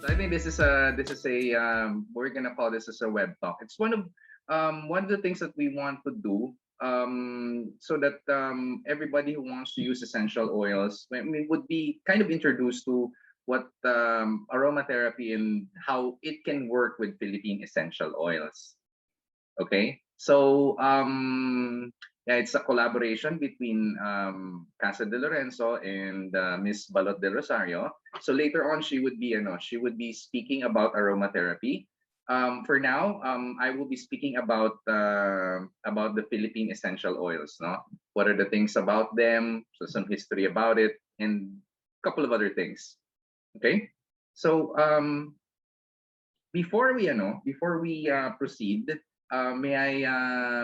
I think this is a we're gonna call this as a web talk. It's one of the things that we want to do so that everybody who wants to use essential oils, I mean, would be kind of introduced to what aromatherapy and how it can work with Philippine essential oils. Okay, so yeah, it's a collaboration between Casa de Lorenzo and Miss Balot de Rosario. So later on, she would be speaking about aromatherapy. For now, I will be speaking about the Philippine essential oils. No, what are the things about them? So some history about it, and a couple of other things. Okay, so before we proceed, may I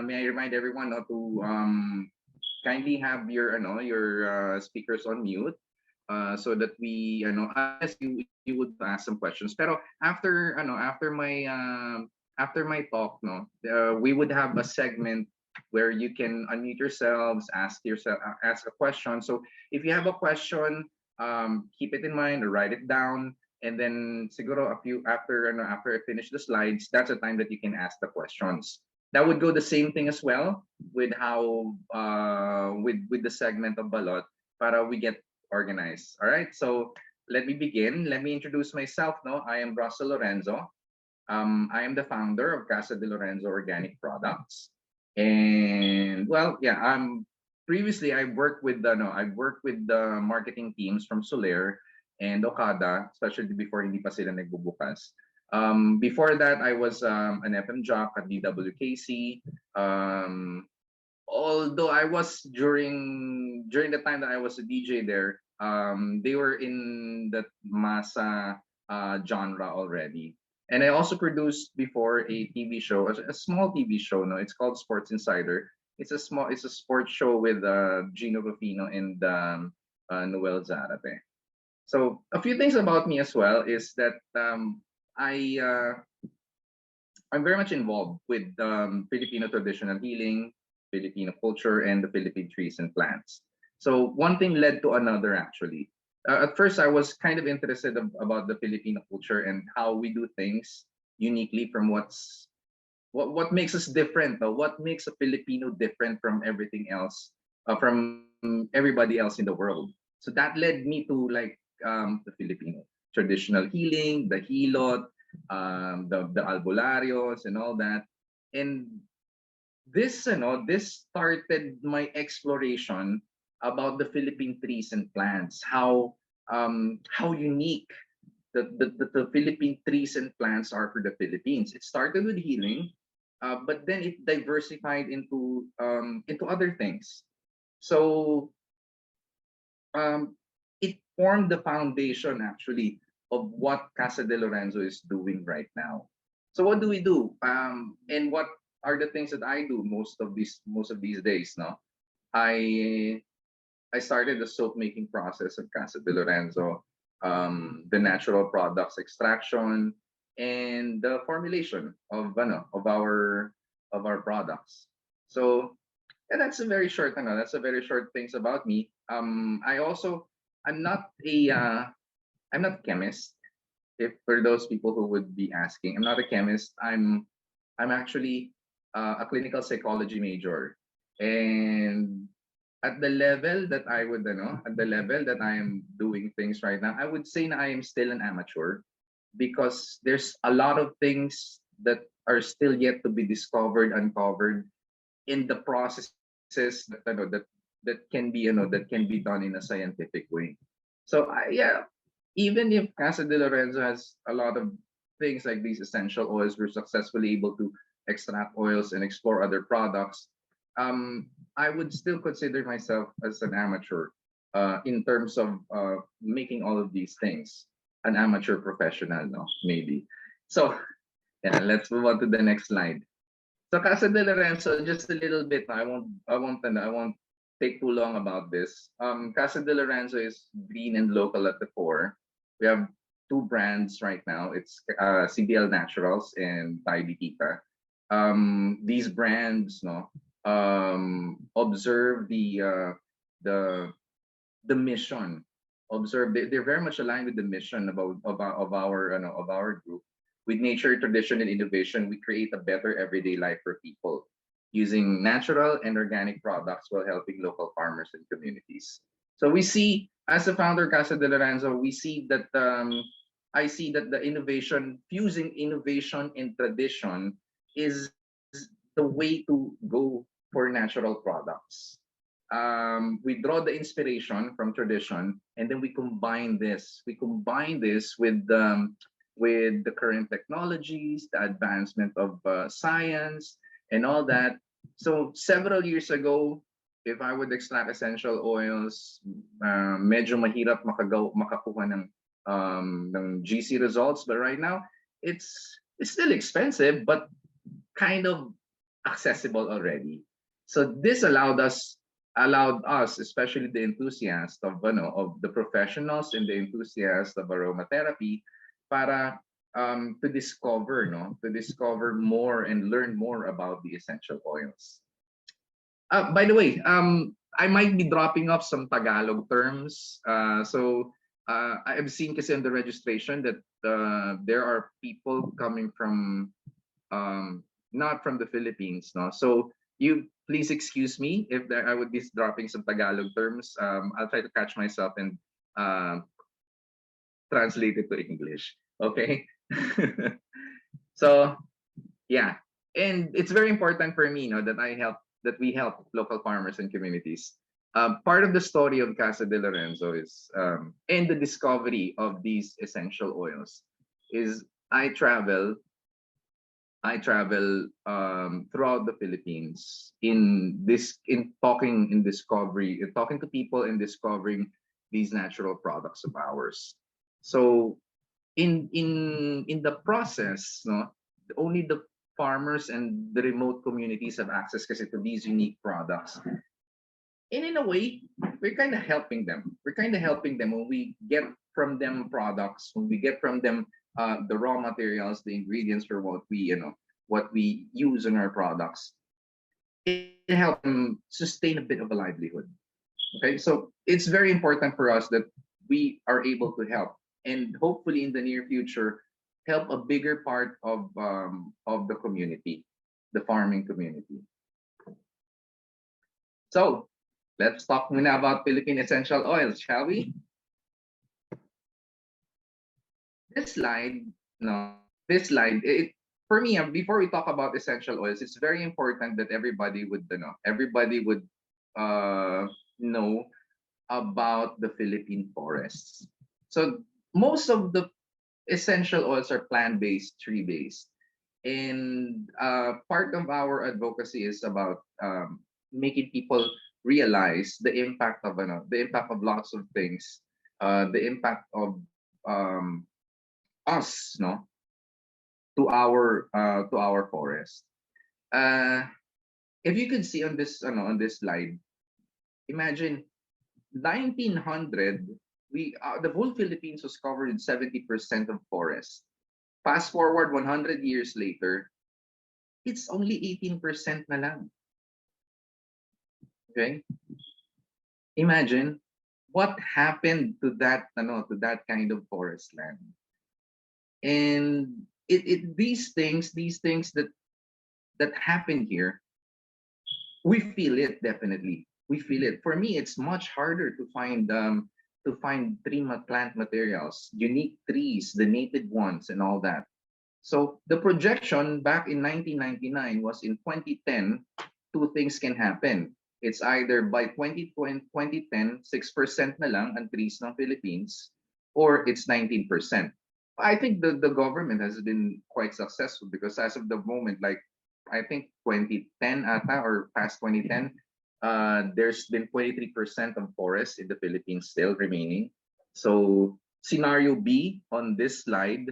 remind everyone to kindly have your speakers on mute, so that we unless you would ask some questions. Pero after my talk, no, we would have a segment where you can unmute yourselves, ask a question. So if you have a question, keep it in mind or write it down, and then siguro after I finish the slides, that's the time that you can ask the questions. That would go the same thing as well with how with the segment of Balot para we get organized. All right, so let me begin. Let me introduce myself. No, I am Russell Lorenzo. I am the founder of Casa de Lorenzo Organic Products, and well, yeah, previously I've worked with the marketing teams from Soler and Okada, especially before hindi pa sila nagbubukas. Before that, I was an FM jock at DWKC. Although I was during the time that I was a DJ there, they were in the masa genre already. And I also produced before a TV show, a small TV show. No, it's called Sports Insider. It's a sports show with Gino Rufino and Noel Zarate. So a few things about me as well is that I I'm very much involved with Filipino traditional healing, Filipino culture, and the Philippine trees and plants. So one thing led to another actually. At first, I was kind of interested about the Filipino culture and how we do things uniquely from what makes us different. What makes a Filipino different from everything else, from everybody else in the world. So that led me to like the Filipino traditional healing, the hilot, the albolarios, and all that. And this started my exploration about the Philippine trees and plants, how unique the Philippine trees and plants are for the Philippines. It started with healing, but then it diversified into other things. So it formed the foundation actually of what Casa de Lorenzo is doing right now. So what do we do? And what are the things that I do most of these days? No, I I started the soap making process of Casa de Lorenzo, the natural products extraction, and the formulation of our products. So yeah, that's a very short things about me. I'm not I'm not a chemist. If for those people who would be asking, I'm not a chemist. I'm actually a clinical psychology major, and at the level that I am doing things right now, I would say that I am still an amateur because there's a lot of things that are still yet to be discovered, uncovered in the processes that can be done in a scientific way. So yeah, even if Casa de Lorenzo has a lot of things like these essential oils, we're successfully able to extract oils and explore other products. I would still consider myself as an amateur in terms of making all of these things. An amateur professional, no, maybe. So yeah, let's move on to the next slide. So Casa de Lorenzo, just a little bit. I won't take too long about this. Casa de Lorenzo is green and local at the core. We have two brands right now. It's CDL Naturals and Thai Bitita. These brands, no, observe the mission observe, they're very much aligned with the mission of our of our group. With nature, tradition, and innovation, we create a better everyday life for people using natural and organic products while helping local farmers and communities. So we see, as a founder, Casa de Lorenzo, we see that I see that the innovation, fusing innovation and tradition, is the way to go for natural products. We draw the inspiration from tradition, and then we combine this. We combine this with the current technologies, the advancement of science, and all that. So several years ago, if I would extract essential oils, medyo mahirap makakuha ng GC results. But right now, it's still expensive, but kind of accessible already. So this allowed us, especially the enthusiasts of the professionals and the enthusiasts of aromatherapy, para to discover more and learn more about the essential oils. By the way, I might be dropping off some Tagalog terms. I've seen kasi in the registration that there are people coming from not from the Philippines, no. So you please excuse me if I would be dropping some Tagalog terms. I'll try to catch myself and uh, translate it to English. Okay. So yeah, and it's very important for me, that we help local farmers and communities. Part of the story of Casa de Lorenzo is and the discovery of these essential oils is I travel throughout the Philippines in talking to people and discovering these natural products of ours. So in the process, no, only the farmers and the remote communities have access kasi to these unique products. And in a way, we're kind of helping them. We're kind of helping them when we get from them products, when we get from them the raw materials, the ingredients for what we use in our products. It helps them sustain a bit of a livelihood. Okay, so it's very important for us that we are able to help, and hopefully in the near future, help a bigger part of the community, the farming community. So let's talk muna about Philippine essential oils, shall we? This slide, no, this slide, for me, before we talk about essential oils, it's very important that everybody would know about the Philippine forests. So most of the essential oils are plant-based, tree-based, and part of our advocacy is about making people realize the impact of lots of things, the impact of us, no, to our forest. Uh, if you could see on this slide, imagine 1900, the whole Philippines was covered in 70% of forest. Fast forward 100 years later, it's only 18% na lang. Okay? Imagine what happened to that kind of forest land. And these things that happen here, we feel it definitely. We feel it. For me, it's much harder to find plant materials, unique trees, the native ones, and all that. So the projection back in 1999 was in 2010, two things can happen. It's either by 2010, 6% na lang ang trees ng Philippines, or it's 19%. I think the government has been quite successful because as of the moment, like I think 2010 ata or past 2010, there's been 23% of forests in the Philippines still remaining. So scenario B on this slide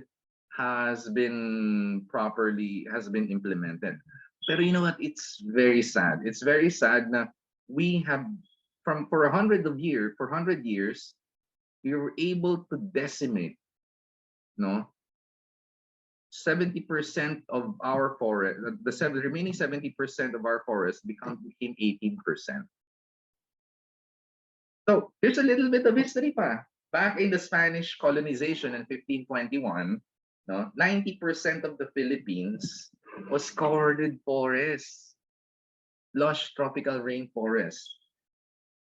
has been implemented. Pero you know what? It's very sad. It's very sad na we have for 100 years, we were able to decimate, no, 70% of our forest, remaining 70% of our forest became 18%. So there's a little bit of history pa. Back in the Spanish colonization in 1521, no, 90% of the Philippines was covered with forests, lush tropical rainforest.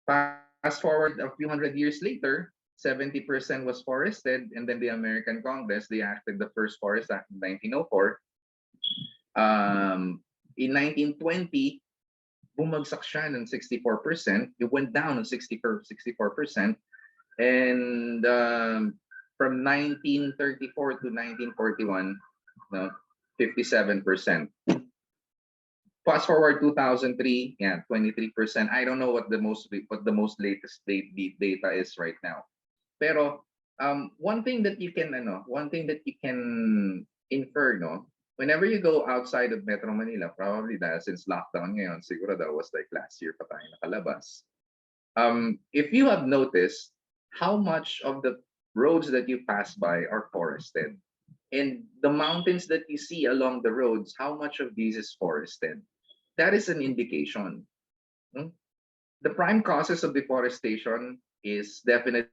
Fast forward a few hundred years later, 70% was forested, and then the American Congress, they acted the first Forest Act in 1904. In 1920, bumagsak siya ng 64%. It went down to 64%. And from 1934 to 1941, no, 57%. Fast forward 2003, yeah, 23%. I don't know what the most latest data is right now. Pero one thing that you can infer, no, whenever you go outside of Metro Manila, probably dahil since lockdown ngayon, siguro that was like last year pa tayo nakalabas. If you have noticed how much of the roads that you pass by are forested, and the mountains that you see along the roads, how much of these is forested? That is an indication. Hmm? The prime causes of deforestation is definitely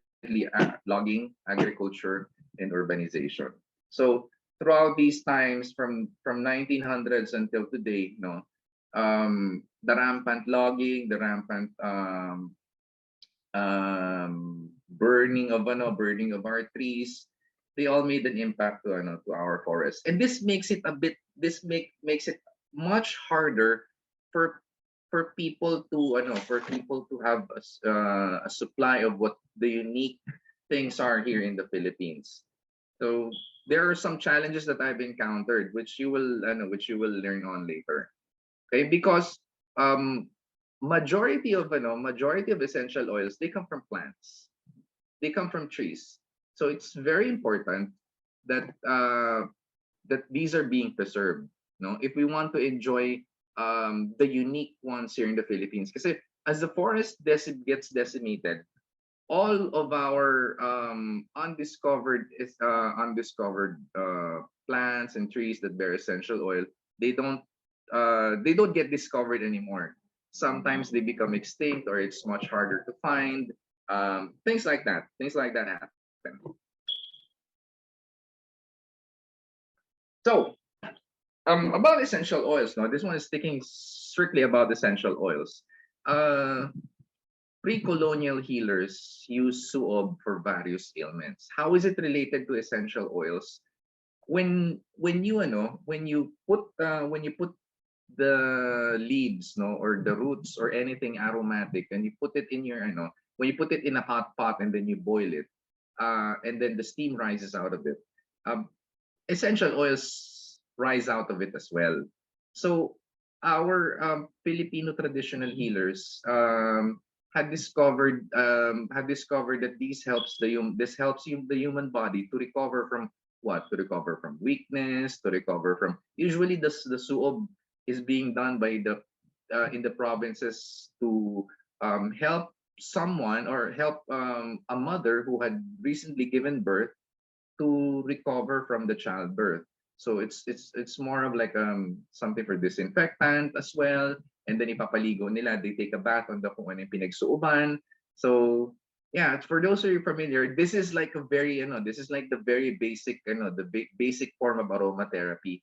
logging, agriculture, and urbanization. So throughout these times, from 1900s until today, the rampant logging, the rampant burning of our trees, they all made an impact to our forests, and this makes it a bit makes it much harder for people to have a supply of what the unique things are here in the Philippines. So there are some challenges that I've encountered, which you will learn on later. Okay, because um majority of essential oils, they come from plants, they come from trees. So it's very important that that these are being preserved, no, if we want to enjoy the unique ones here in the Philippines. Because as the forest gets decimated, all of our undiscovered plants and trees that bear essential oil, they don't they don't get discovered anymore. Sometimes they become extinct, or it's much harder to find. Things like that happen. So about essential oils, no, this one is sticking strictly about essential oils. uh Pre-colonial healers use suob for various ailments. How is it related to essential oils? When you put the leaves, no, or the roots or anything aromatic, and you put it in your when you put it in a hot pot and then you boil it, and then the steam rises out of it, um, essential oils rise out of it as well. So our Filipino traditional healers had discovered that this helps the human body to recover from what? To recover from weakness, to recover from, usually the suob is being done by the in the provinces to help someone, or help a mother who had recently given birth, to recover from the childbirth. So it's more of like something for disinfectant as well. And then ipapaligo nila, they take a bath on the kung ano yung pinagsuuban. So yeah, for those who are familiar, this is like this is like the very basic, basic form of aromatherapy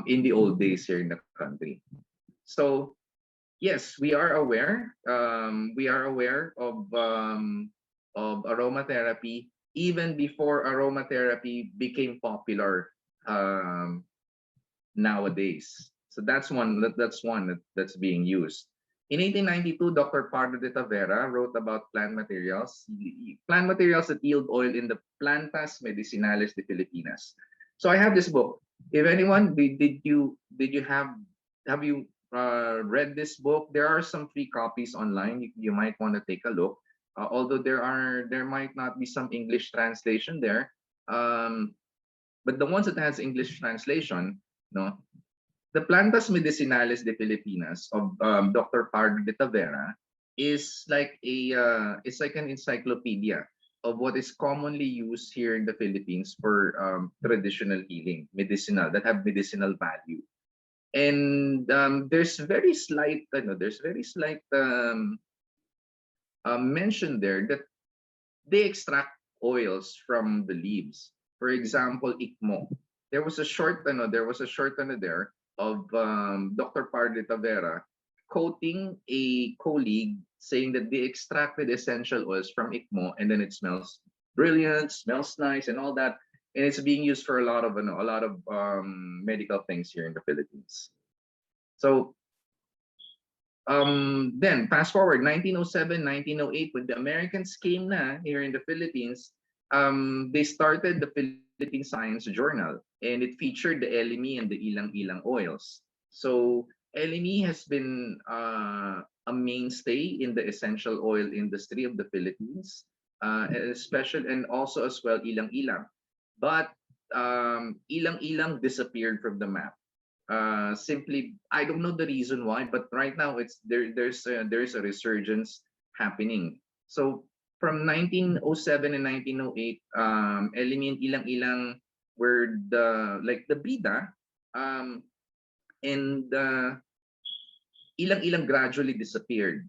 in the old days here in the country. So yes, we are aware of aromatherapy even before aromatherapy became popular um, nowadays. So that's being used. In 1892, Dr. Pardo de Tavera wrote about plant materials that yield oil in the Plantas Medicinales de Filipinas. So I have this book. If anyone did you have you read this book? There are some free copies online. You might want to take a look. Although there might not be some English translation there, but the ones that has English translation, no, the Plantas Medicinales de Filipinas of Dr. Pardo de Tavera is like it's like an encyclopedia of what is commonly used here in the Philippines for traditional healing, medicinal, that have medicinal value. And there's very slight mention there that they extract oils from the leaves. For example, ikmo. There was a short there of Dr. Parde Tavera quoting a colleague saying that they extracted essential oils from ikmo and then it smells brilliant, smells nice, and all that. And it's being used for a lot of medical things here in the Philippines. So then fast forward 1907, 1908, when the Americans came na here in the Philippines, they started the Philippine Science Journal, and it featured the Elemi and the ilang-ilang oils. So Elemi has been a mainstay in the essential oil industry of the Philippines, especially and also as well ilang-ilang. But ilang-ilang disappeared from the map. Simply, I don't know the reason why, but right now there's a resurgence happening. So from 1907 and 1908, Elemi and ilang-ilang were the bida, and ilang-ilang gradually disappeared.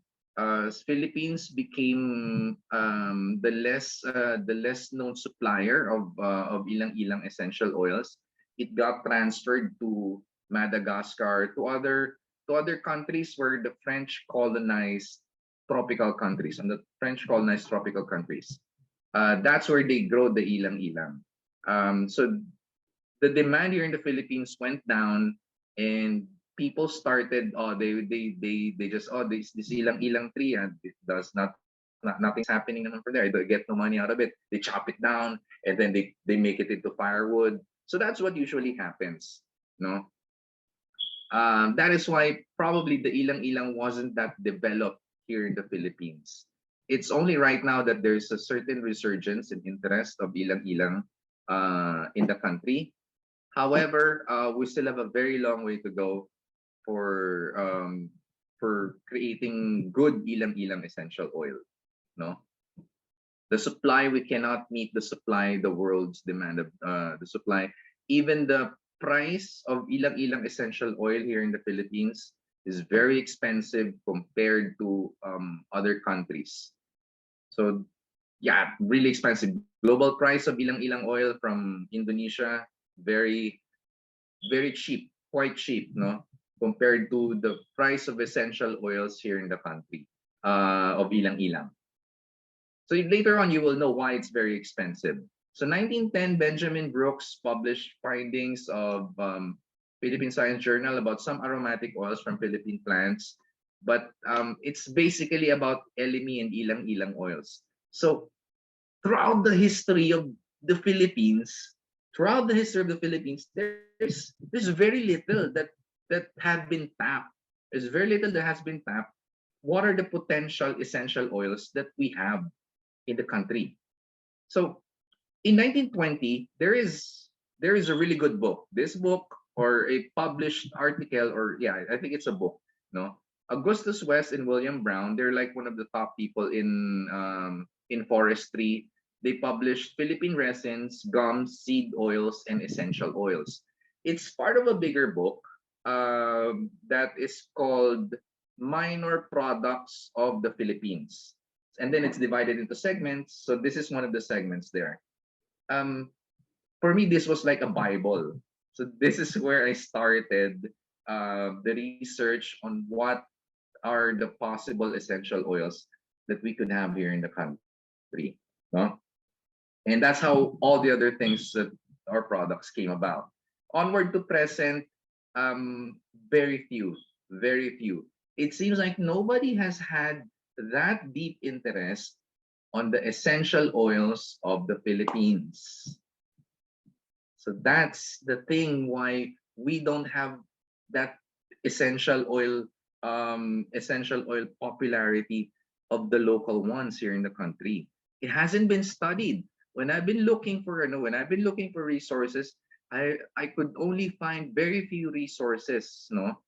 Philippines became the less known supplier of ilang-ilang essential oils. It got transferred to Madagascar, to other countries where the French colonized tropical countries, and the French colonized tropical countries. That's where they grow the ilang-ilang. So the demand here in the Philippines went down, and people started, they just, this ilang-ilang tree, and it does nothing's happening naman for there. They get no money out of it. They chop it down, and then they make it into firewood. So that's what usually happens, no? That is why probably the ilang-ilang wasn't that developed here in the Philippines. It's only right now that there's a certain resurgence in interest of ilang-ilang in the country. However, we still have a very long way to go for creating good ilang-ilang essential oil. No, the supply, we cannot meet the supply, the world's demand of the supply. Even the price of ilang-ilang essential oil here in the Philippines is very expensive compared to other countries. So yeah, really expensive. Global price of ilang-ilang oil from Indonesia, very very cheap, quite cheap, no, compared to the price of essential oils here in the country of ilang-ilang. So later on, you will know why it's very expensive. So 1910, Benjamin Brooks published findings of Philippine Science Journal about some aromatic oils from Philippine plants, but it's basically about Elemi and ilang-ilang oils. So throughout the history of the Philippines, there's very little that had been tapped. There's very little that has been tapped. What are the potential essential oils that we have in the country? So in 1920, there is a really good book. This book, or a published article, or yeah, I think it's a book. No, Augustus West and William Brown. They're like one of the top people in forestry. They published Philippine resins, gums, seed oils, and essential oils. It's part of a bigger book that is called Minor Products of the Philippines. And then it's divided into segments. So this is one of the segments there. Um, for me, this was like a Bible. So this is where I started the research on what are the possible essential oils that we could have here in the country. No? And that's how all the other things that our products came about. Onward to present, very few, very few. It seems like nobody has had that deep interest on the essential oils of the Philippines. So that's the thing why we don't have that essential oil popularity of the local ones here in the country. It hasn't been studied. When I've been looking for resources, I could only find very few resources, no.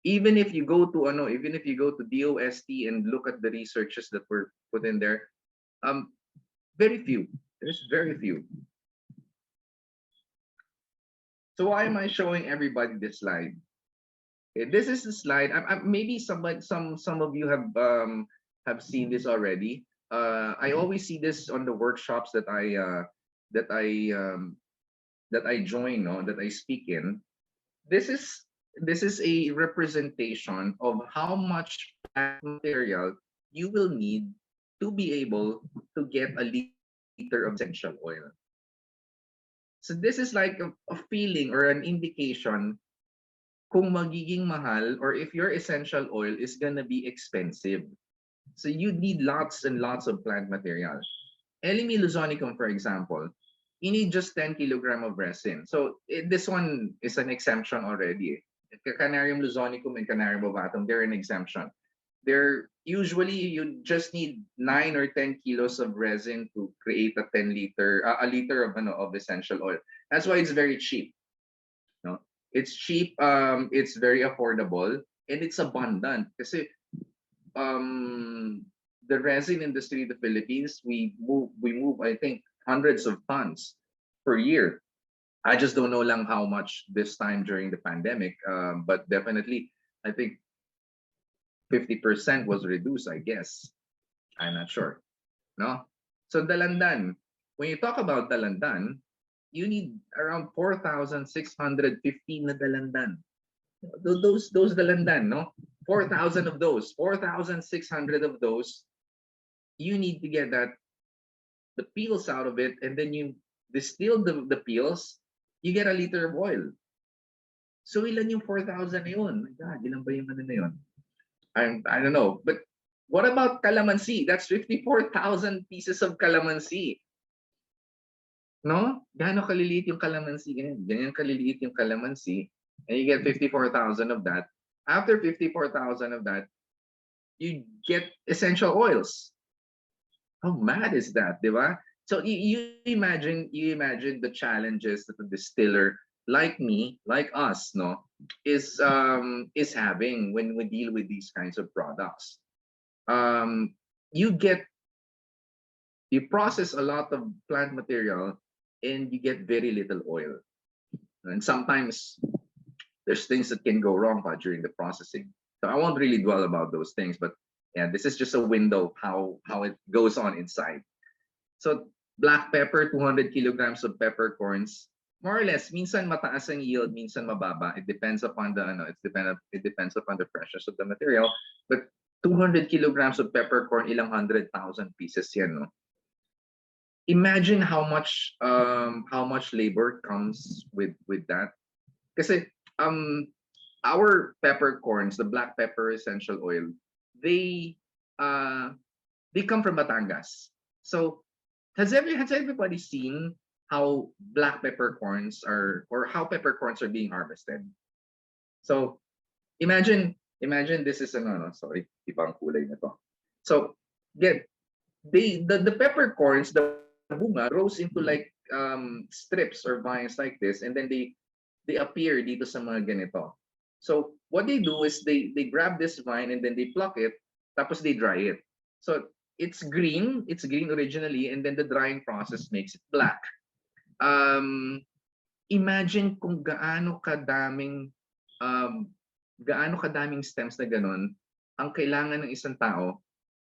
Even if you go to DOST and look at the researches that were put in there, um, very few. There's very few. So why am I showing everybody this slide? Okay, this is the slide. Maybe some of you have seen this already. I always see this on the workshops that I um, that I join, no, that I speak in. This is this is a representation of how much plant material you will need to be able to get a liter of essential oil. So this is like a feeling or an indication kung magiging mahal or if your essential oil is gonna be expensive. So you need lots and lots of plant material. Elemi luzonicum, for example, you need just 10 kilogram of resin. So this one is an exemption already. Canarium luzonicum and Canarium bovatum, they're an exemption. They're usually you just need 9 or 10 kilos of resin to create a liter of of essential oil. That's why it's very cheap. No, it's cheap. It's very affordable and it's abundant. Kasi the resin industry in the Philippines, we move I think hundreds of tons per year. I just don't know lang how much this time during the pandemic, but definitely I think 50% was reduced. I guess I'm not sure. No, so dalandan. When you talk about dalandan, you need around 4,615 na dalandan. Those dalandan, no? 4,000 of those, 4,600 of those, you need to get the peels out of it, and then you distill the peels, you get a liter of oil. So ilan yung 4,000 na yun? My God, ilan ba yung ano na yun? I don't know. But what about calamansi? That's 54,000 pieces of calamansi. No? Gaano kaliliit yung calamansi? Ganyan kaliliit yung calamansi. And you get 54,000 of that. After 54,000 of that, you get essential oils. How mad is that, di ba? So you imagine the challenges that a distiller like me, like us, no, is having when we deal with these kinds of products. Um, you get you process a lot of plant material and you get very little oil. And sometimes there's things that can go wrong during the processing. So I won't really dwell about those things, but yeah, this is just a window of how it goes on inside. So black pepper, 200 kilograms of peppercorns, more or less. Minsan mataas ang yield, minsan mababa. It depends upon it depends upon the freshness of the material. But 200 kilograms of peppercorn, ilang 100,000 pieces yan, no? Imagine how much labor comes with that. Kasi our peppercorns, the black pepper essential oil, they uh they come from Batangas. So has everybody seen how black peppercorns are or how peppercorns are being harvested? So imagine this is sorry, ibang kulay na to. So get the peppercorns, the bunga grows into like strips or vines like this, and then they appear dito sa mga ganito. So what they do is they grab this vine and then they pluck it, tapos they dry it. So it's green originally, and then the drying process makes it black. Um, Imagine kung um, gaano kadaming stems na ganon ang kailangan ng isang tao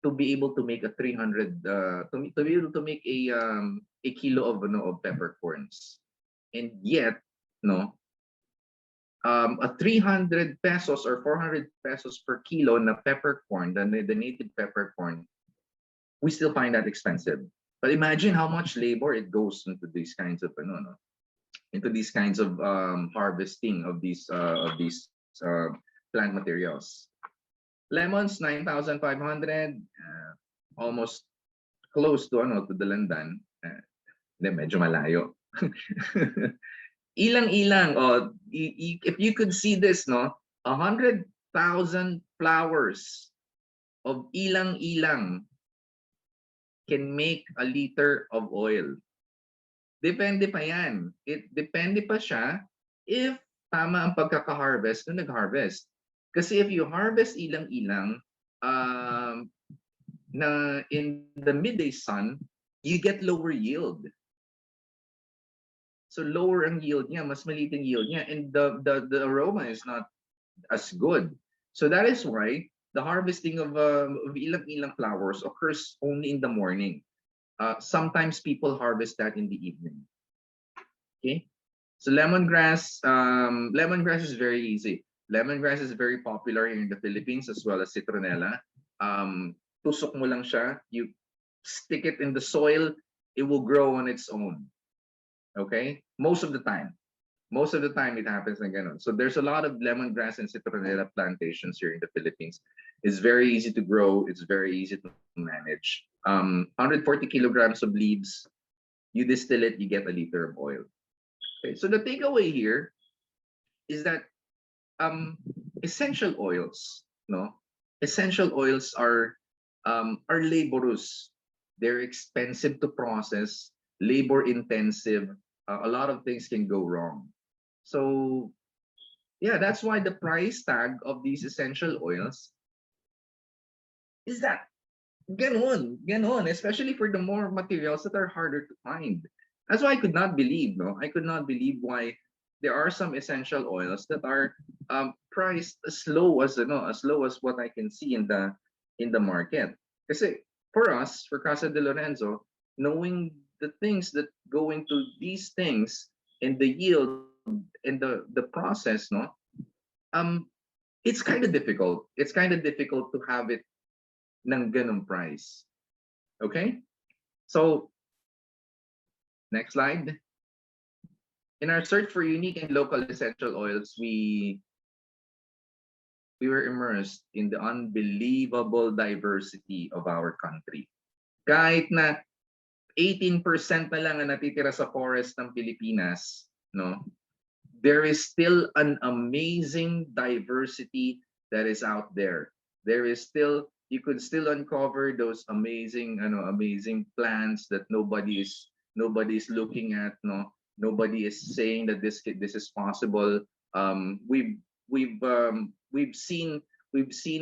to be able to make a 300 to be able to make a kilo of of peppercorns. And yet, no, a 300 pesos or 400 pesos per kilo na peppercorn, the native peppercorn, we still find that expensive. But imagine how much labor it goes into these kinds of no, into these kinds of harvesting of these plant materials. Lemons 9,500, almost close to to the Landan. Medyo malayo. Ilang-ilang. Oh, if you could see this, no, 100,000 flowers of ilang-ilang can make a liter of oil. Depende pa yan. Depende pa siya if tama ang pagkaka-harvest nung nag-harvest. Kasi if you harvest ilang-ilang na in the midday sun, you get lower yield. So lower ang yield niya, mas maliit ang yield niya, and the aroma is not as good. So that is why the harvesting of ilang-ilang flowers occurs only in the morning. Sometimes people harvest that in the evening. Okay, so lemongrass is very easy. Lemongrass is very popular here in the Philippines as well as citronella. Tusok mo lang siya, you stick it in the soil, it will grow on its own. Okay, most of the time it happens na ganun. So there's a lot of lemongrass and citronella plantations here in the Philippines. It's very easy to grow. It's very easy to manage. 140 kilograms of leaves, you distill it, you get a liter of oil. Okay, so the takeaway here is that essential oils, no, essential oils are laborious. They're expensive to process, labor intensive. A lot of things can go wrong. So yeah, that's why the price tag of these essential oils is that ganon, especially for the more materials that are harder to find. That's why I could not believe, no, I could not believe why there are some essential oils that are priced as low as as low as what I can see in the market. Because for us, for Casa de Lorenzo, knowing the things that go into these things and the yield and the process, no, um, it's kind of difficult. It's kind of difficult to have it ng ganong price. Okay? So, next slide. In our search for unique and local essential oils, we were immersed in the unbelievable diversity of our country. Kahit na 18% na lang ang natitira sa forest ng Pilipinas, no? There is still an amazing diversity that is out there. There is still, you could still uncover those amazing amazing plants that nobody's looking at, no, nobody is saying that this is possible. We've seen,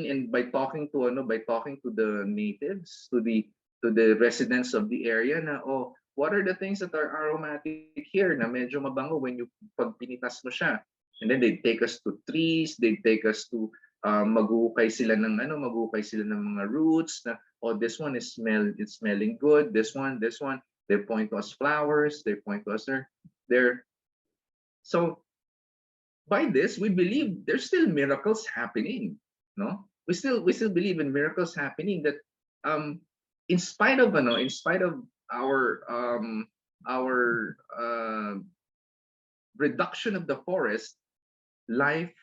in by talking to the natives, to the residents of the area, na oh, what are the things that are aromatic here na medyo mabango when you pag pinitas mo siya. And then they take us to trees, they take us to maghuhukay sila ng mga roots na oh, this one it's smelling good, this one they point to us flowers, they point to us their so by this we believe there's still miracles happening, no, we still believe in miracles happening, that in spite of our reduction of the forest, life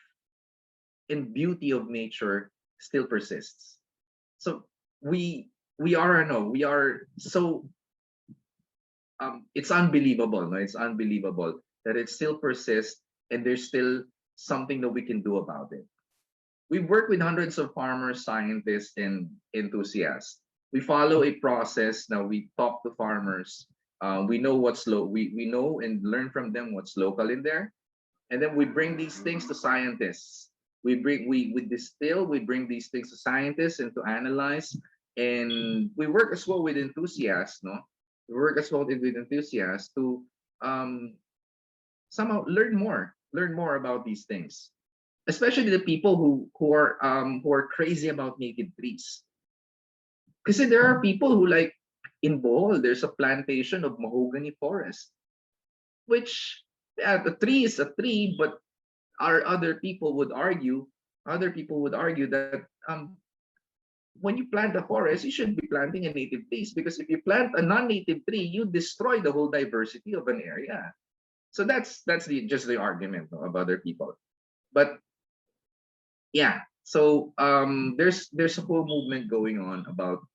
and beauty of nature still persists. So we are so it's unbelievable, no? It's unbelievable that it still persists and there's still something that we can do about it. We work with hundreds of farmers, scientists, and enthusiasts. We follow a process. Now we talk to farmers. We know we know and learn from them what's local in there, and then we bring these things to scientists. We distill. We bring these things to scientists and to analyze. And we work as well with enthusiasts. No, we work as well with enthusiasts to somehow learn more about these things, especially the people who are crazy about native trees. Because there are people who, like, in Bohol, there's a plantation of mahogany forest, which, yeah, the tree is a tree, but other people would argue that when you plant a forest, you should be planting a native trees, because if you plant a non-native tree, you destroy the whole diversity of an area. So that's just the argument, no, of other people. But yeah, so there's a whole movement going on about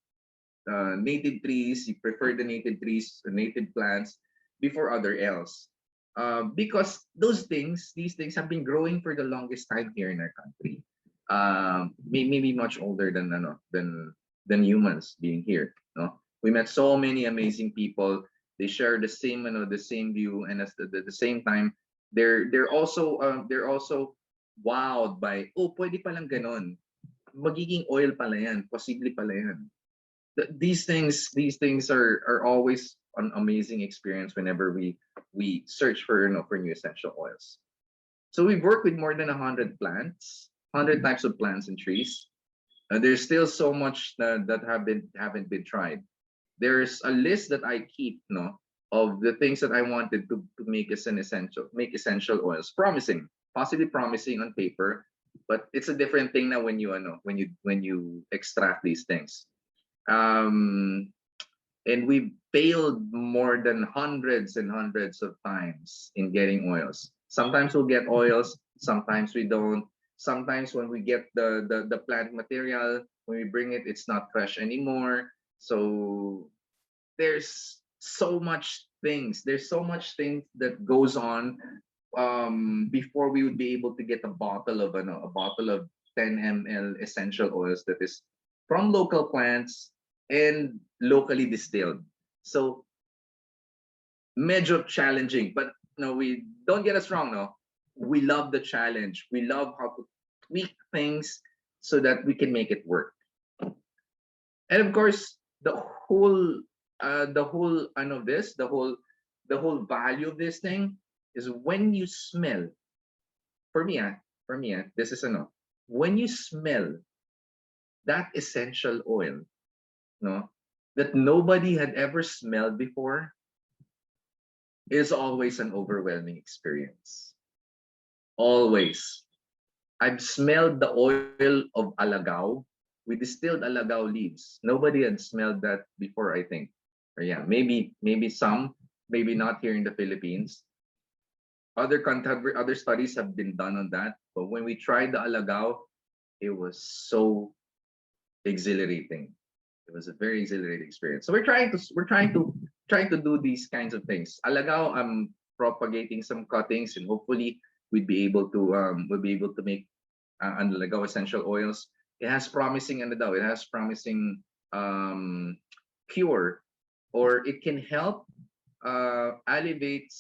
native trees. You prefer the native trees, the native plants before other else, because these things have been growing for the longest time here in our country. Maybe much older than humans being here. No, we met so many amazing people. They share the same view, and at the same time, they're also wowed by, oh, pwede palang ganon, magiging oil pala yan, posible pala yan. These things are always an amazing experience whenever we search for for new essential oils. So we've worked with more than 100 plants, 100 types of plants and trees. There's still so much that haven't been tried. There's a list that I keep, no, of the things that I wanted to make as an essential, make essential oils. Promising, possibly promising on paper, but it's a different thing now when you know when you extract these things. Um, and we failed more than hundreds and hundreds of times in getting oils. Sometimes we'll get oils, sometimes we don't. Sometimes when we get the plant material, when we bring it, it's not fresh anymore. So there's so much things. There's so much things that goes on before we would be able to get a bottle of a bottle of 10 ml essential oils that is from local plants and locally distilled. So medyo challenging, but no, we don't get us wrong. No, we love the challenge. We love how to tweak things so that we can make it work. And of course, the whole I know this, the whole value of this thing is when you smell. For me, this is enough. When you smell that essential oil, no, that nobody had ever smelled before, is always an overwhelming experience. Always. I've smelled the oil of alagaw. We distilled alagaw leaves. Nobody had smelled that before, I think. Or yeah, maybe some, maybe not here in the Philippines. Other studies have been done on that. But when we tried the alagaw, it was so exhilarating. It was a very exhilarating experience. So trying to do these kinds of things. Alagaw, I'm propagating some cuttings, and hopefully we'll be able to make ang Lagaw essential oils. It has promising ano daw, it has promising cure, or it can help alleviate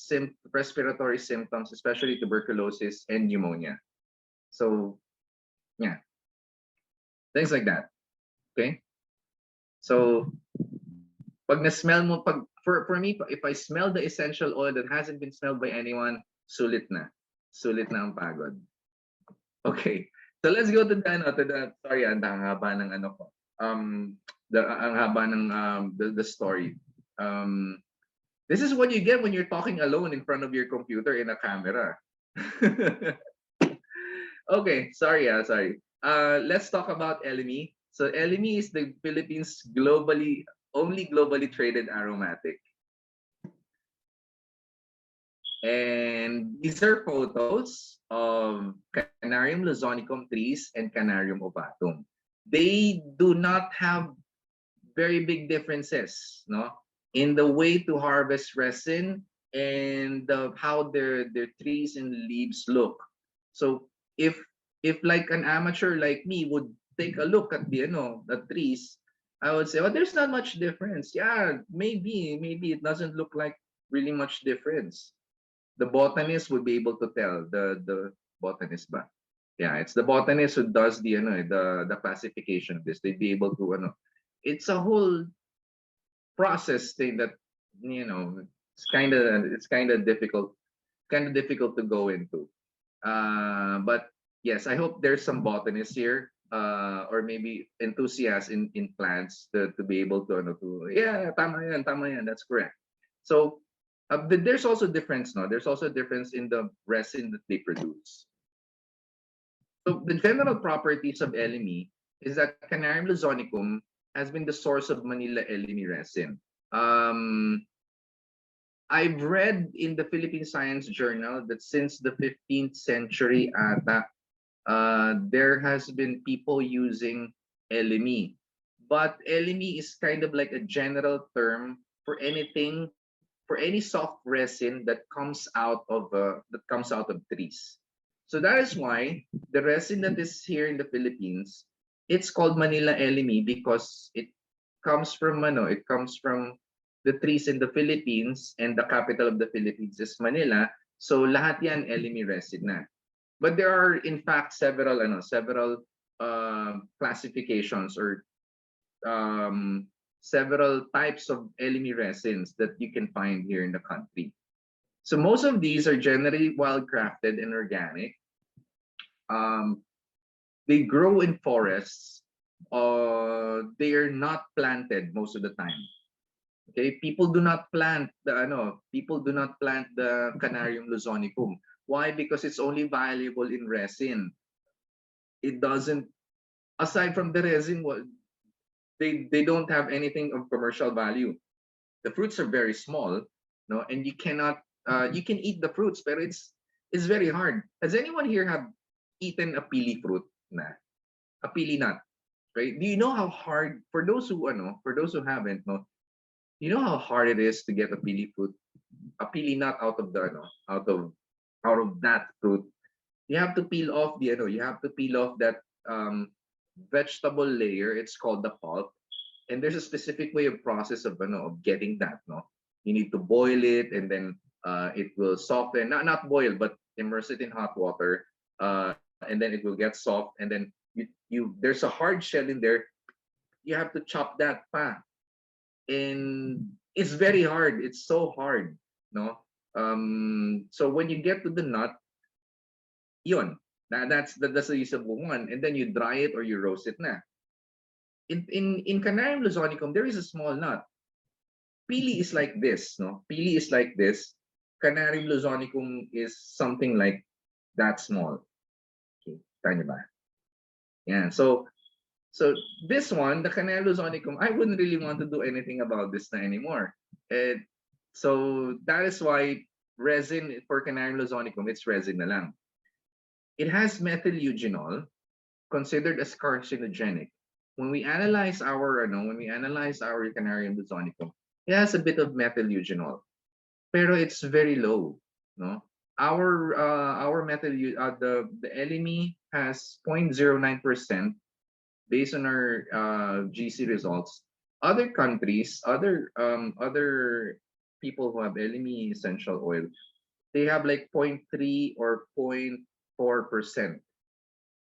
respiratory symptoms, especially tuberculosis and pneumonia. So yeah, things like that. Okay. So pag na-smell mo, for me, if I smell the essential oil that hasn't been smelled by anyone, sulit na. Sulit na ang pagod. Okay. So let's go to the sorry, ang haba ng ano ko. Ang haba ng the story. This is what you get when you're talking alone in front of your computer in a camera. Okay, sorry. Let's talk about Elemi. So Elemi is the Philippines only globally traded aromatic. And these are photos of Canarium luzonicum trees and Canarium ovatum. They do not have very big differences, no, in the way to harvest resin and how their trees and leaves look. So if like an amateur like me would take a look at the trees, I would say, well, there's not much difference. Yeah, maybe it doesn't look like really much difference. The botanist would be able to tell, the botanist ba? Yeah, it's the botanist who does the classification of this. They'd be able to it's a whole process thing that it's kind of difficult to go into. But yes, I hope there's some botanists here, or maybe enthusiasts in plants to be able to yeah, tama yan, that's correct. So there's also difference, no? There's also a difference in the resin that they produce. So the general properties of Elemi is that Canarium luzonicum has been the source of Manila Elemi resin. I've read in the Philippine Science Journal that since the 15th century there has been people using Elemi. But Elemi is kind of like a general term for anything, for any soft resin that comes out of trees. So that is why the resin that is here in the Philippines, it's called Manila Elemi because it comes from the trees in the Philippines, and the capital of the Philippines is Manila. So lahat yan Elemi resin na. But there are in fact several classifications or several types of Elemi resins that you can find here in the country. So most of these are generally wildcrafted and organic. They grow in forests, they are not planted most of the time. Okay, people do not plant the Canarium luzonicum. Why? Because it's only valuable in resin. It doesn't, aside from the resin, they don't have anything of commercial value. The fruits are very small, no, and you cannot you can eat the fruits, but it's very hard. Has anyone here have eaten a pili fruit? Nah, a pili nut, right? Do you know how hard, for those who haven't, no, you know how hard it is to get a pili fruit, a pili nut out of the out of that fruit. You have to peel off you have to peel off that vegetable layer. It's called the pulp, and there's a specific way of process of getting that. No, you need to boil it, and then it will soften. Not boil, but immerse it in hot water, and then it will get soft, and then there's a hard shell in there. You have to chop that pa, and it's very hard. It's so hard, no. So when you get to the nut, yun, that's the usable one, and then you dry it or you roast it na. In Canarium luzonicum, there is a small nut. Pili is like this, no? Pili is like this. Canarium luzonicum is something like that small. Okay, tanya ba? Yeah. So this one, the Canarium luzonicum, I wouldn't really want to do anything about this na anymore. And so that is why resin for Canarium luzonicum, it's resin na lang. It has methyl eugenol, considered as carcinogenic. When we analyze our Canarium luzonicum, it has a bit of methyl eugenol, pero it's very low, no? Our the Elemi has 0.09% based on our GC results. Other countries, other people who have Elemi essential oil, they have like zero point 0.3 or 0.4%.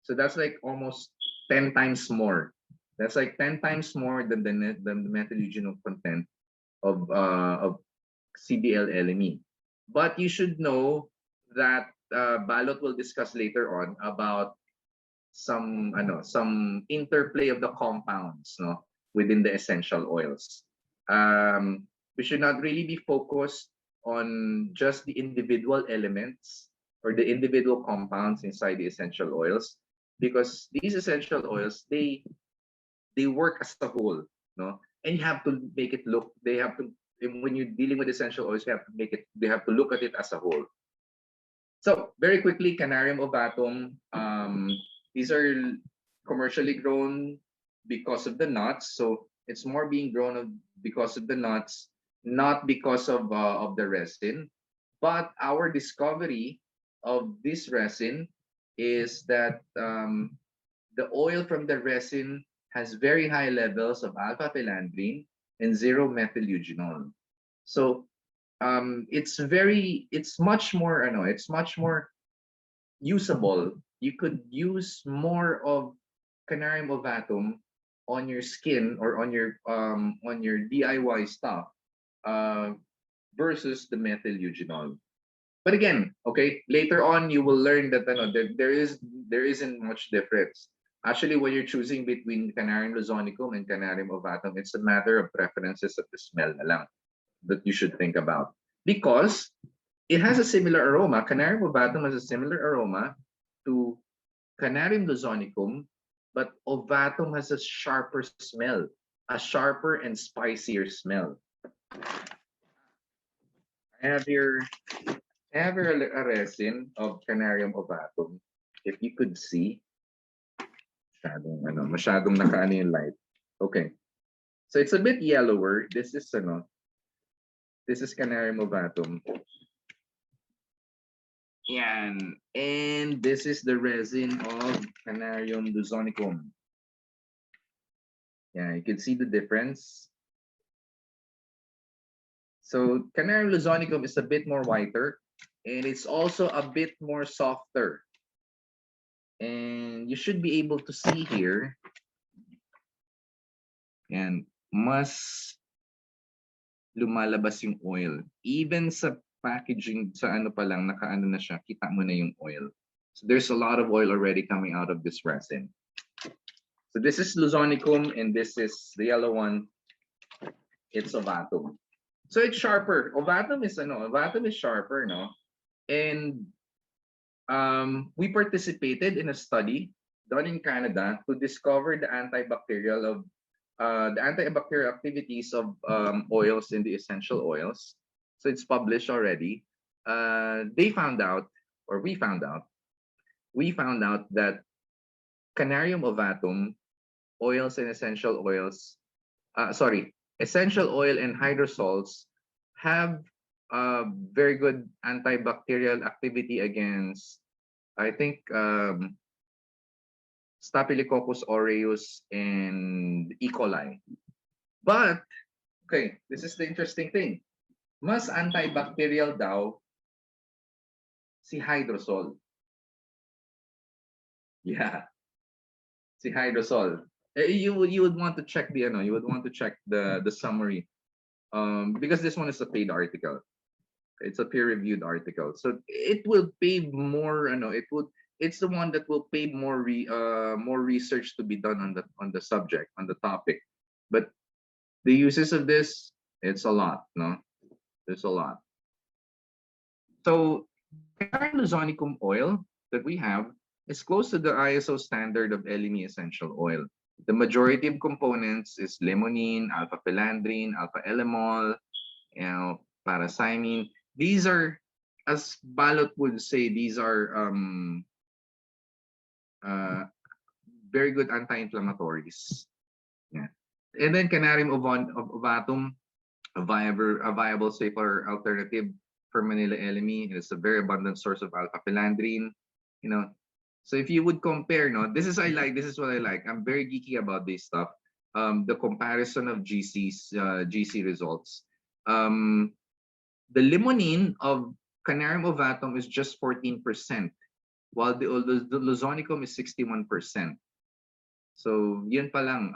So that's like almost 10 times more. That's like 10 times more than the methyl eugenol content of CBL LME. But you should know that Balot will discuss later on about some interplay of the compounds, no, within the essential oils. We should not really be focused on just the individual elements or the individual compounds inside the essential oils, because these essential oils, they work as a whole, no, and you have to make it look. They have to, when you're dealing with essential oils, you have to make it. They have to look at it as a whole. So very quickly, Canarium ovatum. These are commercially grown because of the nuts. So it's more being grown because of the nuts, not because of the resin. But our discovery of this resin is that the oil from the resin has very high levels of alpha phelandrine and zero methyl eugenol. So it's much more it's much more usable. You could use more of Canarium ovatum on your skin or on your DIY stuff uh versus the methyl eugenol. But again, okay, later on you will learn that there isn't much difference. Actually, when you're choosing between Canarium luzonicum and Canarium ovatum, it's a matter of preferences of the smell na lang that you should think about, because it has a similar aroma. Canarium ovatum has a similar aroma to Canarium luzonicum, but ovatum has a sharper smell, a sharper and spicier smell. I have here, I have here a resin of Canarium ovatum. If you could see, masyadong nakaano yung light. Okay, so it's a bit yellower. This is Canarium ovatum. Yan. And this is the resin of Canarium luzonicum. Yeah, you can see the difference. So Canarium luzonicum is a bit more whiter, and it's also a bit more softer. And you should be able to see here, and mas lumalabas yung oil. Even sa packaging, sa ano pa lang, nakaano na siya, kita mo na yung oil. So there's a lot of oil already coming out of this resin. So this is Luzonicum, and this is the yellow one. It's Ovatum. So it's sharper. Ovatum is sharper, no? And we participated in a study done in Canada to discover the antibacterial activities of oils in the essential oils. So it's published already. They found out, or we found out that Canarium ovatum, oils and essential oils, essential oil and hydrosols have very good antibacterial activity against, I think, Staphylococcus aureus and E. coli. But, okay, this is the interesting thing. Mas antibacterial daw si hydrosol. Yeah, si hydrosol. You would want to check the summary because this one is a paid article. It's a peer-reviewed article, so it will pay more. It's the one that will pay more research to be done on the subject, on the topic. But the uses of this, it's a lot. No, there's a lot. So Carnosonicum oil that we have is close to the ISO standard of Elemi essential oil. The majority of components is limonene, alpha-philandrine, alpha-elemol, parathymine. These are, as Balot would say, these are uh, very good anti-inflammatories. Yeah. And then Canarium ovatum, a viable safer alternative for Manila Elemi. It is a very abundant source of alpha-philandrine. You know, so if you would compare, no, this is what I like. I'm very geeky about this stuff. The comparison of GC results. The limonene of Canarium ovatum is just 14%, while the Luzonicum is 61%. So yun pa lang,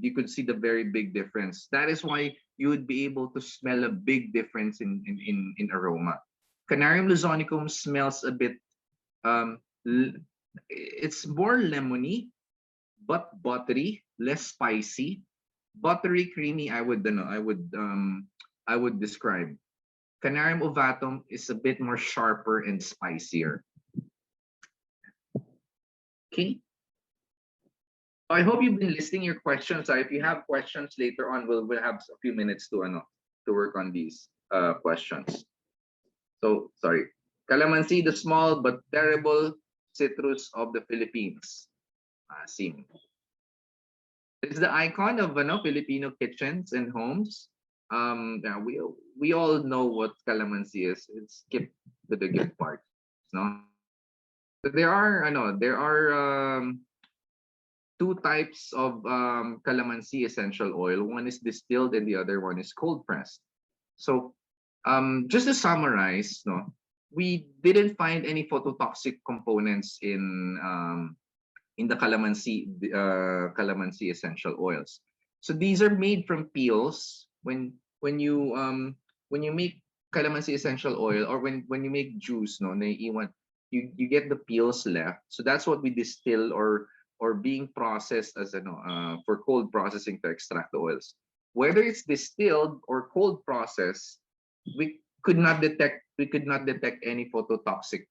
you could see the very big difference. That is why you would be able to smell a big difference in aroma. Canarium Luzonicum smells a bit, it's more lemony, but buttery, less spicy. Buttery, creamy, I would describe. Canarium ovatum is a bit more sharper and spicier. Okay. I hope you've been listing your questions. If you have questions later on, we'll have a few minutes to work on these questions. So sorry. Calamansi, the small but terrible citrus of the Philippines. Asim. It's the icon of Filipino kitchens and homes. Yeah, we all know what calamansi is. It's skip to the good part. No, so there are two types of calamansi essential oil. One is distilled and the other one is cold pressed. So just to summarize, no, we didn't find any phototoxic components in the calamansi essential oils. So these are made from peels. When you make calamansi essential oil, or when you make juice, no, you get the peels left. So that's what we distill or being processed as for cold processing to extract the oils. Whether it's distilled or cold processed, we could not detect any phototoxic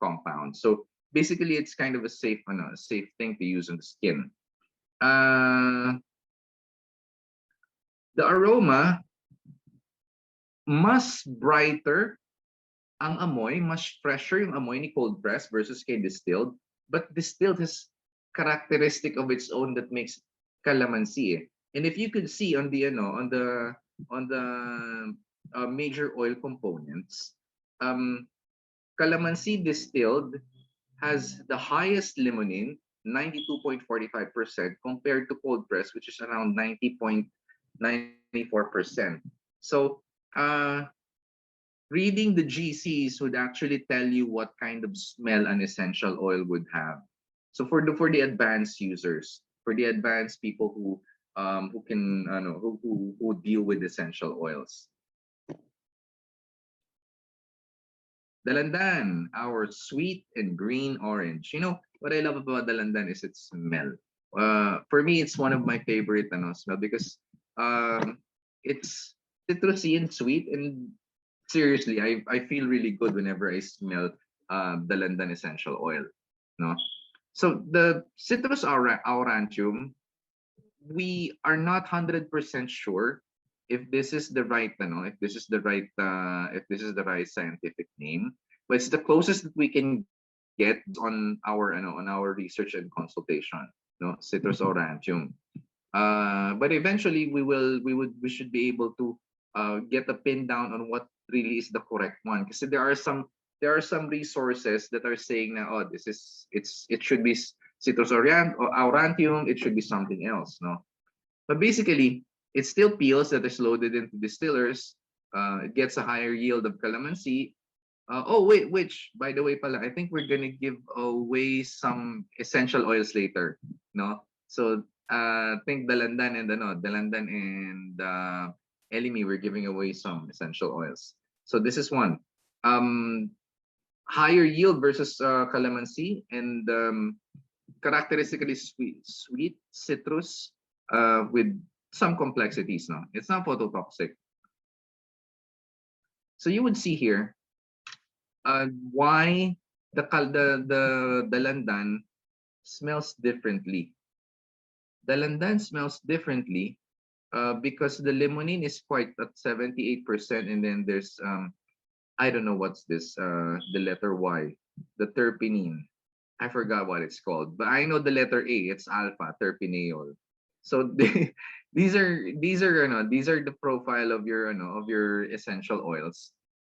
compounds. So basically, it's kind of a safe thing to use on the skin. The aroma, mas brighter ang amoy, mas fresher yung amoy ni cold press versus kay distilled. But distilled has characteristic of its own that makes calamansi. And if you could see on the major oil components, calamansi distilled has the highest limonene, 92.45%, compared to cold press, which is around 90.94%. So reading the GCs would actually tell you what kind of smell an essential oil would have. So for the advanced users, for the advanced people who can who deal with essential oils. Dalandan, our sweet and green orange. You know what I love about dalandan is its smell For me, it's one of my favorite smell because um, it's citrusy and sweet. And seriously, I feel really good whenever I smell dalandan essential oil. No, so the citrus aurantium, we are not 100% sure if this is the right if this is the right scientific name, but it's the closest that we can get on our research and consultation. No, citrus aurantium. But eventually we should be able to get a pin down on what really is the correct one, because there are some resources that are saying now, oh, it should be citrus aurantium, it should be something else. No, but basically, it's still peels that is loaded into distillers. It gets a higher yield of calamansi. Oh wait, which by the way, pala, I think we're gonna give away some essential oils later. No, so I think dalandan and Elemi, we're giving away some essential oils. So this is one. Um, Higher yield versus calamansi, and characteristically sweet citrus with some complexities. No, it's not phototoxic. So you would see here why the dalandan smells differently. Dalandan smells differently because the limonene is quite at 78%, and then there's I don't know what's this the letter Y, the terpenine. I forgot what it's called, but I know the letter A. It's alpha terpineol. So these are the profile of your of your essential oils,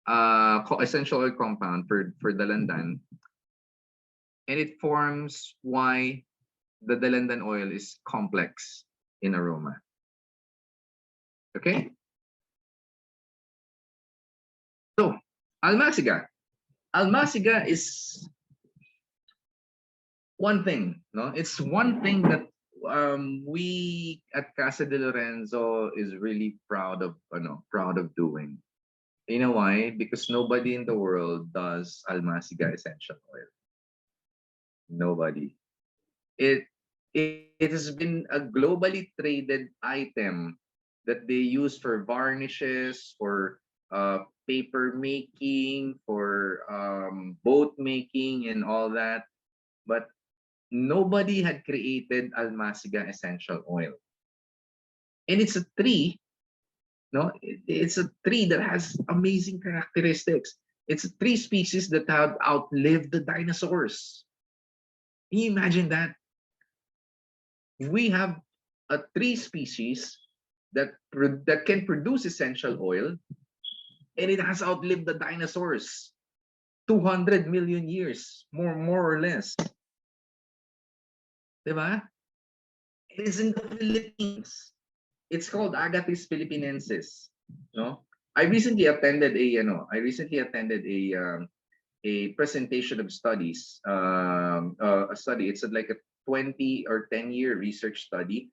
essential oil compound for dalandan, and it forms why the dalandan oil is complex in aroma. Okay, so almaciga. Almaciga is one thing, no? It's one thing that we at Casa de Lorenzo is really proud of doing. You know why? Because nobody in the world does almaciga essential oil. Nobody. It it has been a globally traded item that they use for varnishes, for paper making, for boat making, and all that. But nobody had created almaciga essential oil. And it's a tree, no? It's a tree that has amazing characteristics. It's a tree species that have outlived the dinosaurs. Can you imagine that? We have a tree species that can produce essential oil, and it has outlived the dinosaurs. 200 million years, more or less. Diba? It is in the Philippines. It's called Agathis philippinensis. No, I recently attended a presentation of studies. A study. It's like a 20 or 10-year research study,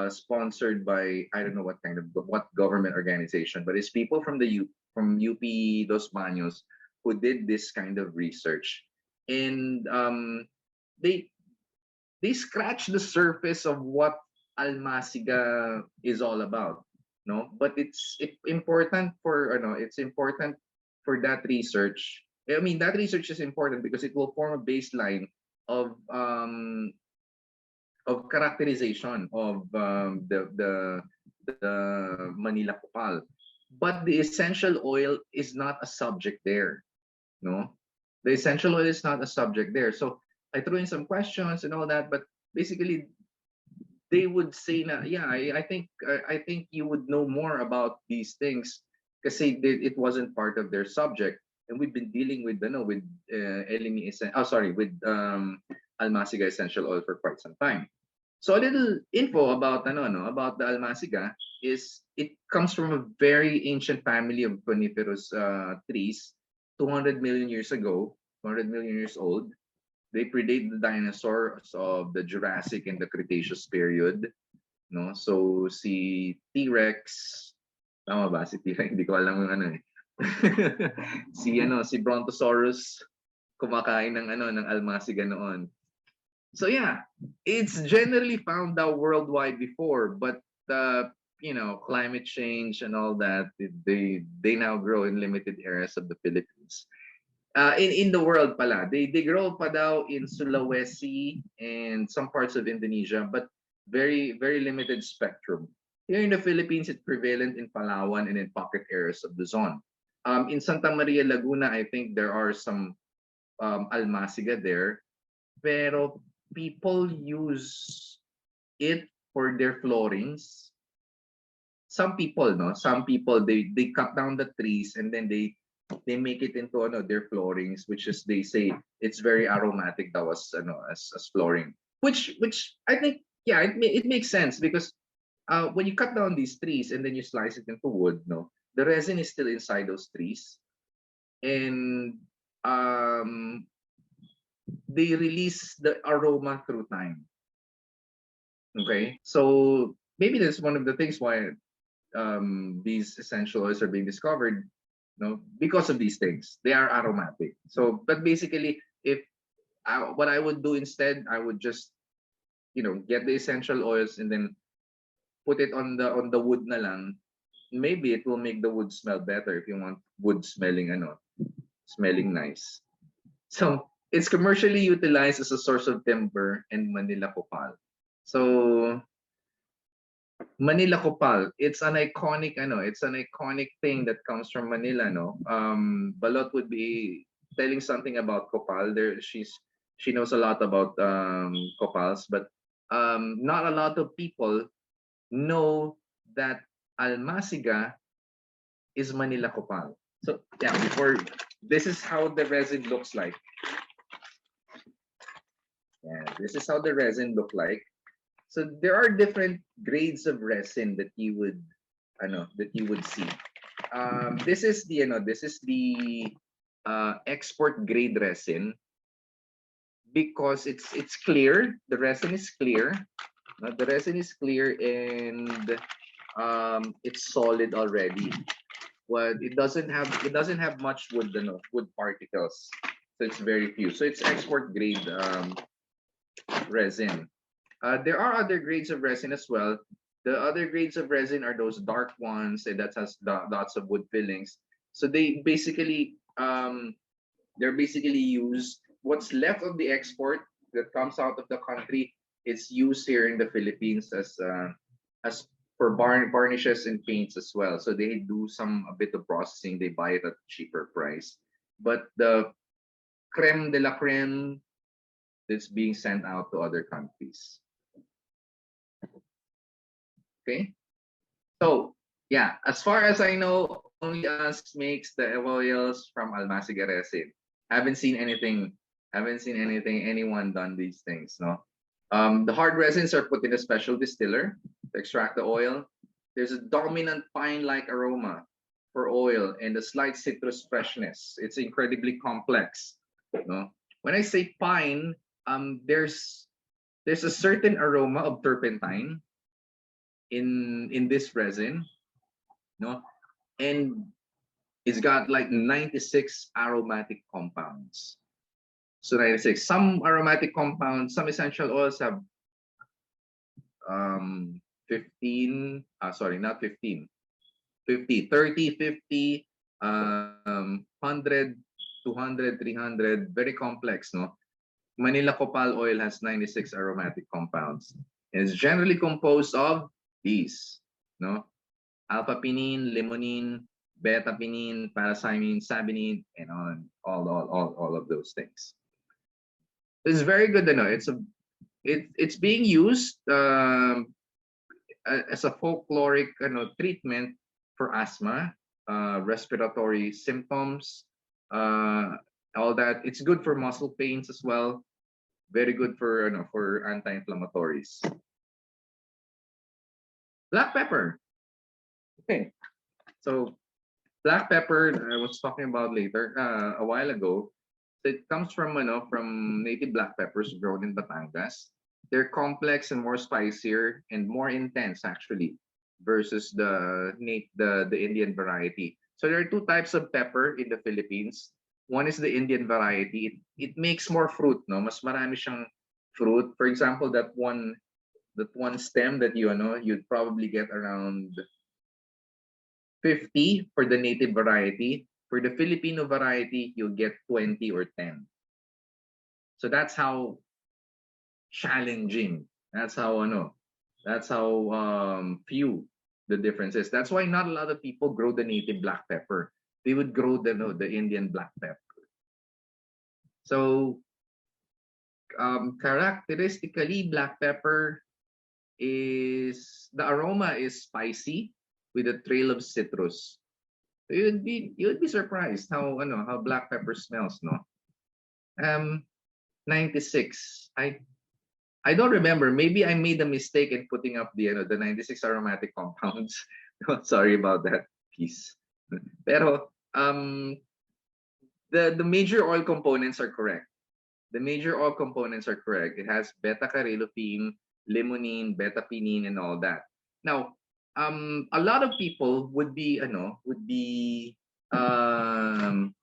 sponsored by, I don't know what government organization, but it's people from from UP Dos Baños who did this kind of research, and they they scratch the surface of what almaciga is all about, no, but important for it's important for that research. I mean, that research is important because it will form a baseline of um of characterization of the Manila Kupal, but the essential oil is not a subject there. No, the essential oil is not a subject there. So I threw in some questions and all that, but basically they would say, na, yeah, I think you would know more about these things because it wasn't part of their subject, and we've been dealing with Elemi with almaciga essential oil for quite some time. So a little info about about the almaciga is it comes from a very ancient family of coniferous trees, 200 million years ago, 200 million years old. They predate the dinosaurs of the Jurassic and the Cretaceous period. No? So si T-Rex, tama ba si T-Rex? Hindi ko alam yung eh. Si Brontosaurus kumakain ng ng almaciga noon. So yeah, it's generally found out worldwide before, but climate change and all that, they now grow in limited areas of the Philippines. In the world pala, they grow pa daw in Sulawesi and some parts of Indonesia, but very very limited spectrum. Here in the Philippines, it's prevalent in Palawan and in pocket areas of Luzon. In Santa Maria, Laguna, I think there are some almaciga there, pero people use it for their floorings. Some people, no, some people they cut down the trees and then they make it into their floorings, which is they say it's very aromatic. That was as flooring, which I think yeah it makes sense because when you cut down these trees and then you slice it into wood, no, the resin is still inside those trees, and um they release the aroma through time. Okay, so maybe that's one of the things why these essential oils are being discovered, because of these things. They are aromatic. So, but basically, if what I would do instead, I would just get the essential oils and then put it on the wood na lang. Maybe it will make the wood smell better if you want wood smelling nice. So it's commercially utilized as a source of timber and Manila copal. So Manila Copal, it's an iconic thing that comes from Manila, no? Balot would be telling something about Copal. She knows a lot about Copals, but not a lot of people know that almaciga is Manila Copal. So yeah, before this is how the resin looks like. Yeah, this is how the resin look like. So there are different grades of resin that you would see. This is the export grade resin because it's clear. The resin is clear. The resin is clear and it's solid already. Well, it doesn't have much wood particles. So it's very few. So it's export grade resin. There are other grades of resin as well. The other grades of resin are those dark ones, and that has lots of wood fillings. So they're basically used. What's left of the export that comes out of the country, it's used here in the Philippines as for varnishes and paints as well. So they do a bit of processing. They buy it at a cheaper price. But the creme de la creme that's being sent out to other countries. Okay. So yeah, as far as I know, only us makes the oils from almaciga resin. Haven't seen anything. Haven't seen anything. Anyone done these things? No. The hard resins are put in a special distiller to extract the oil. There's a dominant pine-like aroma for oil and a slight citrus freshness. It's incredibly complex. No. When I say pine, there's a certain aroma of turpentine in this resin, no, and it's got like 96 aromatic compounds. So 96. Some aromatic compounds, some essential oils have 15. Sorry, not 15. 50, 30, 50, 100, 200, 300. Very complex, no. Manila copal oil has 96 aromatic compounds, and it's generally composed of these, no, alpha-pinene, limonene, beta-pinene, parathymine, sabinine, and on all of those things. It's very good to know. It's being used as a folkloric treatment for asthma, respiratory symptoms, all that. It's good for muscle pains as well. Very good for anti-inflammatories. Black pepper. Okay, so black pepper I was talking about later a while ago. It comes from native black peppers grown in Batangas. They're complex and more spicier and more intense actually versus the Indian variety. So there are two types of pepper in the Philippines. One is the Indian variety. It makes more fruit, no? Mas marami siyang fruit. For example, that one stem that you know, you'd probably get around 50 for the native variety. For the Filipino variety, you'll get 20 or 10. So that's how challenging. That's how ano. That's how few the difference is. That's why not a lot of people grow the native black pepper. They would grow the no, the Indian black pepper. So characteristically, black pepper is the aroma is spicy with a trail of citrus. So you'd be surprised how black pepper smells, no? Um 96. I don't remember. Maybe I made a mistake in putting up the 96 aromatic compounds. Sorry about that piece. Pero the major oil components are correct. The major oil components are correct. It has beta carylopene, limonene, beta pinene, and all that. Now, a lot of people um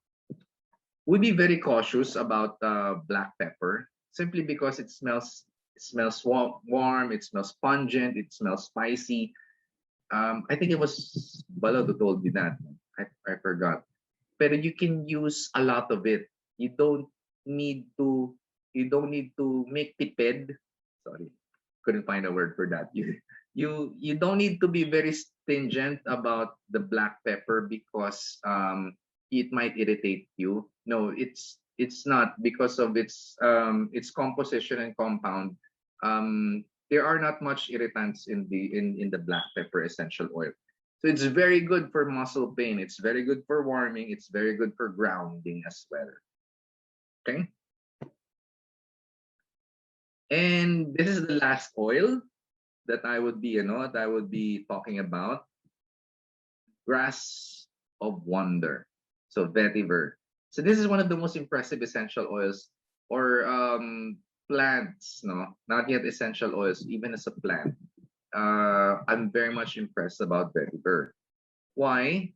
would be very cautious about black pepper simply because it smells warm, it smells pungent, it smells spicy. I think it was Balo who told me that. I forgot. Pero you can use a lot of it. You don't need to make tipid. Sorry, couldn't find a word for that. You don't need to be very stringent about the black pepper because it might irritate you. No, it's not because of its composition and compound. There are not much irritants in the black pepper essential oil. So it's very good for muscle pain. It's very good for warming. It's very good for grounding as well. Okay. And this is the last oil that I would be talking about. Grass of wonder. So vetiver. So this is one of the most impressive essential oils or plants, no, not yet essential oils, even as a plant. I'm very much impressed about vetiver. Why?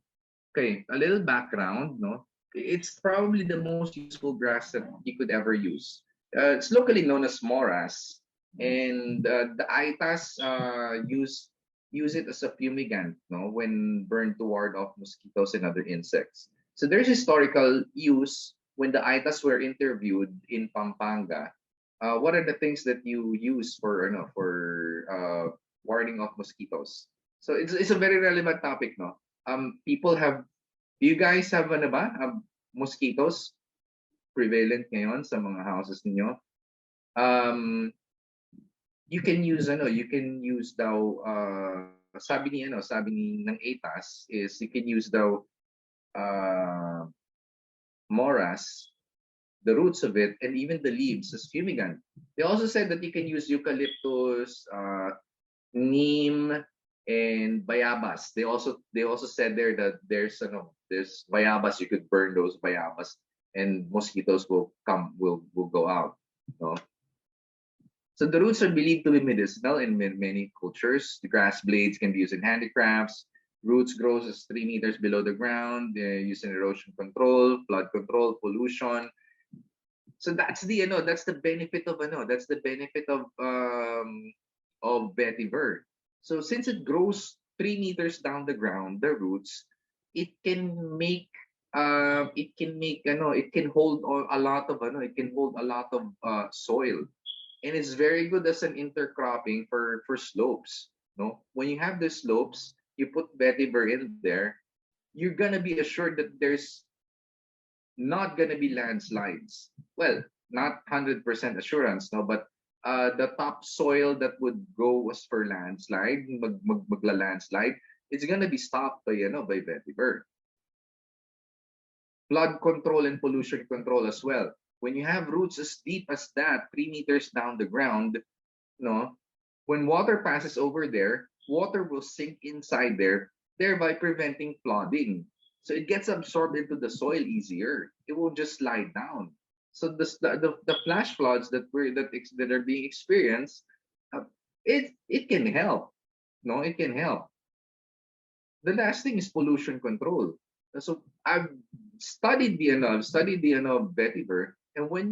Okay, a little background, no? It's probably the most useful grass that you could ever use. It's locally known as moras, and the Aitas use it as a fumigant, no, when burned to ward off mosquitoes and other insects. So there's historical use when the Aitas were interviewed in Pampanga. What are the things that you use for warding off mosquitoes? So it's a very relevant topic, no? People have Do you guys have mosquitoes prevalent ngayon sa mga houses niyo? Um you can use daw sabi ni ng ATAS is you can use daw uh moras, the roots of it and even the leaves as fumigant. They also said that you can use eucalyptus, neem, and bayabas. They also said there that there's bayabas. You could burn those bayabas, and mosquitoes will go out. No? So the roots are believed to be medicinal in many cultures. The grass blades can be used in handicrafts. Roots grows as 3 meters below the ground. They're used in erosion control, flood control, pollution. So that's the benefit of vetiver. So since it grows 3 meters down the ground, the roots, it can make it can hold a lot of soil, and it's very good as an intercropping for slopes. No, when you have the slopes, you put vetiver in there, you're gonna be assured that there's not gonna be landslides. Well, not 100% assurance, no, but the topsoil that would go as for landslide, magla landslide, it's gonna be stopped by vetiver. Flood control and pollution control as well. When you have roots as deep as that, 3 meters down the ground, no, when water passes over there, water will sink inside there, thereby preventing flooding. So it gets absorbed into the soil easier. It won't just slide down. So the flash floods that are being experienced, it can help. No, it can help. The last thing is pollution control. So I've studied the vetiver, and when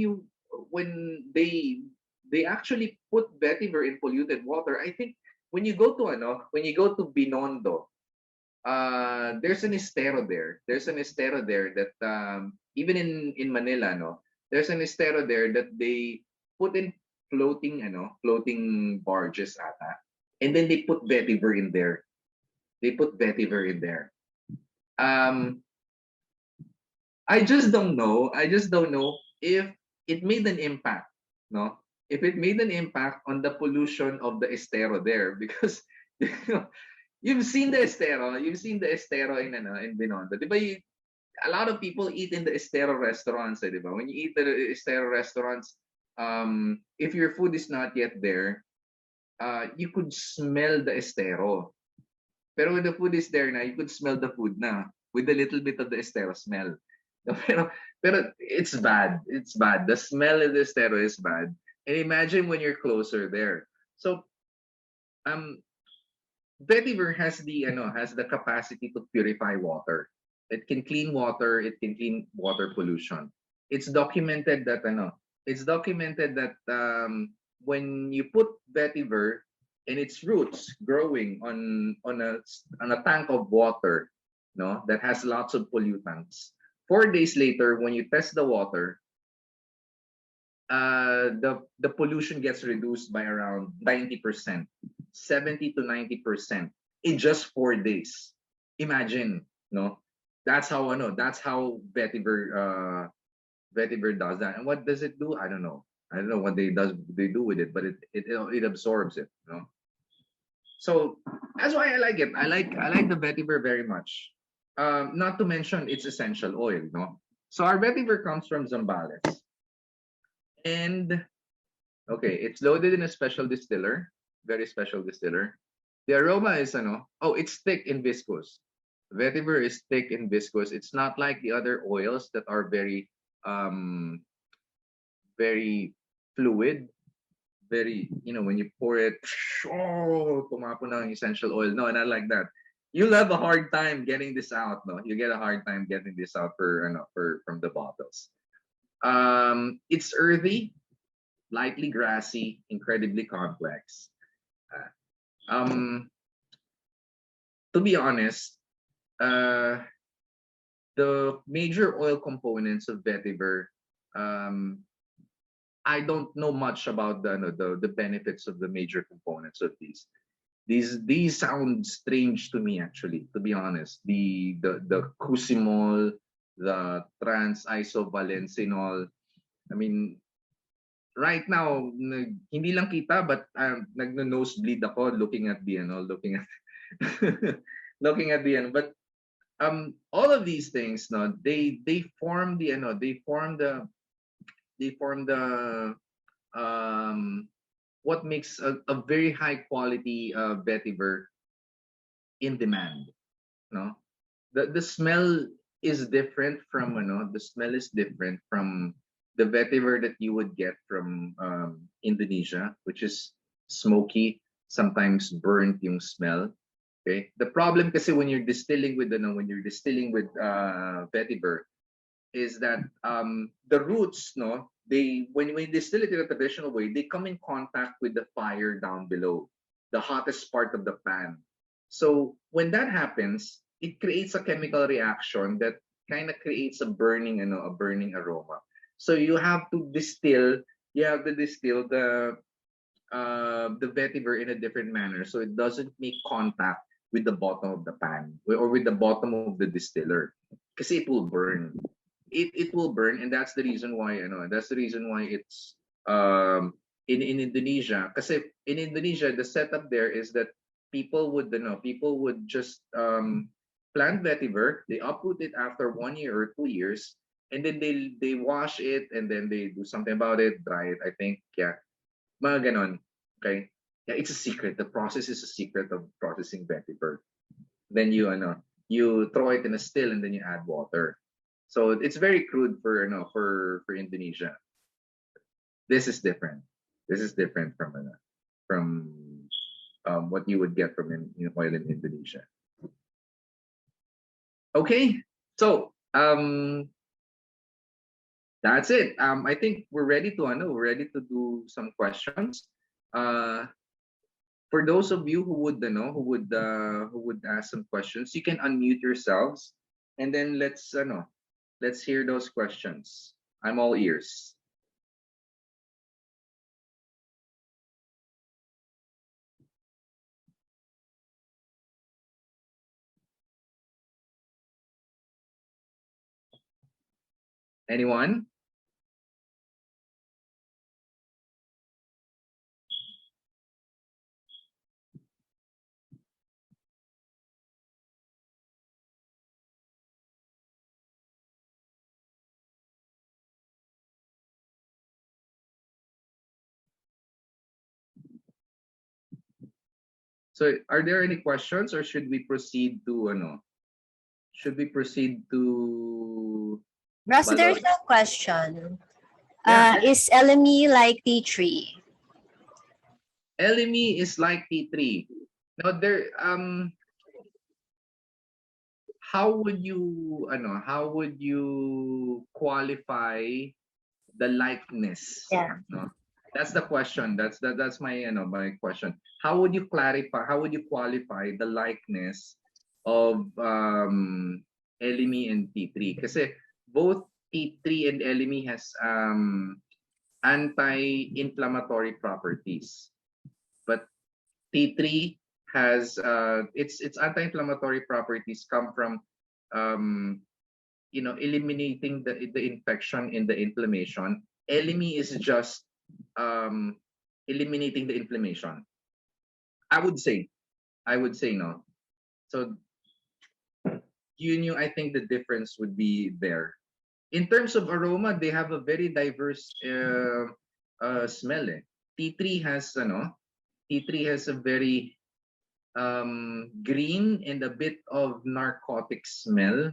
they actually put vetiver in polluted water. I think when you go to Binondo, there's an estero there. There's an estero there that even in Manila, no, there's an estero there that they put in floating barges ata. And then they put vetiver in there. They put vetiver in there. Um, I just don't know. I just don't know if it made an impact, no? If it made an impact on the pollution of the estero there, because you know, you've seen the estero in Binondo. Di ba a lot of people eat in the estero restaurants, di ba? When you eat the estero restaurants, if your food is not yet there, you could smell the estero. Pero when the food is there na, you could smell the food na with a little bit of the estero smell. Pero it's bad. It's bad. The smell of the estero is bad. And imagine when you're closer there. So um vetiver has the capacity to purify water. It can clean water, it can clean water pollution. It's documented that when you put vetiver and its roots growing on a tank of water, no, that has lots of pollutants. 4 days later, when you test the water, the pollution gets reduced by around 90%, 70 to 90% in just 4 days. Imagine, no? That's how vetiver does that. And what does it do? I don't know. I don't know what they do with it, but it absorbs it, you know. So that's why I like it. I like the vetiver very much. Not to mention its essential oil, no. So our vetiver comes from Zambales. And okay, it's loaded in a special distiller, very special distiller. The aroma is it's thick and viscous. Vetiver is thick and viscous. It's not like the other oils that are um very fluid, very when you pour it, tumapon na ang essential oil. No, not like that. You'll have a hard time getting this out, no. You get a hard time getting this out for from the bottles. It's earthy, lightly grassy, incredibly complex. Uh, Um, to be honest, uh, the major oil components of vetiver, um, I don't know much about the benefits of the major components of these. These sound strange to me actually. To be honest, the cusimol, the trans isovalencinol. I mean, right now, hindi lang kita but nagno-nosebleed ako looking at looking at looking at but all of these things, no, they form they form the what makes a very high quality vetiver in demand, no. The smell is different from the smell is different from the vetiver that you would get from Indonesia, which is smoky, sometimes burnt yung smell. Okay, the problem kasi when you're distilling with vetiver is that the roots, no, they when we distill it in a traditional way, they come in contact with the fire down below, the hottest part of the pan. So when that happens, it creates a chemical reaction that kind of creates a burning aroma. So you have to distill the vetiver in a different manner so it doesn't make contact with the bottom of the pan or with the bottom of the distiller, because it will burn. It will burn, and that's the reason why it's in Indonesia. Because in Indonesia, the setup there is that people would just plant vetiver, they uproot it after 1 year or 2 years, and then they wash it and then they do something about it, dry it. I think, yeah, mga ganon. Okay, yeah, it's a secret. The process is a secret of processing vetiver. Then you throw it in a still and then you add water. So it's very crude for Indonesia. This is different. This is different from what you would get from oil in Indonesia. Okay, so That's it. I think we're ready to do some questions. Uh, for those of you who would ask some questions, you can unmute yourselves, and then let's hear those questions. I'm all ears. Anyone? So, are there any questions, or should we proceed to Should we proceed to Ross, there's balot? a question. Yeah, Is Elemi like tea tree? Elemi is like T3. Now how would you qualify the likeness? Yeah. No? That's the question. That's my question. How would you clarify? How would you qualify the likeness of Elemi and T3? Kasi both T3 and Elemi has anti-inflammatory properties, but T3 has its anti-inflammatory properties come from um, eliminating the infection and the inflammation. Elemi is just um, eliminating the inflammation. I would say, no. So I think the difference would be there. In terms of aroma, they have a very diverse smell. T3 has T3 has a very green and a bit of narcotic smell.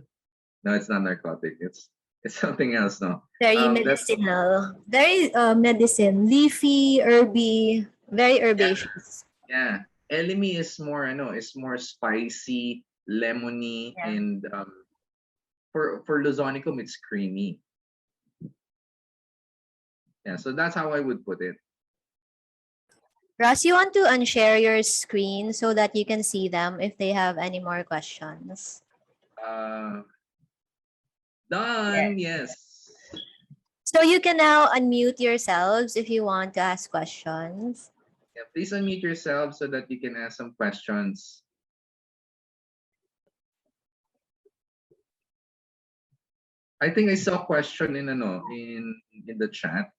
No, it's not narcotic. It's something else. No, Very that's medicinal. Very medicine. Leafy, herby, very yeah, herbaceous. yeah. Elemi is more spicy, lemony, Yeah. and for Luzonicum, it's creamy. Yeah, so that's how I would put it. Ross, you want to unshare your screen so that you can see them if they have any more questions? Uh, Yes. done. Yes. So you can now unmute yourselves if you want to ask questions. Yeah, please unmute yourself so that you can ask some questions. I think I saw a question in the chat.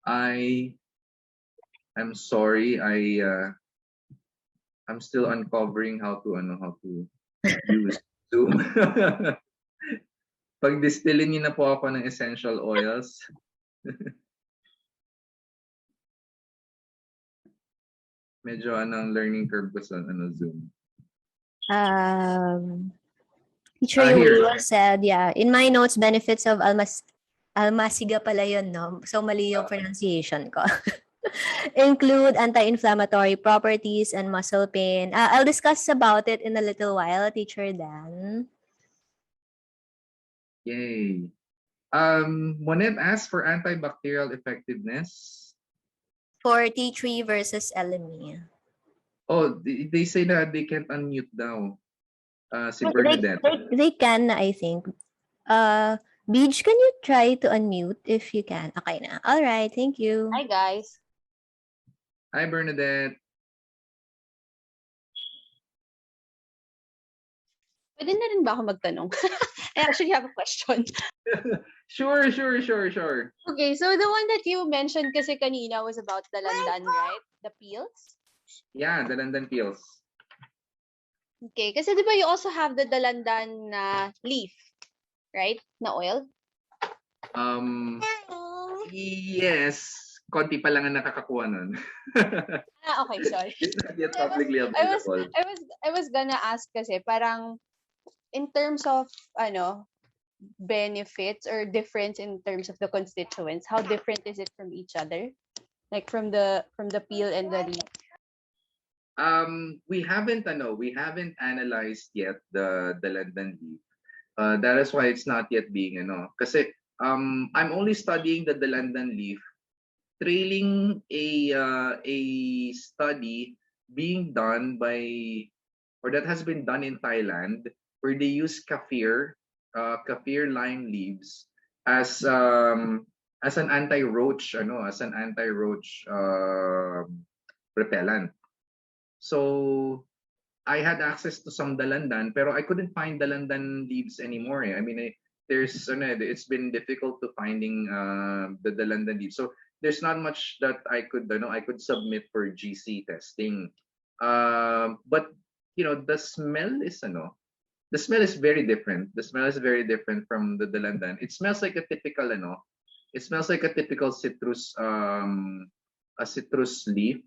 I am sorry. I'm still uncovering how to use Zoom. Pag distillin niyo na po ako ng essential oils. Medyo learning curve ko sa Zoom. Teacher Here. Yulo said, yeah, in my notes, benefits of almaciga pala yun, no? So, mali yung pronunciation ko. Include anti-inflammatory properties and muscle pain. I'll discuss about it in a little while, Teacher Dan. Yay. Monet asked for antibacterial effectiveness. For tea tree versus Elemi. Oh, they say that they can't unmute daw. Si They, Bernadette. they can, I think. Beej, can you try to unmute if you can? Okay na. All right, thank you. Hi, guys. Hi, Bernadette. Pwede na rin ba ako magtanong? I actually have a question. Sure. Okay, so the one that you mentioned kasi kanina was about dalandan, right? The peels? Yeah, dalandan peels. Okay, kasi di ba you also have the dalandan na leaf, right? Na oil? Yes. Konti pa lang ang nakakakuha nun. Okay, sorry. It's not yet I was, publicly I was, available. I was gonna ask kasi parang in terms of benefits or difference in terms of the constituents, how different is it from each other? Like from the peel and the leaf? We haven't analyzed yet the dalandan leaf. That is why it's not yet being kasi I'm only studying the dalandan leaf trailing a study being done by, or that has been done in Thailand, where they use kaffir lime leaves as as an anti-roach repellent. So I had access to some dalandan, pero I couldn't find dalandan leaves anymore. I mean, it's been difficult to finding the dalandan leaves. So there's not much that I could submit for GC testing. But the smell is very different. The smell is very different from the dalandan. It smells like a typical It smells like a typical citrus leaf.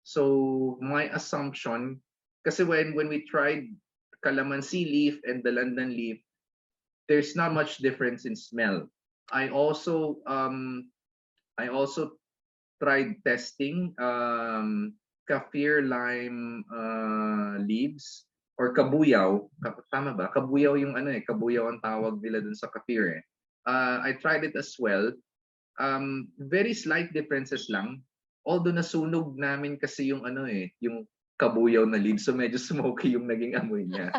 So my assumption, kasi when we tried calamansi leaf and the London leaf, there's not much difference in smell. I also um I also tried testing kaffir lime leaves or kabuyaw. Tama ba? Kabuyaw yung kabuyaw ang tawag nila dun sa kaffir eh. I tried it as well. Very slight differences lang. Although nasunog namin kasi yung yung kabuyaw na leaves, so medyo smoky yung naging amoy niya.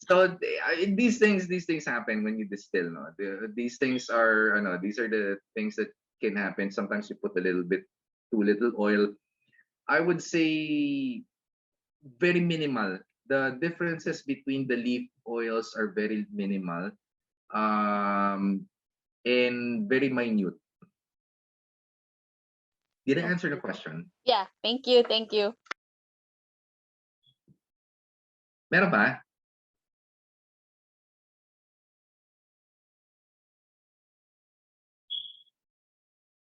So these things happen when you distill, no. These things are these are the things that can happen. Sometimes you put a little bit too little oil. I would say very minimal. The differences between the leaf oils are very minimal. Um, and very minute. Did I answer the question? Yeah, thank you, thank you. Meron ba?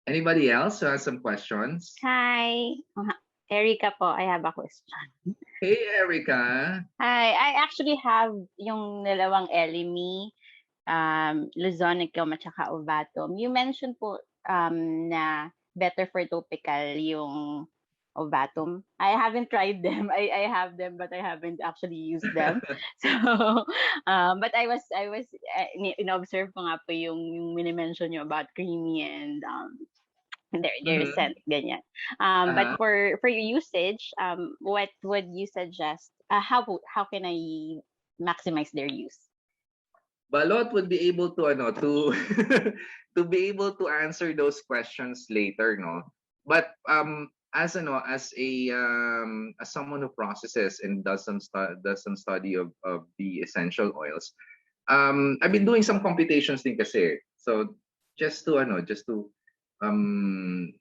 Anybody else who has some questions? Hi, Erica po. I have a question. Hey, Erica. Hi, I actually have yung dalawang Elemi, Luzonico at saka Ovatum. You mentioned po na better for topical yung Ovatum. I haven't tried them. I have them but I haven't actually used them. So, but I was in-observe ko nga po yung mini-mention nyo about creamy and their Mhm. scent ganyan. But Uh-huh. for your usage, what would you suggest? How can I maximize their use? Balot would be able to to to be able to answer those questions later, no. But as someone who processes and does some study of the essential oils, I've been doing some computations din kasi. So just to um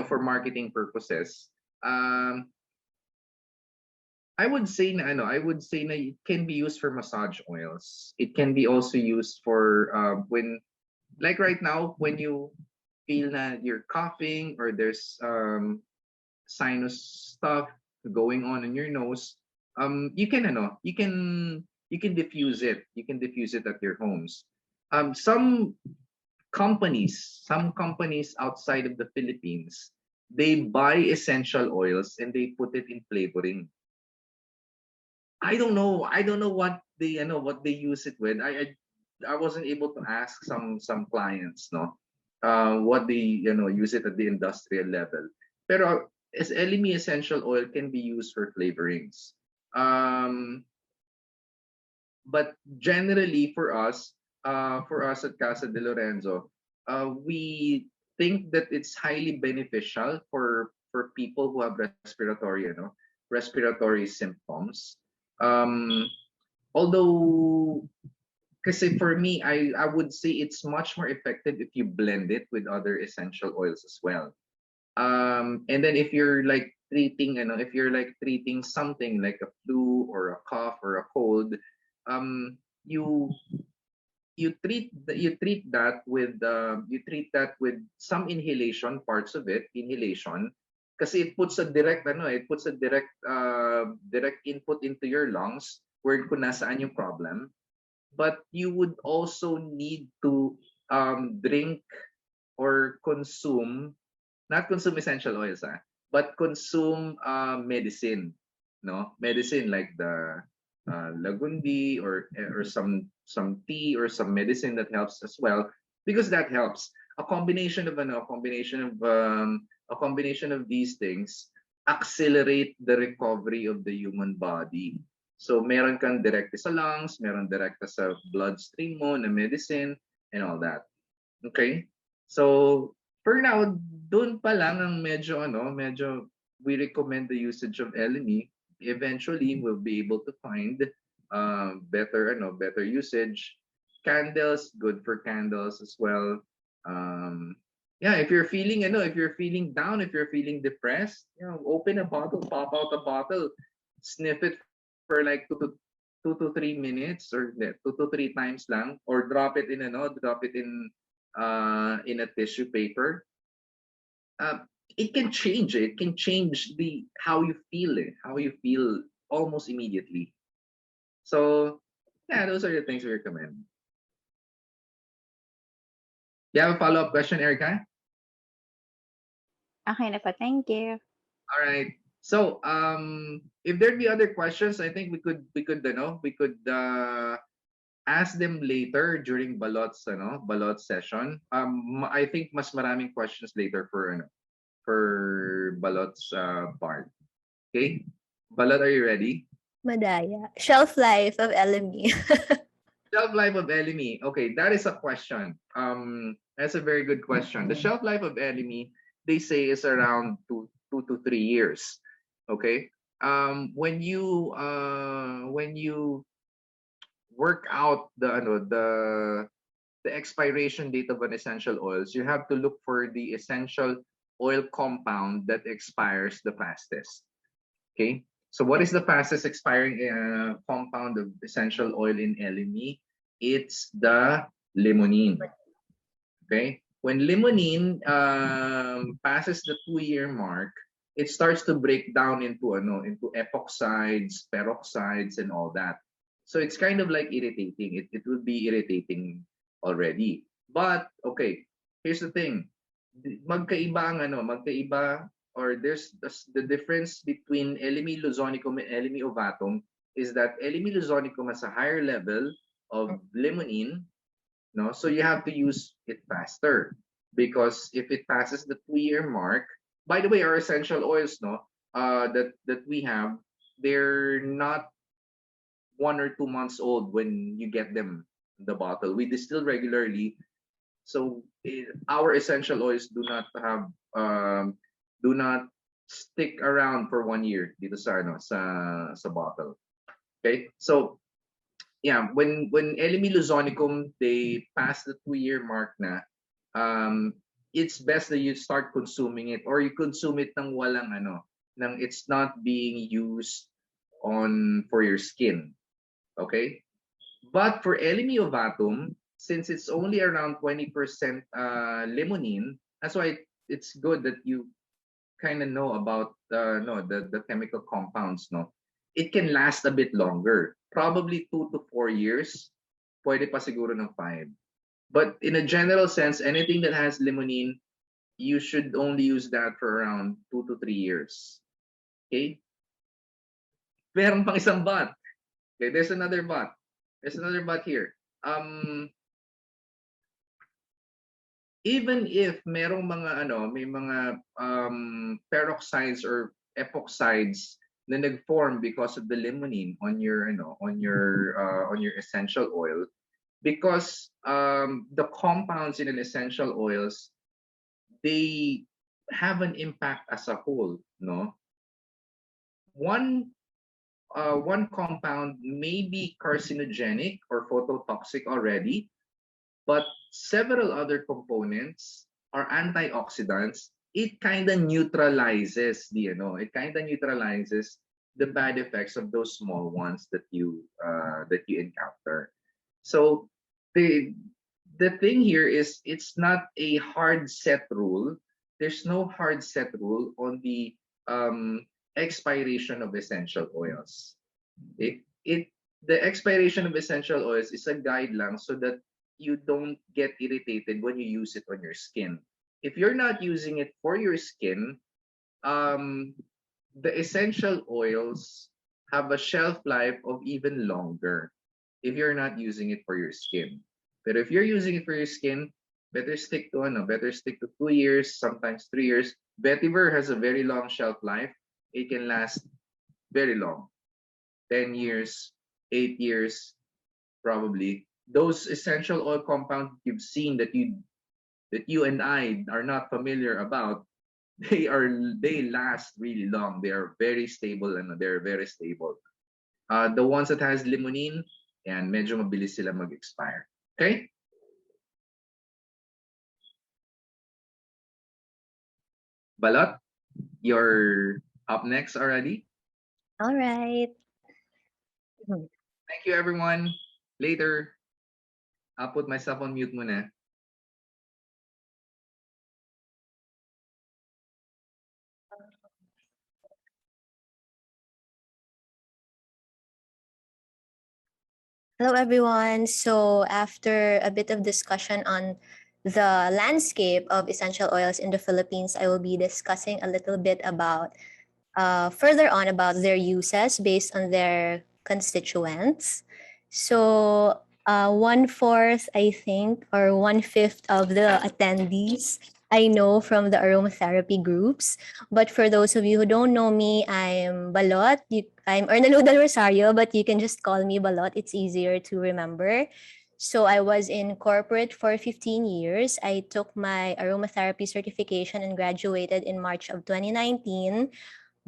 for marketing purposes, um I would say na it can be used for massage oils. It can be also used for when, like right now, when you feel that you're coughing or there's sinus stuff going on in your nose. You can diffuse it. You can diffuse it at your homes. Some companies outside of the Philippines, they buy essential oils and they put it in flavoring. I don't know. I don't know what they use it with. I wasn't able to ask some clients, no, what they use it at the industrial level. Pero as Elemi essential oil can be used for flavorings. But generally for us at Casa de Lorenzo, we think that it's highly beneficial for people who have respiratory symptoms. Um, Although, kasi for me, I would say it's much more effective if you blend it with other essential oils as well. And then if you're like treating something like a flu or a cough or a cold, um, you you treat that with some inhalation parts of it, inhalation, kasi it puts a direct input into your lungs where kung nasaan yung problem. But you would also need to drink or consume not consume essential oils, but consume medicine, no? Medicine like the lagundi or some tea or some medicine that helps as well, because that helps. A combination of a combination of these things accelerate the recovery of the human body. So meron kang direkta sa lungs, meron direkta sa bloodstream mo na medicine and all that. Okay? So for now, doon pa lang ang medyo we recommend the usage of Elemi. Eventually, we'll be able to find better usage. Candles, good for candles as well. Yeah, if you're feeling down, if you're feeling depressed, open a bottle, pop out a bottle, sniff it for like 2 to 3 minutes, or 2 to 3 times lang, or drop it in a tissue paper. It can change. It can change the how you feel it, how you feel almost immediately. So yeah, those are the things we recommend. You have a follow-up question, Erica? Okay na po. Thank you. All right. So if there'd be other questions, I think we could ask them later during balot session. I think mas maraming questions later for balot's part. Okay? Balot, are you ready? Madaya. Shelf life of Elemi. Shelf life of Elemi. Okay, that is a question. That's a very good question. The shelf life of Elemi, they say, is around 2 to 3 years. Okay. When you work out the expiration date of an essential oils, you have to look for the essential oil compound that expires the fastest. Okay. So what is the fastest expiring compound of essential oil in Elemi? It's the limonene. Okay. When limonene passes the 2-year mark, it starts to break down into epoxides, peroxides, and all that. So it's kind of like irritating. It will be irritating already. But okay, here's the thing. Magkaiba, or there's the difference between Elemi luzonicum and Elemi ovatum is that Elemi luzonicum has a higher level of limonene, no? So you have to use it faster, because if it passes the 2-year mark, by the way, our essential oils, that we have, they're not 1 or 2 months old when you get them in the bottle. We distill regularly, so our essential oils do not stick around for 1 year dito sa bottle. Okay, so yeah, when Elemi luzonicum they pass the 2-year mark na, it's best that you start consuming it, or you consume it nang it's not being used for your skin. Okay? But for Elemi ovatum, since it's only around 20% limonene, that's why it's good that you kind of know about the chemical compounds, no? It can last a bit longer. Probably 2 to 4 years. Pwede pa siguro ng 5. But in a general sense, anything that has limonene, you should only use that for around 2 to 3 years. Okay? Meron pang isang but. Okay, there's another but. There's another but here. Even if merong may mga peroxides or epoxides na nag-form because of the limonene on your essential oil, because the compounds in an essential oils, they have an impact as a whole, no? One compound may be carcinogenic or phototoxic already, but several other components are antioxidants. It kind of neutralizes the bad effects of those small ones that you encounter. So the thing here is, it's not a hard set rule. There's no hard set rule on the expiration of essential oils. The expiration of essential oils is a guide lang, so that you don't get irritated when you use it on your skin. if you're not using it for your skin, um, the essential oils have a shelf life of even longer if you're not using it for your skin. But if you're using it for your skin, better stick to 2 years, sometimes 3 years. Vetiver has a very long shelf life. It can last very long, 10 years, 8 years, probably. Those essential oil compounds you've seen that you and I are not familiar about, they last really long. They are very stable and they're very stable. The ones that has limonene, and medyo mabilis sila mag-expire. Okay? Balot, you're up next already. All right. Thank you, everyone. Later, I'll put myself on mute muna. Hello, everyone. So, after a bit of discussion on the landscape of essential oils in the Philippines, I will be discussing a little bit about further on about their uses based on their constituents. So, one fourth, I think, or one fifth of the attendees I know from the aromatherapy groups. But for those of you who don't know me, I'm Balot. I'm Ernalud Del Rosario, but you can just call me Balot. It's easier to remember. So I was in corporate for 15 years. I took my aromatherapy certification and graduated in March of 2019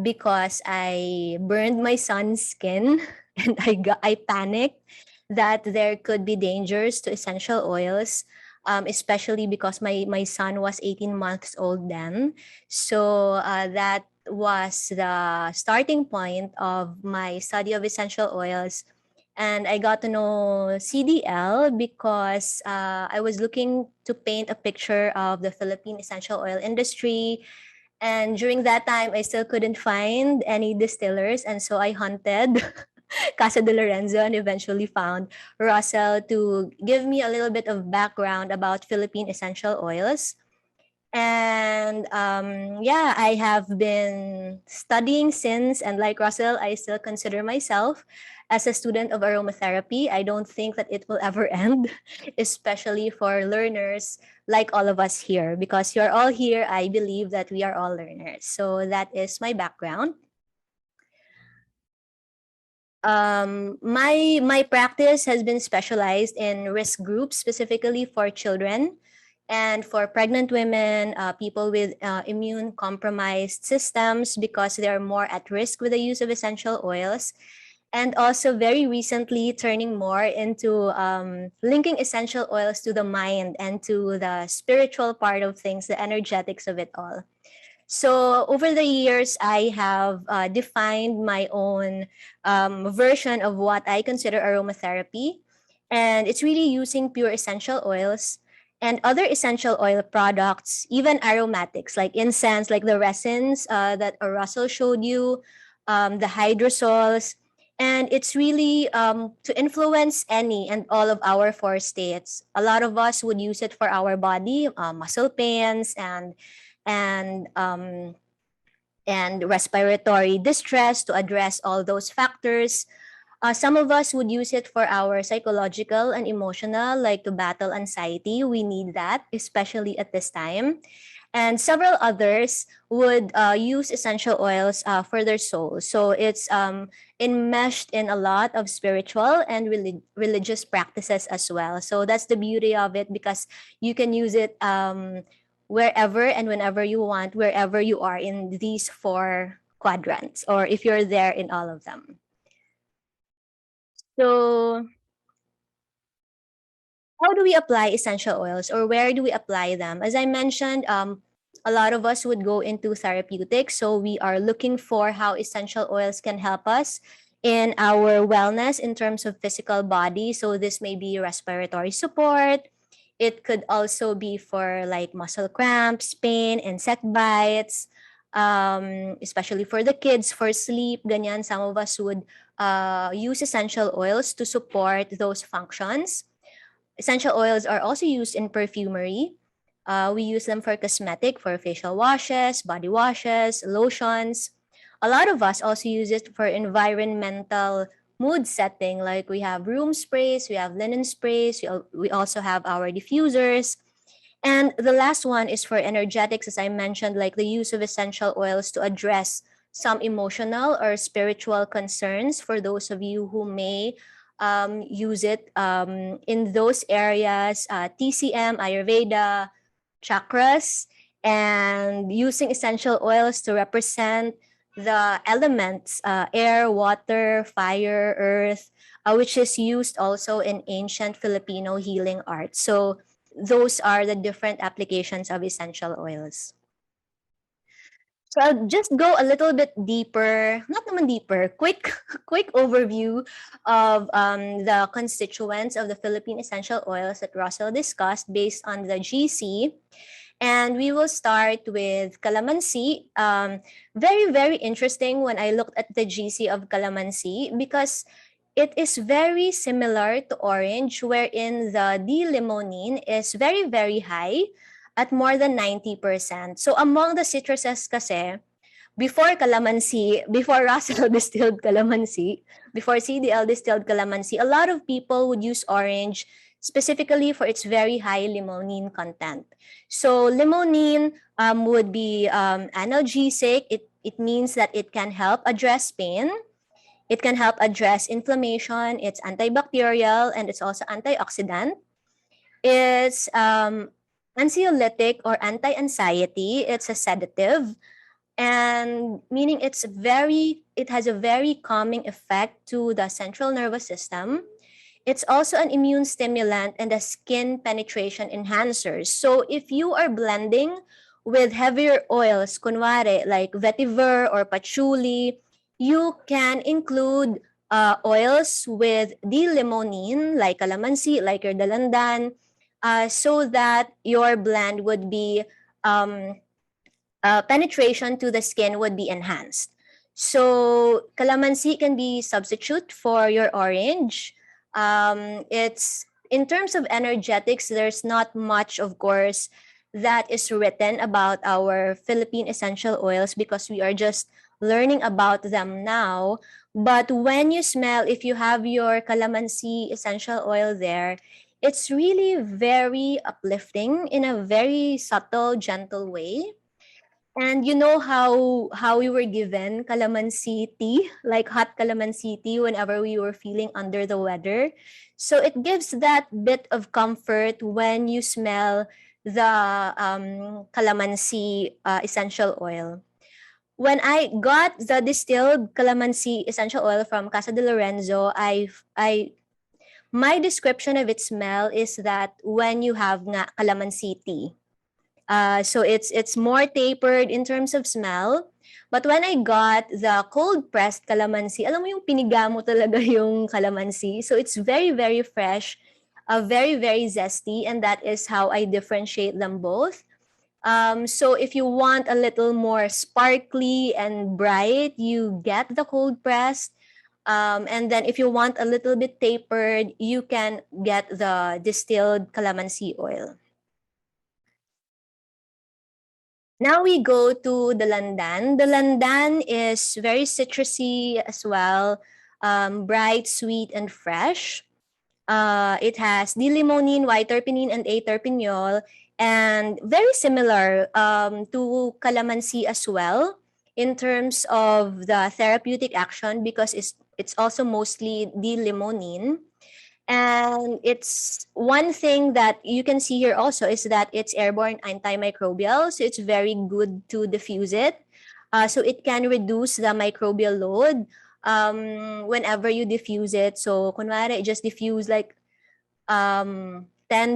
because I burned my son's skin and I panicked that there could be dangers to essential oils, especially because my son was 18 months old then. So that was the starting point of my study of essential oils. And I got to know CDL because I was looking to paint a picture of the Philippine essential oil industry. And during that time, I still couldn't find any distillers. And so I hunted Casa de Lorenzo and eventually found Russell to give me a little bit of background about Philippine essential oils. And yeah, I have been studying since. And like Russell, I still consider myself as a student of aromatherapy. I don't think that it will ever end, especially for learners like all of us here, because you're all here. I believe that we are all learners. So that is my background. My practice has been specialized in risk groups, specifically for children and for pregnant women, people with immune compromised systems, because they're more at risk with the use of essential oils. And also very recently turning more into linking essential oils to the mind and to the spiritual part of things, the energetics of it all. So over the years, I have defined my own version of what I consider aromatherapy. And it's really using pure essential oils and other essential oil products, even aromatics like incense, like the resins that Russell showed you, the hydrosols. And it's really to influence any and all of our four states. A lot of us would use it for our body, muscle pains and um, and respiratory distress to address all those factors. Some of us would use it for our psychological and emotional, like to battle anxiety. We need that, especially at this time. And several others would use essential oils for their soul. So it's enmeshed in a lot of spiritual and religious practices as well. So that's the beauty of it, because you can use it wherever and whenever you want, wherever you are in these four quadrants, or if you're there in all of them. So how do we apply essential oils, or where do we apply them? As I mentioned, a lot of us would go into therapeutics. So we are looking for how essential oils can help us in our wellness in terms of physical body. So this may be respiratory support. It could also be for like muscle cramps, pain, insect bites, especially for the kids, for sleep, ganyan. Some of us would use essential oils to support those functions. Essential oils are also used in perfumery. We use them for cosmetic, for facial washes, body washes, lotions. A lot of us also use it for environmental mood setting, like we have room sprays, we have linen sprays, we also have our diffusers. And the last one is for energetics, as I mentioned, like the use of essential oils to address some emotional or spiritual concerns for those of you who may use it in those areas, TCM, Ayurveda, chakras, and using essential oils to represent the elements, air, water, fire, earth, which is used also in ancient Filipino healing art. So those are the different applications of essential oils. So I'll just go a little bit deeper, not naman deeper, quick overview of the constituents of the Philippine essential oils that Russell discussed based on the GC. And we will start with calamansi. Very, very interesting when I looked at the GC of calamansi because it is very similar to orange, wherein the D-limonene is very, very high at more than 90%. So among the citruses kasi, before calamansi, before Russell distilled calamansi, before CDL distilled calamansi, a lot of people would use orange specifically for its very high limonene content. So limonene would be analgesic. It means that it can help address pain. It can help address inflammation. It's antibacterial and it's also antioxidant. It's anxiolytic or anti-anxiety. It's a sedative, and meaning it has a very calming effect to the central nervous system. It's also an immune stimulant and a skin penetration enhancer. So if you are blending with heavier oils, kunwari like vetiver or patchouli, you can include oils with D-limonene like calamansi, like your dalandan, so that your blend would be penetration to the skin would be enhanced. So calamansi can be substitute for your orange. It's in terms of energetics, there's not much, of course, that is written about our Philippine essential oils because we are just learning about them now. But when you smell, if you have your calamansi essential oil there, it's really very uplifting in a very subtle, gentle way. And you know how we were given calamansi tea, like hot calamansi tea whenever we were feeling under the weather. So it gives that bit of comfort when you smell the calamansi essential oil. When I got the distilled calamansi essential oil from Casa de Lorenzo, my description of its smell is that when you have nga calamansi tea. So it's more tapered in terms of smell. But when I got the cold pressed calamansi, alam mo yung piniga mo talaga yung calamansi. So it's very, very fresh, very, very zesty, and that is how I differentiate them both. So if you want a little more sparkly and bright, you get the cold pressed. And then if you want a little bit tapered, you can get the distilled calamansi oil. Now we go to the dalandan. The dalandan is very citrusy as well, bright, sweet, and fresh. It has D-limonene, Y-terpenine, and A-terpineol, and very similar to calamansi as well in terms of the therapeutic action because it's also mostly D-limonene. And it's one thing that you can see here also is that it's airborne antimicrobial. So it's very good to diffuse it. So it can reduce the microbial load whenever you diffuse it. So kunwari, just diffuse like 10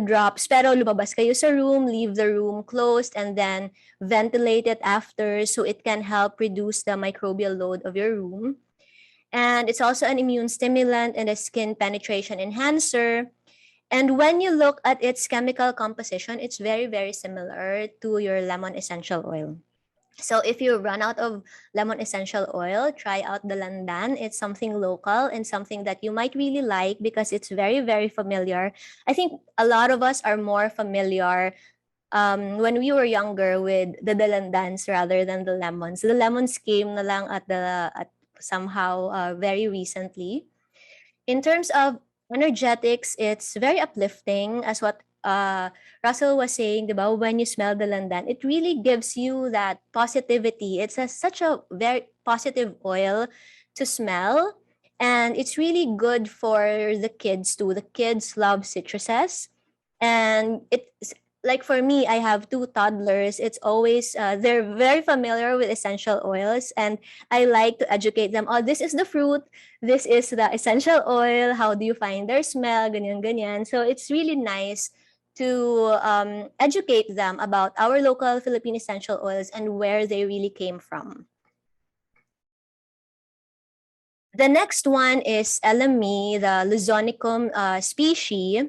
drops. Pero lumabas kayo sa room, leave the room closed, and then ventilate it after. So it can help reduce the microbial load of your room. And it's also an immune stimulant and a skin penetration enhancer. And when you look at its chemical composition, it's very, very similar to your lemon essential oil. So if you run out of lemon essential oil, try out the dalandan. It's something local and something that you might really like because it's very, very familiar. I think a lot of us are more familiar when we were younger with the dalandans rather than the lemons. The lemons came na lang at somehow very recently. In terms of energetics, it's very uplifting as what Russell was saying about when you smell the landan, it really gives you that positivity. It's such a very positive oil to smell, and it's really good for the kids too. The kids love citruses, and it's like for me, I have two toddlers. It's always they're very familiar with essential oils, and I like to educate them. Oh, this is the fruit, this is the essential oil, how do you find their smell, ganyan, ganyan. So it's really nice to educate them about our local Philippine essential oils and where they really came from. The next one is Elemi, the Luzonicum species.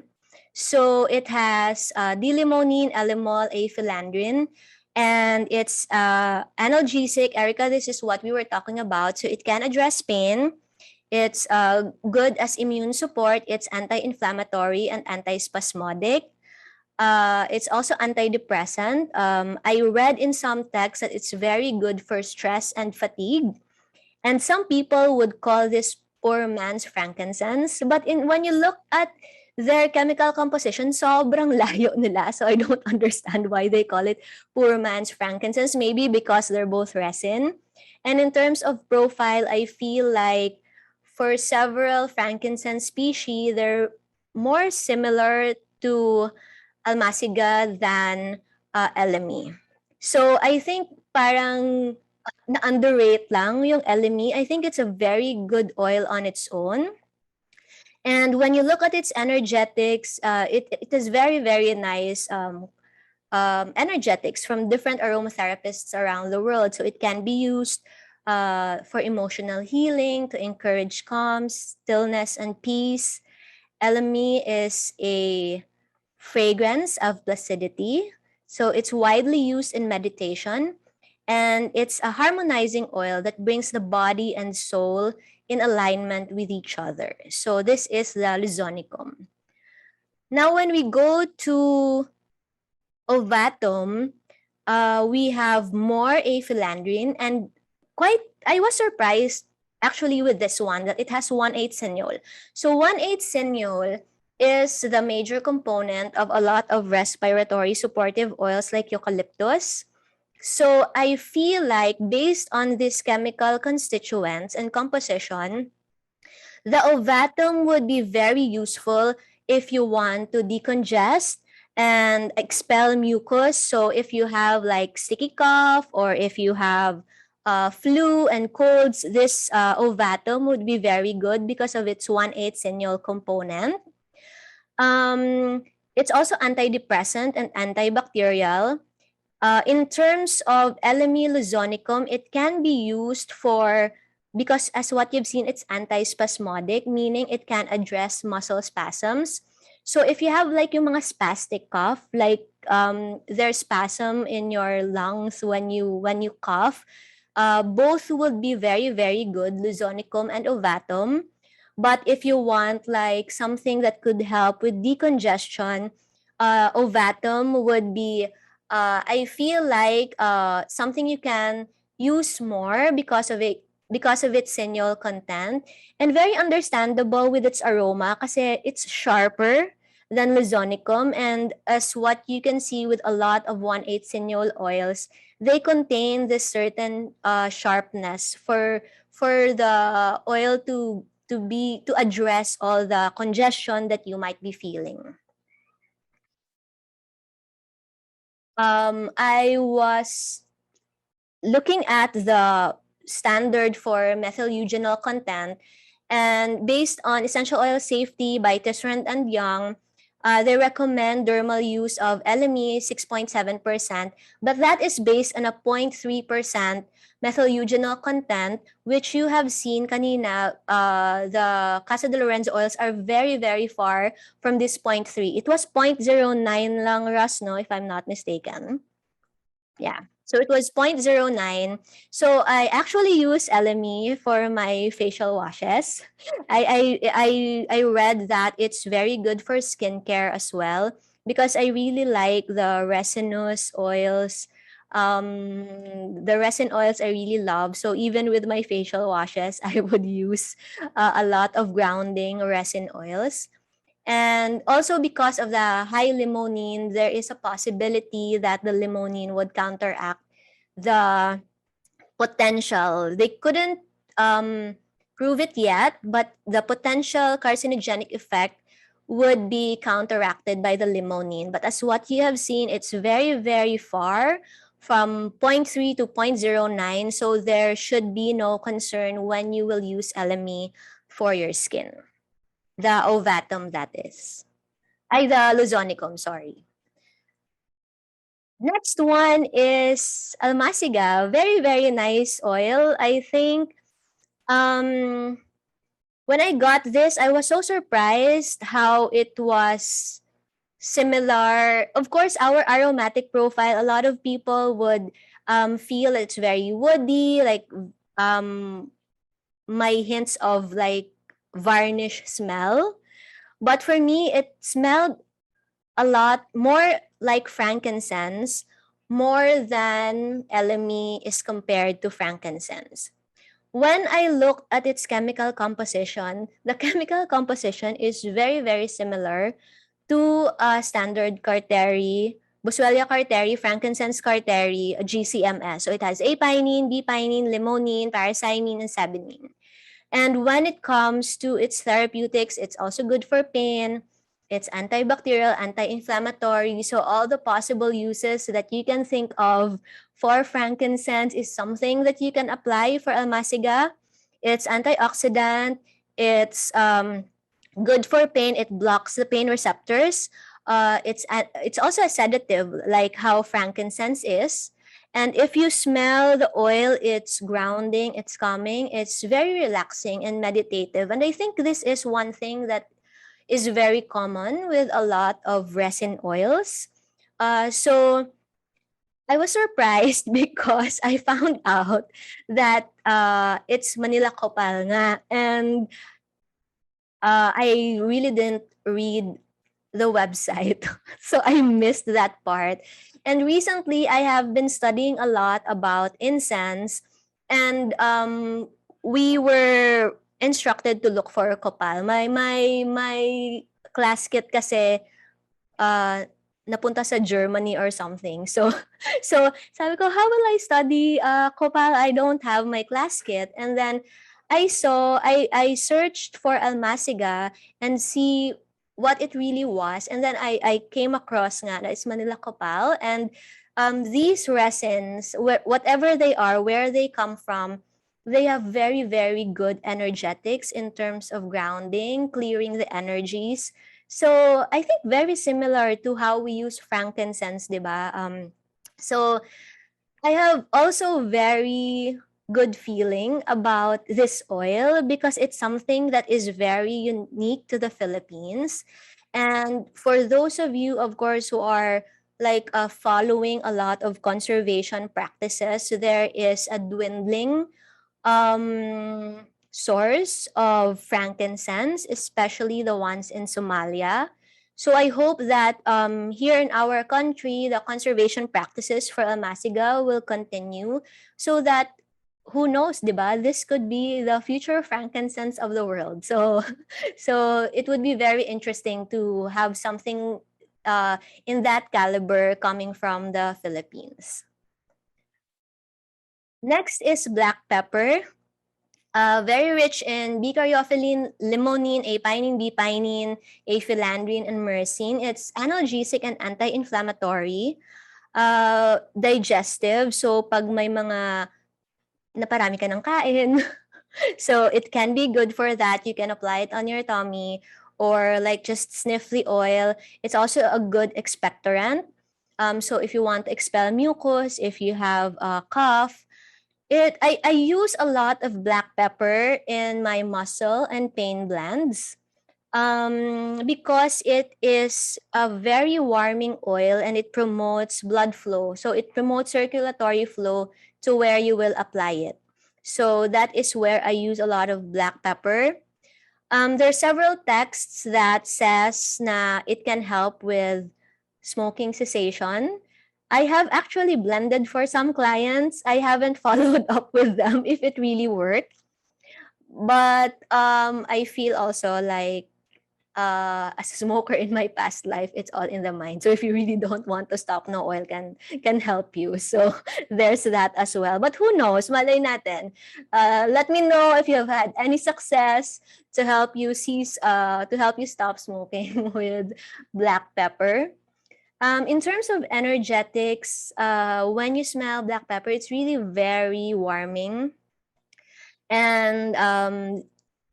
So it has D-limonene, elemol, aphilandrin, and it's analgesic. Erica, this is what we were talking about. So it can address pain. It's good as immune support. It's anti-inflammatory and antispasmodic. It's also antidepressant. I read in some texts that it's very good for stress and fatigue. And some people would call this poor man's frankincense. But when you look at their chemical composition, sobrang layo nila. So I don't understand why they call it poor man's frankincense. Maybe because they're both resin. And in terms of profile, I feel like for several frankincense species, they're more similar to almaciga than Elemi. So I think parang na-underrate lang yung Elemi. I think it's a very good oil on its own. And when you look at its energetics, it is very, very nice energetics from different aromatherapists around the world. So it can be used for emotional healing, to encourage calm, stillness, and peace. Elemi is a fragrance of placidity. So it's widely used in meditation. And it's a harmonizing oil that brings the body and soul in alignment with each other. So this is the Luzonicum. Now, when we go to Ovatum, we have more aphilandrin, and I was surprised actually with this one that it has 1,8 senol. So 1,8 senol is the major component of a lot of respiratory supportive oils like eucalyptus. So I feel like based on these chemical constituents and composition, the Ovatum would be very useful if you want to decongest and expel mucus. So if you have like sticky cough or if you have flu and colds, this Ovatum would be very good because of its 1,8 senol component. It's also antidepressant and antibacterial. In terms of Elemi luzonicum, it can be used because as what you've seen, it's antispasmodic, meaning it can address muscle spasms. So if you have like yung mga spastic cough, like there's spasm in your lungs when you cough, both would be very, very good, luzonicum and Ovatum. But if you want like something that could help with decongestion, Ovatum would be I feel like something you can use more because of its senol content, and very understandable with its aroma kasi it's sharper than Luzonicum, and as what you can see with a lot of 1,8 senol oils, they contain this certain sharpness for the oil to address all the congestion that you might be feeling. I was looking at the standard for methyl eugenol content, and based on essential oil safety by Tisserand and Young, they recommend dermal use of Elemi 6.7%, but that is based on a 0.3% methyl eugenol content, which you have seen kanina, the Casa de Lorenzo oils are very, very far from this 0.3. It was 0.09 lang, Russ, no, if I'm not mistaken. Yeah, so it was 0.09. So I actually use Elemi for my facial washes. I read that it's very good for skincare as well. because I really like the resinous oils. The resin oils I really love. So even with my facial washes, I would use a lot of grounding resin oils. And also because of the high limonene, there is a possibility that the limonene would counteract the potential. They couldn't prove it yet, but the potential carcinogenic effect would be counteracted by the limonene. But as what you have seen, it's very, very far from 0.3 to 0.09. So there should be no concern when you will use Elemi for your skin. The ovatum, that is. The luzonicum, sorry. Next one is almaciga. Very, very nice oil. I think when I got this, I was so surprised how it was similar. Of course, our aromatic profile, a lot of people would feel it's very woody, like my hints of like varnish smell. But for me, it smelled a lot more like frankincense, more than Elemi is compared to frankincense. When I looked at its chemical composition, the chemical composition is very, very similar to standard Carteri, Boswellia carteri, frankincense carteri, GCMS. So it has apinine, bipinine, limonene, paracymene, and sabinine. And when it comes to its therapeutics, it's also good for pain. It's antibacterial, anti-inflammatory. So all the possible uses that you can think of for frankincense is something that you can apply for almaciga. It's antioxidant. It's good for pain. It blocks the pain receptors. It's also a sedative, like how frankincense is. And if you smell the oil, it's grounding, it's calming, it's very relaxing and meditative. And I think this is one thing that is very common with a lot of resin oils. So I was surprised because I found out that it's Manila Copal nga. And I really didn't read the website. So I missed that part. And recently, I have been studying a lot about incense, and we were instructed to look for copal. My class kit kasi napunta sa Germany or something. So so sabi ko, how will I study copal? I don't have my class kit. And then I searched for almaciga and see what it really was. And then I came across nga na it's Manila Copal. And these resins, whatever they are, where they come from, they have very, very good energetics in terms of grounding, clearing the energies. So I think very similar to how we use frankincense, di ba? So I have also very good feeling about this oil because it's something that is very unique to the Philippines. And for those of you, of course, who are like following a lot of conservation practices, there is a dwindling source of frankincense, especially the ones in Somalia. So I hope that here in our country, the conservation practices for almaciga will continue so that who knows, diba? This could be the future frankincense of the world. So, so it would be very interesting to have something in that caliber coming from the Philippines. Next is black pepper. Very rich in beta-caryophyllene, limonene, apinine, bipinine, aphilandrine, and myrcene. It's analgesic and anti-inflammatory, digestive. So pag may mga naparami ka ng kain, so it can be good for that. You can apply it on your tummy or like just sniff the oil. It's also a good expectorant. So if you want to expel mucus, if you have a cough, I use a lot of black pepper in my muscle and pain blends because it is a very warming oil and it promotes blood flow. So it promotes circulatory flow to where you will apply it. So that is where I use a lot of black pepper. There are several texts that says na it can help with smoking cessation. I have actually blended for some clients. I haven't followed up with them if it really worked. But I feel also like as a smoker in my past life, it's all in the mind. So if you really don't want to stop, no oil can help you. So there's that as well. But who knows? Malay natin. Let me know if you have had any success to help you stop smoking with black pepper. In terms of energetics, when you smell black pepper, it's really very warming and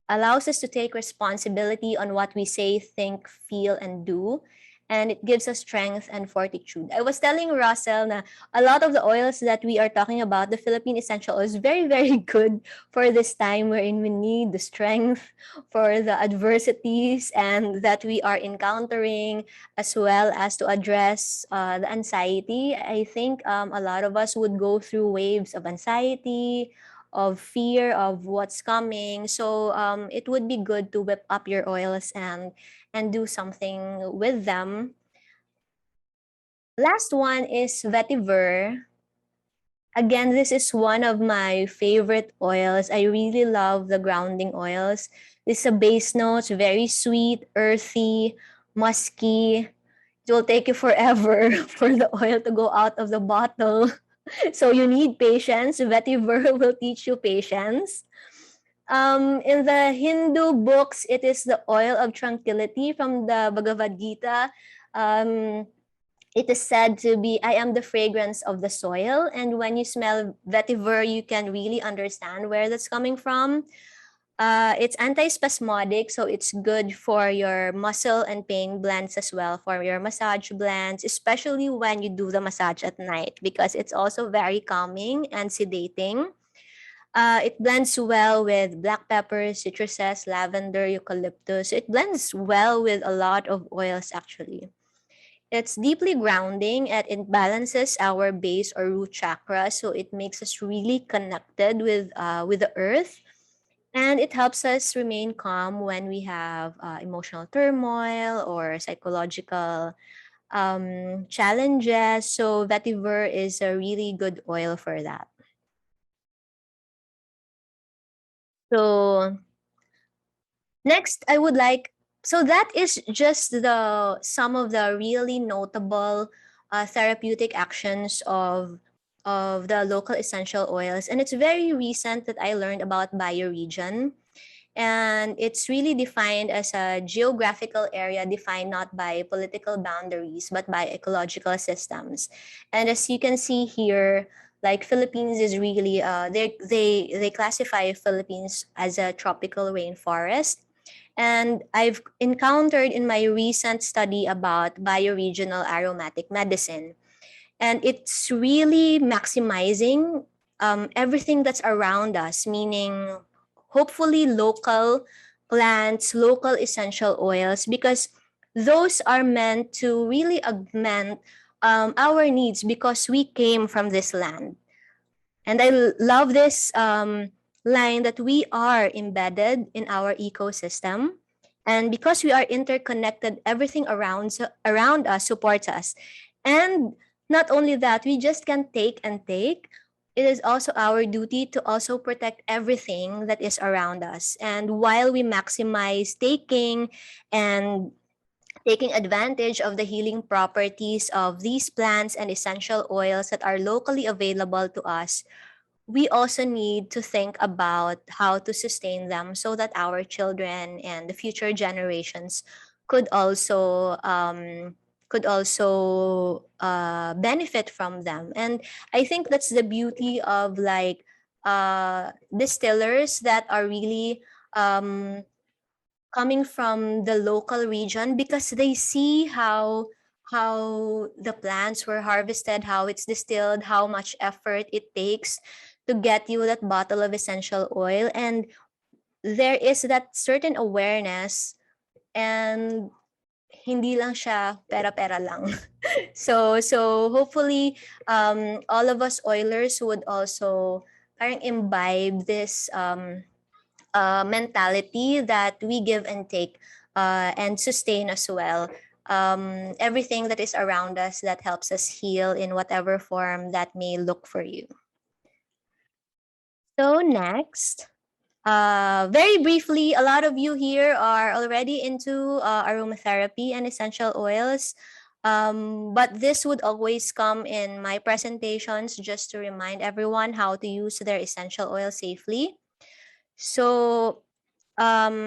allows us to take responsibility on what we say, think, feel, and do. And it gives us strength and fortitude. I was telling Russell na a lot of the oils that we are talking about, the Philippine essential oils, very, very good for this time wherein we need the strength for the adversities and that we are encountering, as well as to address the anxiety. I think a lot of us would go through waves of anxiety, of fear of what's coming. So it would be good to whip up your oils and do something with them. Last one is vetiver. Again, this is one of my favorite oils. I really love the grounding oils. This is a base notes, very sweet, earthy, musky. It will take you forever for the oil to go out of the bottle. So you need patience. Vetiver will teach you patience. In the Hindu books, it is the oil of tranquility from the Bhagavad Gita. It is said to be, I am the fragrance of the soil. And when you smell vetiver, you can really understand where that's coming from. It's anti-spasmodic, so it's good for your muscle and pain blends as well, for your massage blends, especially when you do the massage at night, because it's also very calming and sedating. It blends well with black pepper, citruses, lavender, eucalyptus. It blends well with a lot of oils actually. It's deeply grounding and it balances our base or root chakra, so it makes us really connected with the earth. And it helps us remain calm when we have emotional turmoil or psychological challenges. So vetiver is a really good oil for that. So next, I would like, so that is just some of the really notable therapeutic actions of the local essential oils. And it's very recent that I learned about bioregion. And it's really defined as a geographical area defined not by political boundaries, but by ecological systems. And as you can see here, like Philippines is really, they classify Philippines as a tropical rainforest. And I've encountered in my recent study about bioregional aromatic medicine. And it's really maximizing everything that's around us, meaning hopefully local plants, local essential oils, because those are meant to really augment our needs because we came from this land. And I love this line that we are embedded in our ecosystem. And because we are interconnected, everything around us supports us. And not only that, we just can take and take. It is also our duty to also protect everything that is around us. And while we maximize taking and taking advantage of the healing properties of these plants and essential oils that are locally available to us, we also need to think about how to sustain them so that our children and the future generations could also benefit from them. And I think that's the beauty of like distillers that are really coming from the local region, because they see how the plants were harvested, how it's distilled, how much effort it takes to get you that bottle of essential oil. And there is that certain awareness, and hindi lang siya pera-pera lang. So hopefully all of us oilers would also parang imbibe this mentality that we give and take and sustain as well everything that is around us that helps us heal in whatever form that may look for you. So next, very briefly, a lot of you here are already into aromatherapy and essential oils. But this would always come in my presentations just to remind everyone how to use their essential oil safely. So, essential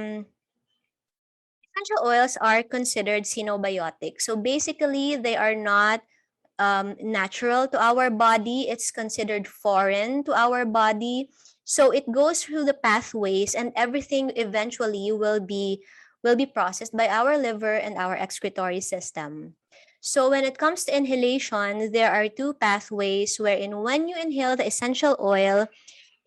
oils are considered synbiotic. So basically, they are not natural to our body. It's considered foreign to our body. So it goes through the pathways, and everything eventually will be processed by our liver and our excretory system. So when it comes to inhalation, there are two pathways wherein when you inhale the essential oil,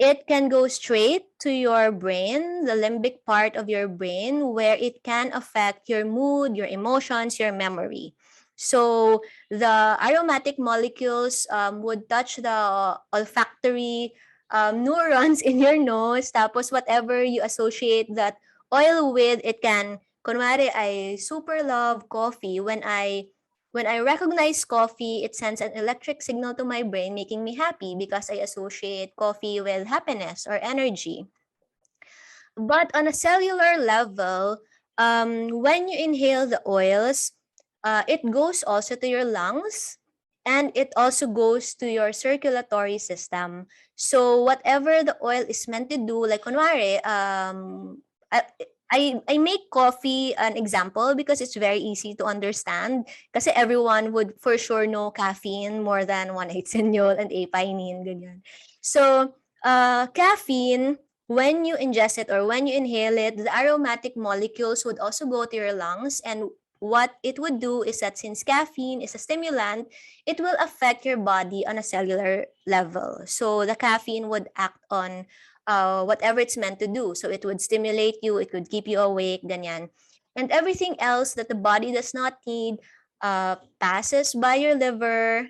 it can go straight to your brain, the limbic part of your brain, where it can affect your mood, your emotions, your memory. So the aromatic molecules would touch the olfactory neurons in your nose. Tapos whatever you associate that oil with, it can, kunwari, I super love coffee. When I recognize coffee, it sends an electric signal to my brain, making me happy because I associate coffee with happiness or energy. But on a cellular level, when you inhale the oils, it goes also to your lungs, and it also goes to your circulatory system. So whatever the oil is meant to do, like kunwari, I, I make coffee an example because it's very easy to understand. Kasi everyone would for sure know caffeine more than 1,8-cinyol and apinine, ganyan. So, caffeine, when you ingest it or when you inhale it, the aromatic molecules would also go to your lungs, and what it would do is that since caffeine is a stimulant, it will affect your body on a cellular level. So the caffeine would act on whatever it's meant to do. So it would stimulate you, it would keep you awake, ganyan. And everything else that the body does not need passes by your liver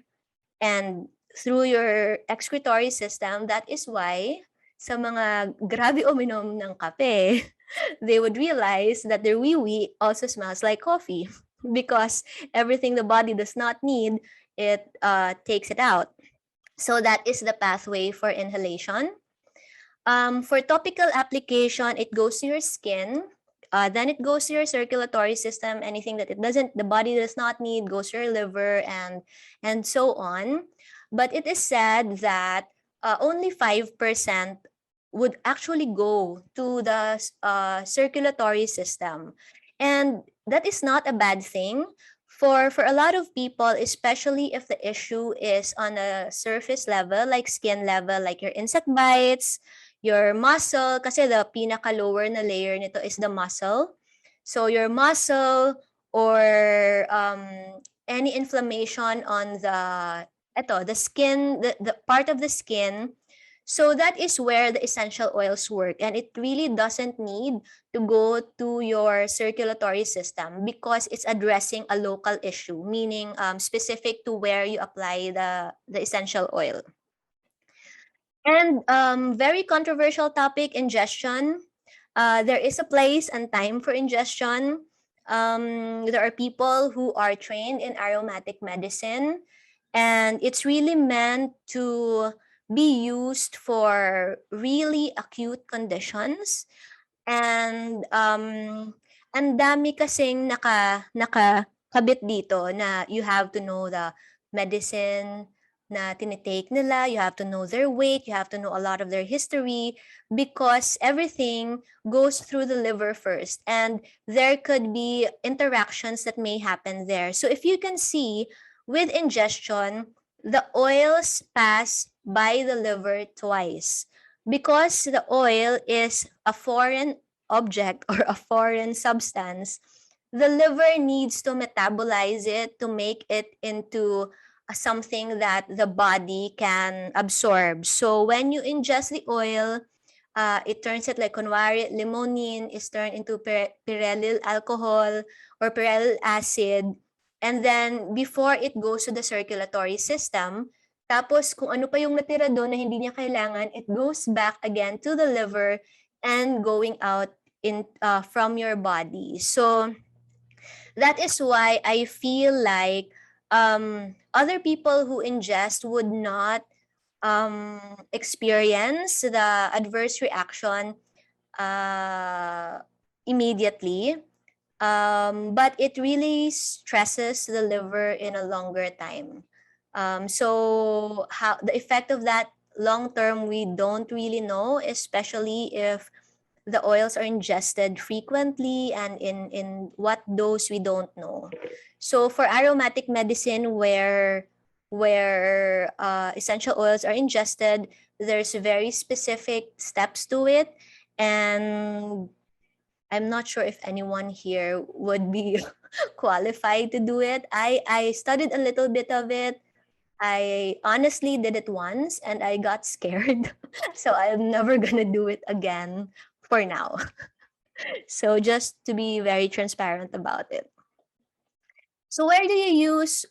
and through your excretory system. That is why sa mga grabe uminom ng kape, they would realize that their wee-wee also smells like coffee because everything the body does not need, it takes it out. So that is the pathway for inhalation. For topical application, it goes to your skin. Then it goes to your circulatory system. Anything that the body does not need goes to your liver and so on. But it is said that only 5% would actually go to the circulatory system. And that is not a bad thing for a lot of people, especially if the issue is on a surface level, like skin level, like your insect bites, your muscle, kasi the pinaka-lower na layer nito is the muscle. So your muscle or any inflammation on the skin, the part of the skin. So that is where the essential oils work, and it really doesn't need to go to your circulatory system because it's addressing a local issue, meaning specific to where you apply the essential oil. And very controversial topic, ingestion. There is a place and time for ingestion. There are people who are trained in aromatic medicine, and it's really meant to be used for really acute conditions. And ang dami kasing nakakabit dito na you have to know the medicine na tinitake nila, you have to know their weight, you have to know a lot of their history because everything goes through the liver first, and there could be interactions that may happen there. So if you can see, with ingestion, the oils pass by the liver twice because the oil is a foreign object or a foreign substance. The liver needs to metabolize it to make it into something that the body can absorb. So when you ingest the oil, it turns it like kunwari, limonene is turned into pyrylyl alcohol or pyrylyl acid. And then before it goes to the circulatory system, tapos kung ano pa yung natira doon na hindi niya kailangan, it goes back again to the liver and going out in from your body. So that is why I feel like other people who ingest would not experience the adverse reaction immediately. But it really stresses the liver in a longer time. So how the effect of that long term we don't really know, especially if the oils are ingested frequently and in what dose we don't know. So for aromatic medicine where essential oils are ingested, there's very specific steps to it, and I'm not sure if anyone here would be qualified to do it. I studied a little bit of it. I honestly did it once and I got scared. So I'm never gonna do it again for now. So just to be very transparent about it. So where do you use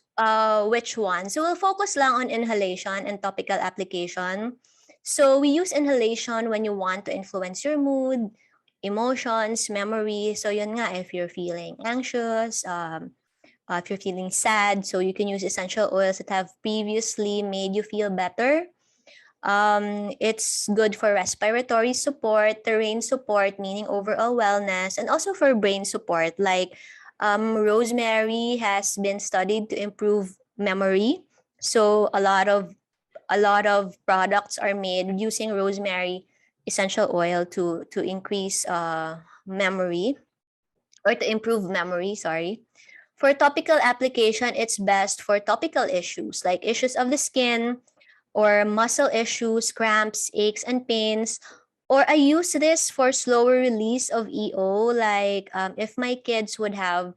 which one? So we'll focus lang on inhalation and topical application. So we use inhalation when you want to influence your mood, emotions, memory. So yun nga, if you're feeling anxious, if you're feeling sad, so you can use essential oils that have previously made you feel better. It's good for respiratory support, terrain support, meaning overall wellness, and also for brain support. Like rosemary has been studied to improve memory. So a lot of products are made using rosemary essential oil to increase memory or to improve memory. Sorry. For topical application, it's best for topical issues like issues of the skin, or muscle issues, cramps, aches, and pains. Or I use this for slower release of EO. Like if my kids would have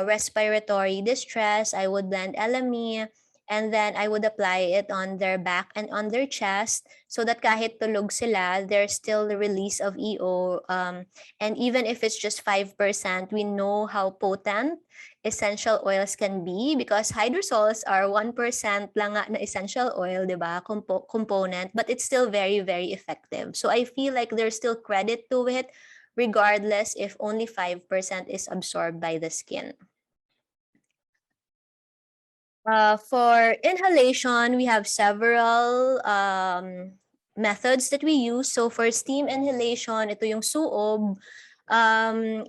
respiratory distress, I would blend Elemi, and then I would apply it on their back and on their chest so that kahit tulog sila, there's still the release of EO. And even if it's just 5%, we know how potent essential oils can be, because hydrosols are 1% lang nga na essential oil, di ba? Component, but it's still very, very effective. So I feel like there's still credit to it, regardless if only 5% is absorbed by the skin. For inhalation, we have several methods that we use. So for steam inhalation, ito yung suob,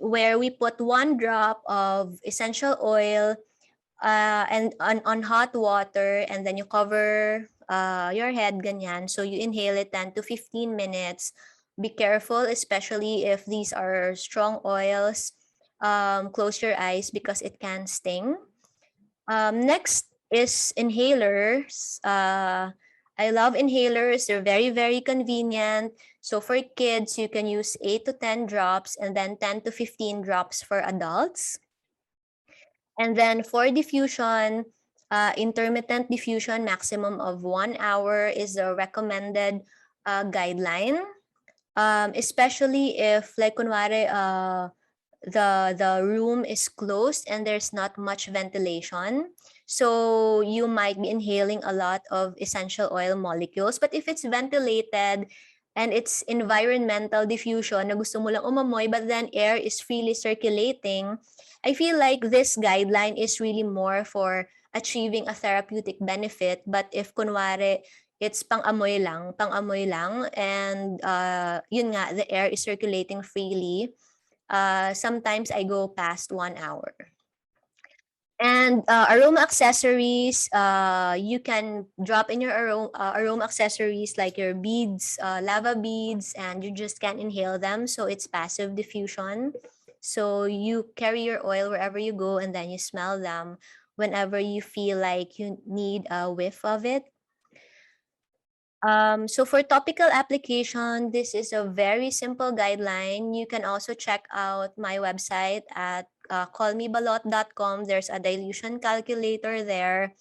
where we put 1 drop of essential oil and on hot water, and then you cover your head, ganyan. So you inhale it 10 to 15 minutes. Be careful, especially if these are strong oils. Close your eyes because it can sting. Next is inhalers. I love inhalers. They're very, very convenient. So for kids, you can use 8 to 10 drops and then 10 to 15 drops for adults. And then for diffusion, intermittent diffusion, maximum of 1 hour is the recommended guideline. Especially if, like, kunwari, the room is closed and there's not much ventilation. So you might be inhaling a lot of essential oil molecules. But if it's ventilated and it's environmental diffusion na gusto mo lang umamoy but then air is freely circulating, I feel like this guideline is really more for achieving a therapeutic benefit. But if kunwari it's pang-amoy lang, and yun nga, the air is circulating freely, sometimes I go past 1 hour. And aroma accessories, you can drop in your aroma accessories like your beads, lava beads, and you just can inhale them. So it's passive diffusion. So you carry your oil wherever you go and then you smell them whenever you feel like you need a whiff of it. So for topical application, this is a very simple guideline. You can also check out my website at callmebalot.com. There's a dilution calculator there.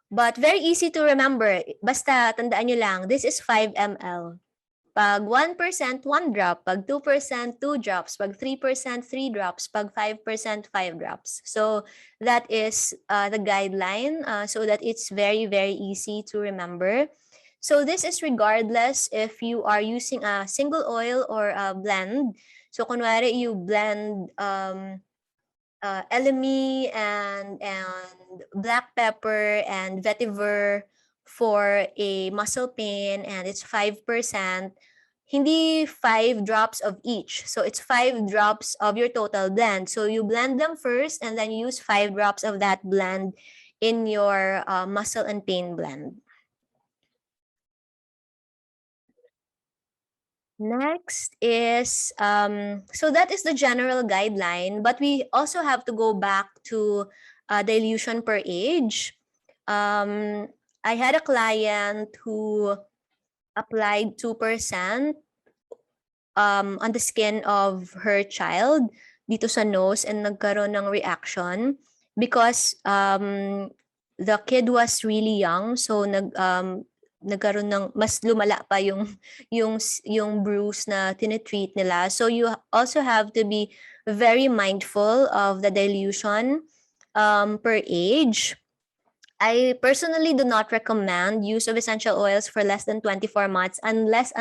But very easy to remember. Basta tandaan nyo lang, this is 5 ml. Pag 1%, 1 drop. Pag 2%, 2 drops. Pag 3%, 3 drops. Pag 5%, 5 drops. So that is the guideline, so that it's very, very easy to remember. So this is regardless if you are using a single oil or a blend. So kunwari you blend Elemi and black pepper and vetiver for a muscle pain, and it's 5%. Hindi 5 drops of each. So it's 5 drops of your total blend. So you blend them first and then use 5 drops of that blend in your muscle and pain blend. Next is, so that is the general guideline, but we also have to go back to dilution per age. I had a client who applied 2% on the skin of her child dito sa nose, and nagkaroon ng reaction because the kid was really young, so nagkaroon ng mas lumala pa yung bruise na tinitreat nila. So you also have to be very mindful of the dilution per age. I personally do not recommend use of essential oils for less than 24 months unless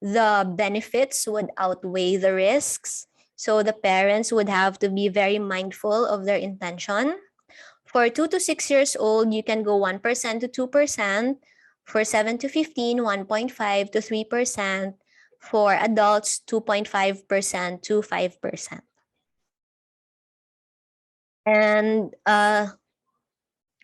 the benefits would outweigh the risks. So the parents would have to be very mindful of their intention. For 2 to 6 years old, you can go 1% to 2%. For 7 to 15, 1.5 to 3%. For adults, 2.5% to 5%. And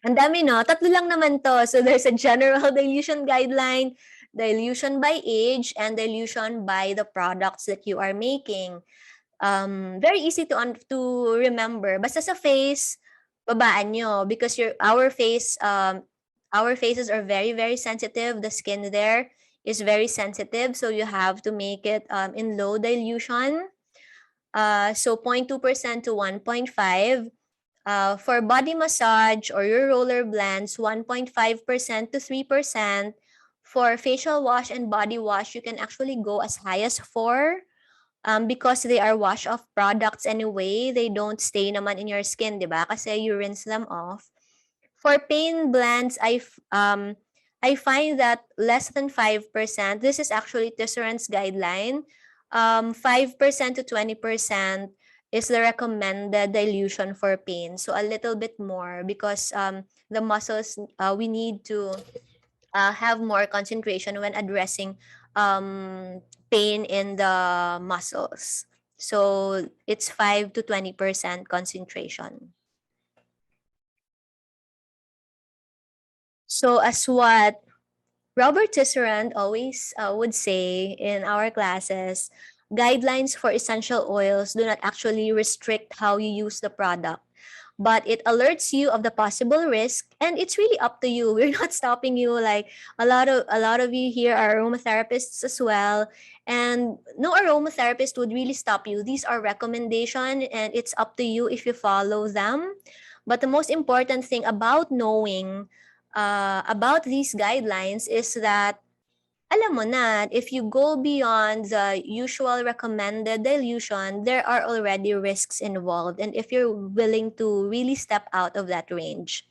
ang dami, no? 3 lang naman to. So there's a general dilution guideline, dilution by age, and dilution by the products that you are making. Very easy to remember. Basta sa face, babaan nyo, because our faces are very, very sensitive. The skin there is very sensitive, so you have to make it in low dilution. So 0.2% to 1.5. For body massage or your roller blends, 1.5% to 3%. For facial wash and body wash, you can actually go as high as 4%. Because they are wash-off products anyway, they don't stay naman in your skin, di ba? Kasi you rinse them off. For pain blends, I find that less than 5%, this is actually Tisserand's guideline, 5% to 20% is the recommended dilution for pain. So a little bit more because the muscles, we need to have more concentration when addressing pain in the muscles. So it's 5 to 20% concentration. So as what Robert Tisserand always would say in our classes, guidelines for essential oils do not actually restrict how you use the product, but it alerts you of the possible risk, and it's really up to you. We're not stopping you. Like a lot of you here are aromatherapists as well, and no aromatherapist would really stop you. These are recommendations, and it's up to you if you follow them. But the most important thing about knowing about these guidelines is that alam mo na, if you go beyond the usual recommended dilution, there are already risks involved. And if you're willing to really step out of that range,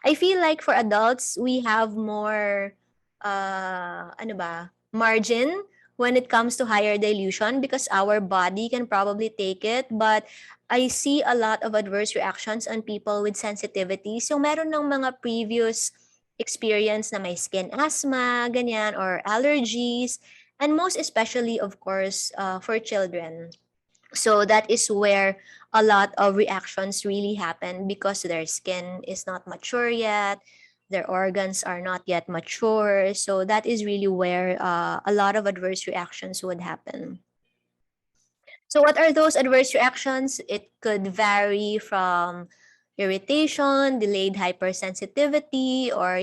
I feel like for adults, we have more, margin when it comes to higher dilution because our body can probably take it. But I see a lot of adverse reactions on people with sensitivities. So meron ng mga previous experience na may skin asthma, ganyan, or allergies, and most especially, of course, for children. So that is where a lot of reactions really happen because their skin is not mature yet, their organs are not yet mature. So that is really where a lot of adverse reactions would happen. So what are those adverse reactions? It could vary from irritation, delayed hypersensitivity, or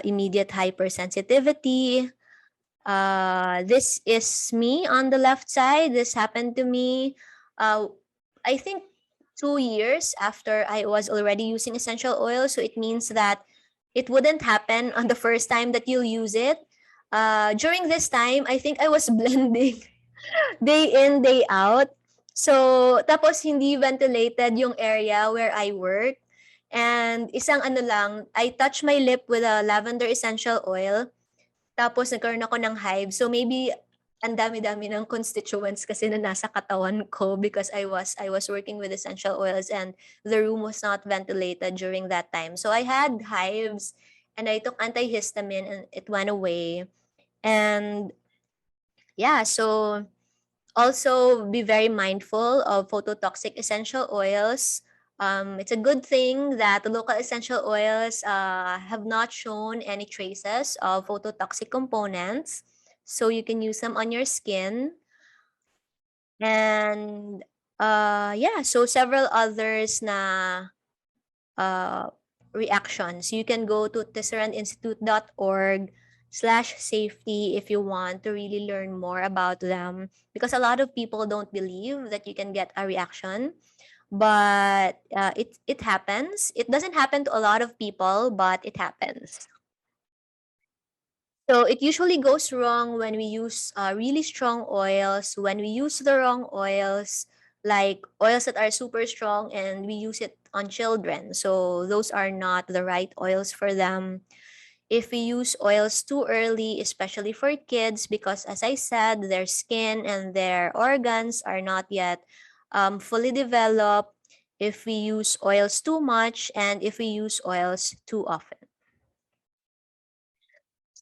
immediate hypersensitivity. This is me on the left side. This happened to me, I think 2 years after I was already using essential oil. So it means that it wouldn't happen on the first time that you'll use it. During this time, I think I was blending day in, day out. So, tapos hindi ventilated yung area where I work. And isang ano lang, I touch my lip with a lavender essential oil. Tapos nagkaroon ako ng hives. So maybe ang dami-dami ng constituents kasi na nasa katawan ko because I was working with essential oils and the room was not ventilated during that time. So I had hives and I took antihistamine and it went away. And yeah, so also be very mindful of phototoxic essential oils. It's a good thing that the local essential oils have not shown any traces of phototoxic components. So you can use them on your skin. And yeah, so several others na reactions. You can go to tesserandinstitute.org/safety if you want to really learn more about them, because a lot of people don't believe that you can get a reaction, but it happens. It doesn't happen to a lot of people, but it happens. So it usually goes wrong when we use really strong oils, when we use the wrong oils, like oils that are super strong and we use it on children. So those are not the right oils for them. If we use oils too early, especially for kids, because as I said, their skin and their organs are not yet fully developed. If we use oils too much and if we use oils too often.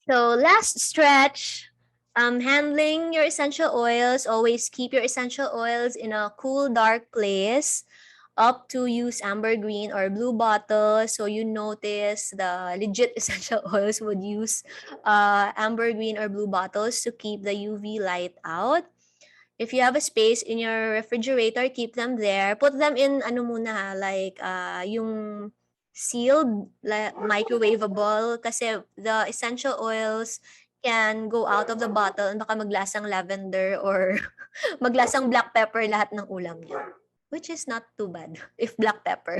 So last stretch, handling your essential oils. Always keep your essential oils in a cool, dark place. Up to use amber green or blue bottle. So you notice the legit essential oils would use amber green or blue bottles to keep the UV light out. If you have a space in your refrigerator, keep them there. Put them in ano muna ha, like yung sealed, like microwavable, kasi the essential oils can go out of the bottle and baka maglasang lavender or maglasang black pepper lahat ng ulam niya. Which is not too bad if black pepper.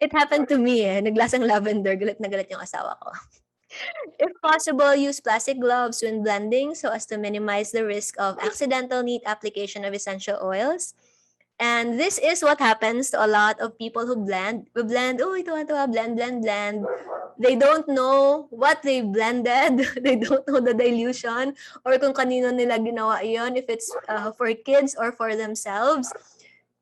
It happened to me eh. Naglasang lavender, galit na galit yung asawa ko. If possible, use plastic gloves when blending so as to minimize the risk of accidental neat application of essential oils. And this is what happens to a lot of people who blend. We blend, oh, ito, blend, blend, blend. They don't know what they blended. They don't know the dilution or kung kanino nila ginawa iyon, if it's for kids or for themselves.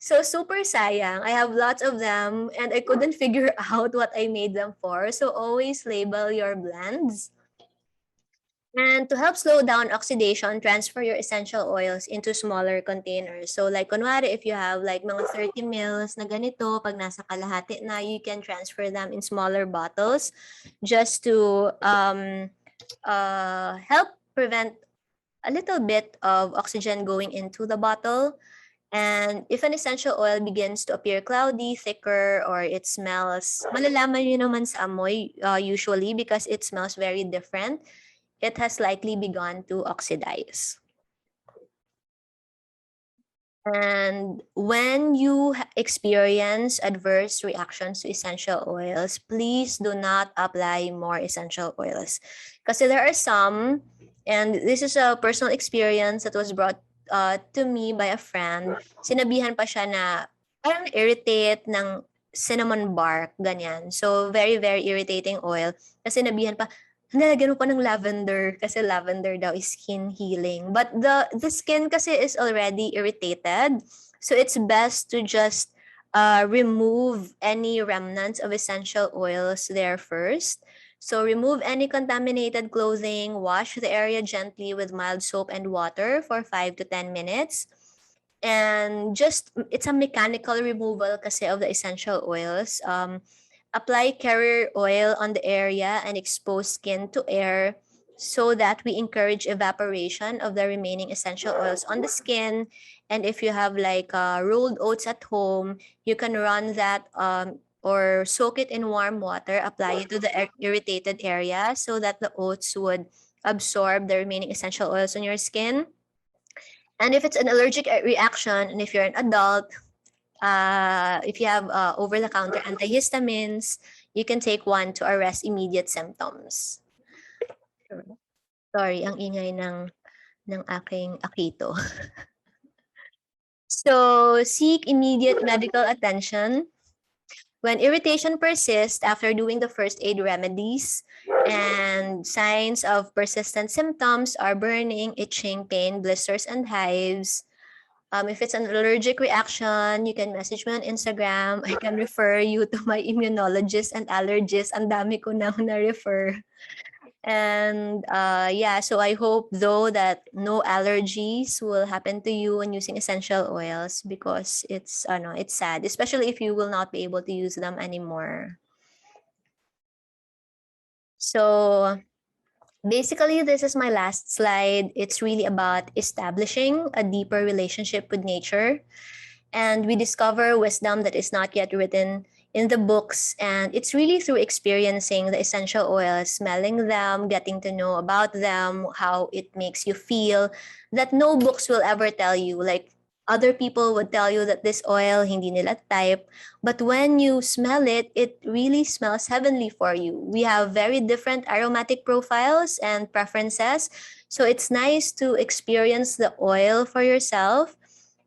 So super sayang. I have lots of them and I couldn't figure out what I made them for. So always label your blends. And to help slow down oxidation, transfer your essential oils into smaller containers. So like kunwari, if you have like mga 30 mils na ganito, pag nasa kalahati na, you can transfer them in smaller bottles just to help prevent a little bit of oxygen going into the bottle. And if an essential oil begins to appear cloudy, thicker, or it smells, malalaman nyo naman sa amoy usually because it smells very different. It has likely begun to oxidize. And when you experience adverse reactions to essential oils, please do not apply more essential oils. Kasi there are some, and this is a personal experience that was brought to me by a friend. Sinabihan pa siya na parang irritate ng cinnamon bark, ganyan. So, very, very irritating oil. Kasi sinabihan pa, nalagyan mo pa ng lavender kasi lavender daw is skin healing. But the skin kasi is already irritated. So it's best to just remove any remnants of essential oils there first. So remove any contaminated clothing, wash the area gently with mild soap and water for 5 to 10 minutes. And just, it's a mechanical removal kasi of the essential oils. Apply carrier oil on the area and expose skin to air so that we encourage evaporation of the remaining essential oils on the skin. And if you have like rolled oats at home, you can run that or soak it in warm water, apply it to the irritated area so that the oats would absorb the remaining essential oils on your skin. And if it's an allergic reaction, and if you're an adult, if you have over-the-counter antihistamines, you can take one to arrest immediate symptoms. Sorry, ang ingay ng aking akito. So, seek immediate medical attention. When irritation persists after doing the first aid remedies and signs of persistent symptoms are burning, itching, pain, blisters, and hives. If it's an allergic reaction, you can message me on Instagram. I can refer you to my immunologist and allergist. Ang dami ko na na-refer. And yeah, so I hope though that no allergies will happen to you when using essential oils, because it's sad, especially if you will not be able to use them anymore. So basically, this is my last slide. It's really about establishing a deeper relationship with nature, and we discover wisdom that is not yet written in the books, and it's really through experiencing the essential oils, smelling them, getting to know about them, how it makes you feel, that no books will ever tell you. Like, other people would tell you that this oil hindi nila type, but when you smell it, it really smells heavenly for you. We have very different aromatic profiles and preferences, so it's nice to experience the oil for yourself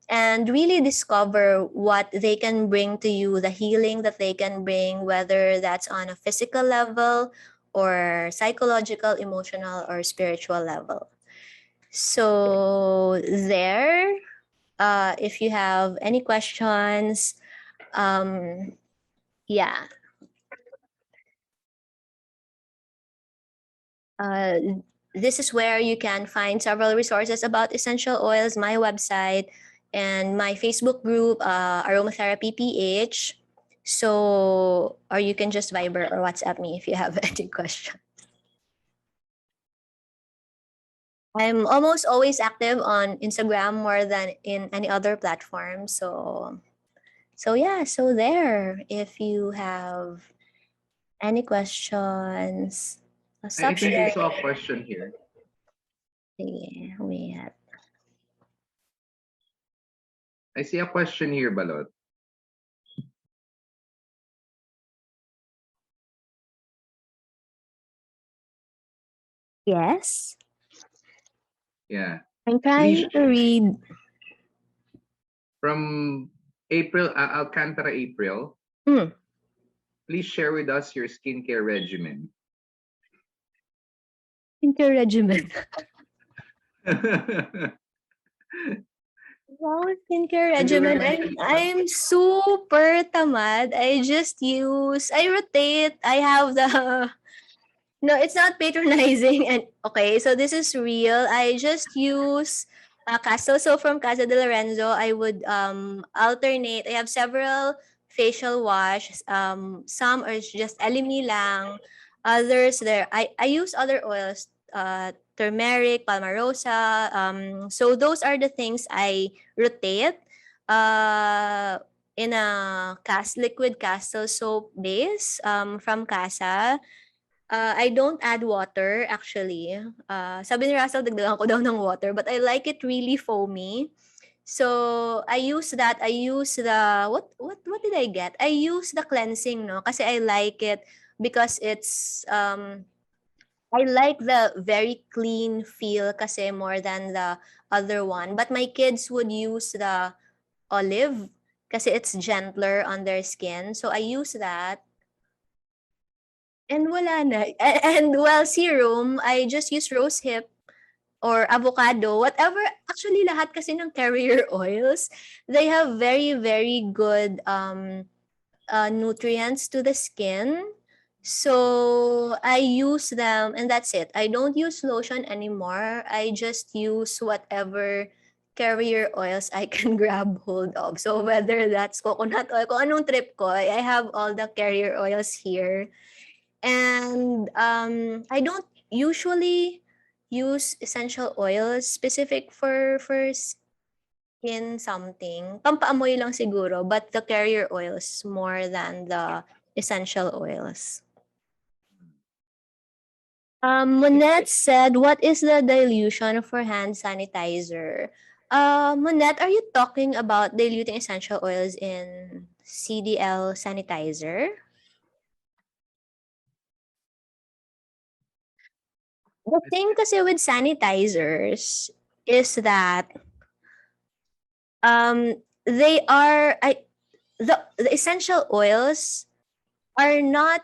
and really discover what they can bring to you, the healing that they can bring, whether that's on a physical level or psychological, emotional, or spiritual level. So there, if you have any questions, yeah. This is where you can find several resources about essential oils, my website, and my Facebook group, Aromatherapy PH. So, or you can just Viber or WhatsApp me if you have any question. I'm almost always active on Instagram more than in any other platform. So yeah, so there. If you have any questions, I stop think I sharing. saw a question here. Sige, wait. I see a question here, Balot. Yes, Yeah. I'm trying Please, to read. from April, Alcantara April, Hmm. please share with us your skincare regimen. Skincare regimen. Wow, skincare regimen. I'm super tamad. I rotate. I have the no, it's not patronizing. And okay, so this is real. I just use Castle soap from Casa de Lorenzo. I would alternate. I have several facial wash. Some are just Elemi lang. Others there. I use other oils. Turmeric, palmarosa. So those are the things I rotate. In a liquid castle soap base from Casa. I don't add water actually. Sabi ni Russell dagdagan ko daw ng water, but I like it really foamy. So I use that. I use the what did I get? I use the cleansing, no, kasi I like it because it's I like the very clean feel kasi more than the other one. But my kids would use the olive kasi it's gentler on their skin. So I use that. And wala na. And well, serum, I just use rosehip or avocado, whatever. Actually, lahat kasi ng carrier oils, they have very, very good nutrients to the skin. So I use them and that's it. I don't use lotion anymore. I just use whatever carrier oils I can grab hold of. So whether that's coconut oil, kung anong trip ko, I have all the carrier oils here. And I don't usually use essential oils specific for skin something. Pampaamoy lang siguro, but the carrier oils more than the essential oils. Monette said, what is the dilution for hand sanitizer? Monette, are you talking about diluting essential oils in CDL sanitizer? The thing kasi with sanitizers is that they are the essential oils are not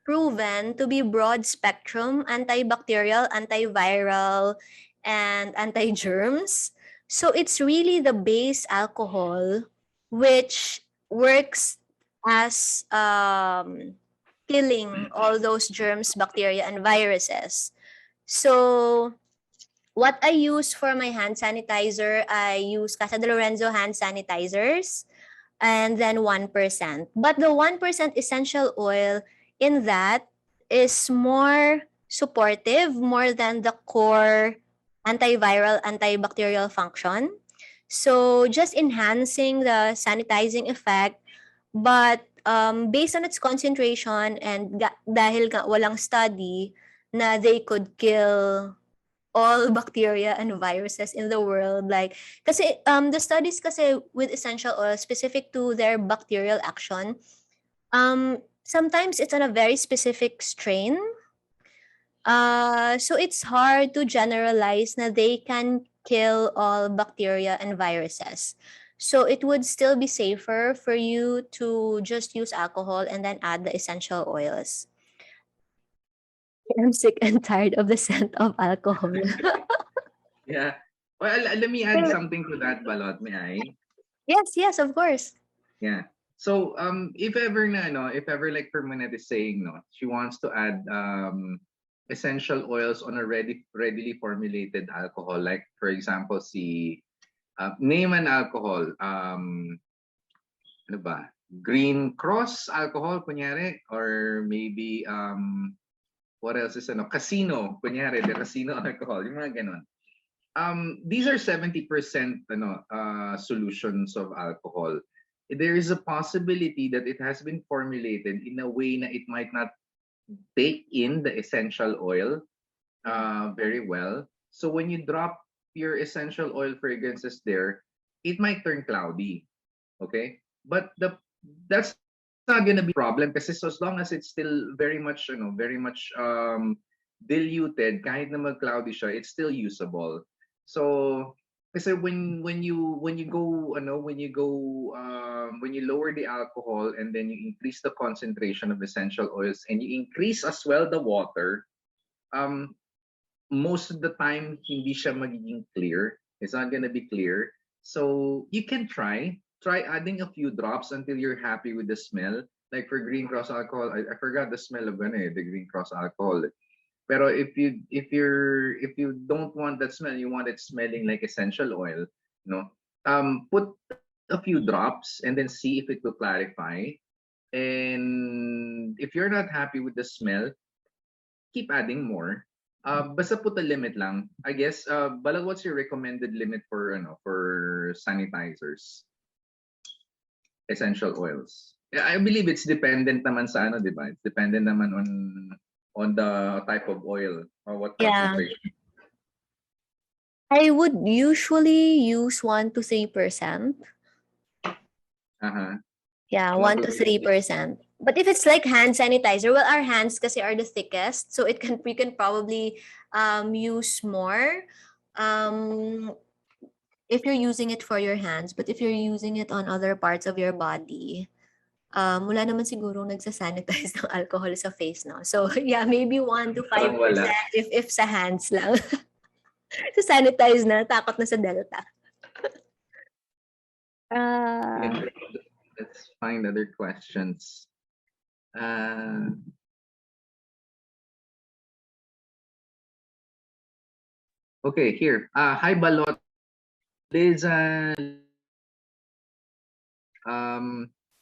proven to be broad spectrum antibacterial, antiviral, and anti-germs. So it's really the base alcohol which works as killing all those germs, bacteria, and viruses. So what I use for my hand sanitizer, I use Casa de Lorenzo hand sanitizers and then 1%. But the 1% essential oil in that is more supportive, more than the core antiviral, antibacterial function. So just enhancing the sanitizing effect, but based on its concentration and dahil walang study na they could kill all bacteria and viruses in the world, like kasi the studies kasi with essential oil specific to their bacterial action, sometimes it's on a very specific strain, so it's hard to generalize na they can kill all bacteria and viruses. So it would still be safer for you to just use alcohol and then add the essential oils. I'm sick and tired of the scent of alcohol. Yeah. Well, let me add something to that, Balot. May I? Yes, of course. Yeah. So if ever na no, if ever like Permanent is saying no, she wants to add essential oils on a readily formulated alcohol, like for example name an alcohol, ano ba? Green Cross alcohol kunyari, or maybe what else is casino kunyari, the casino alcohol, yung mga ganon. These are 70% solutions of alcohol. There is a possibility that it has been formulated in a way that it might not take in the essential oil very well. So when you drop your essential oil fragrances there, it might turn cloudy. Okay? But that's not gonna be a problem because so as long as it's still very much diluted, kahit na mag-cloudy siya, it's still usable. So kasi when you lower the alcohol and then you increase the concentration of essential oils and you increase as well the water, most of the time hindi siya magiging clear. It's not gonna be clear. So you can try adding a few drops until you're happy with the smell. Like for Green Cross alcohol, I forgot the smell of the Green Cross alcohol. Pero if you don't want that smell, you want it smelling like essential oil, put a few drops and then see if it will clarify. And if you're not happy with the smell, keep adding more. Basta put a limit lang. I guess, Balal, what's your recommended limit for sanitizers? Essential oils. Yeah, I believe it's dependent naman sa di ba? It's dependent naman on the type of oil or what concentration. I would usually use 1 to 3%. Yeah, 1 to 3%. But if it's like hand sanitizer, well, our hands kasi are the thickest, so we can probably use more if you're using it for your hands. But if you're using it on other parts of your body, wala naman siguro nagsasanitize ng alcohol sa face, no? So yeah, maybe 1 to 5% if sa hands lang. So sanitize na, takot na sa Delta. Let's find other questions. Okay, here. Hi, Balot. Liz,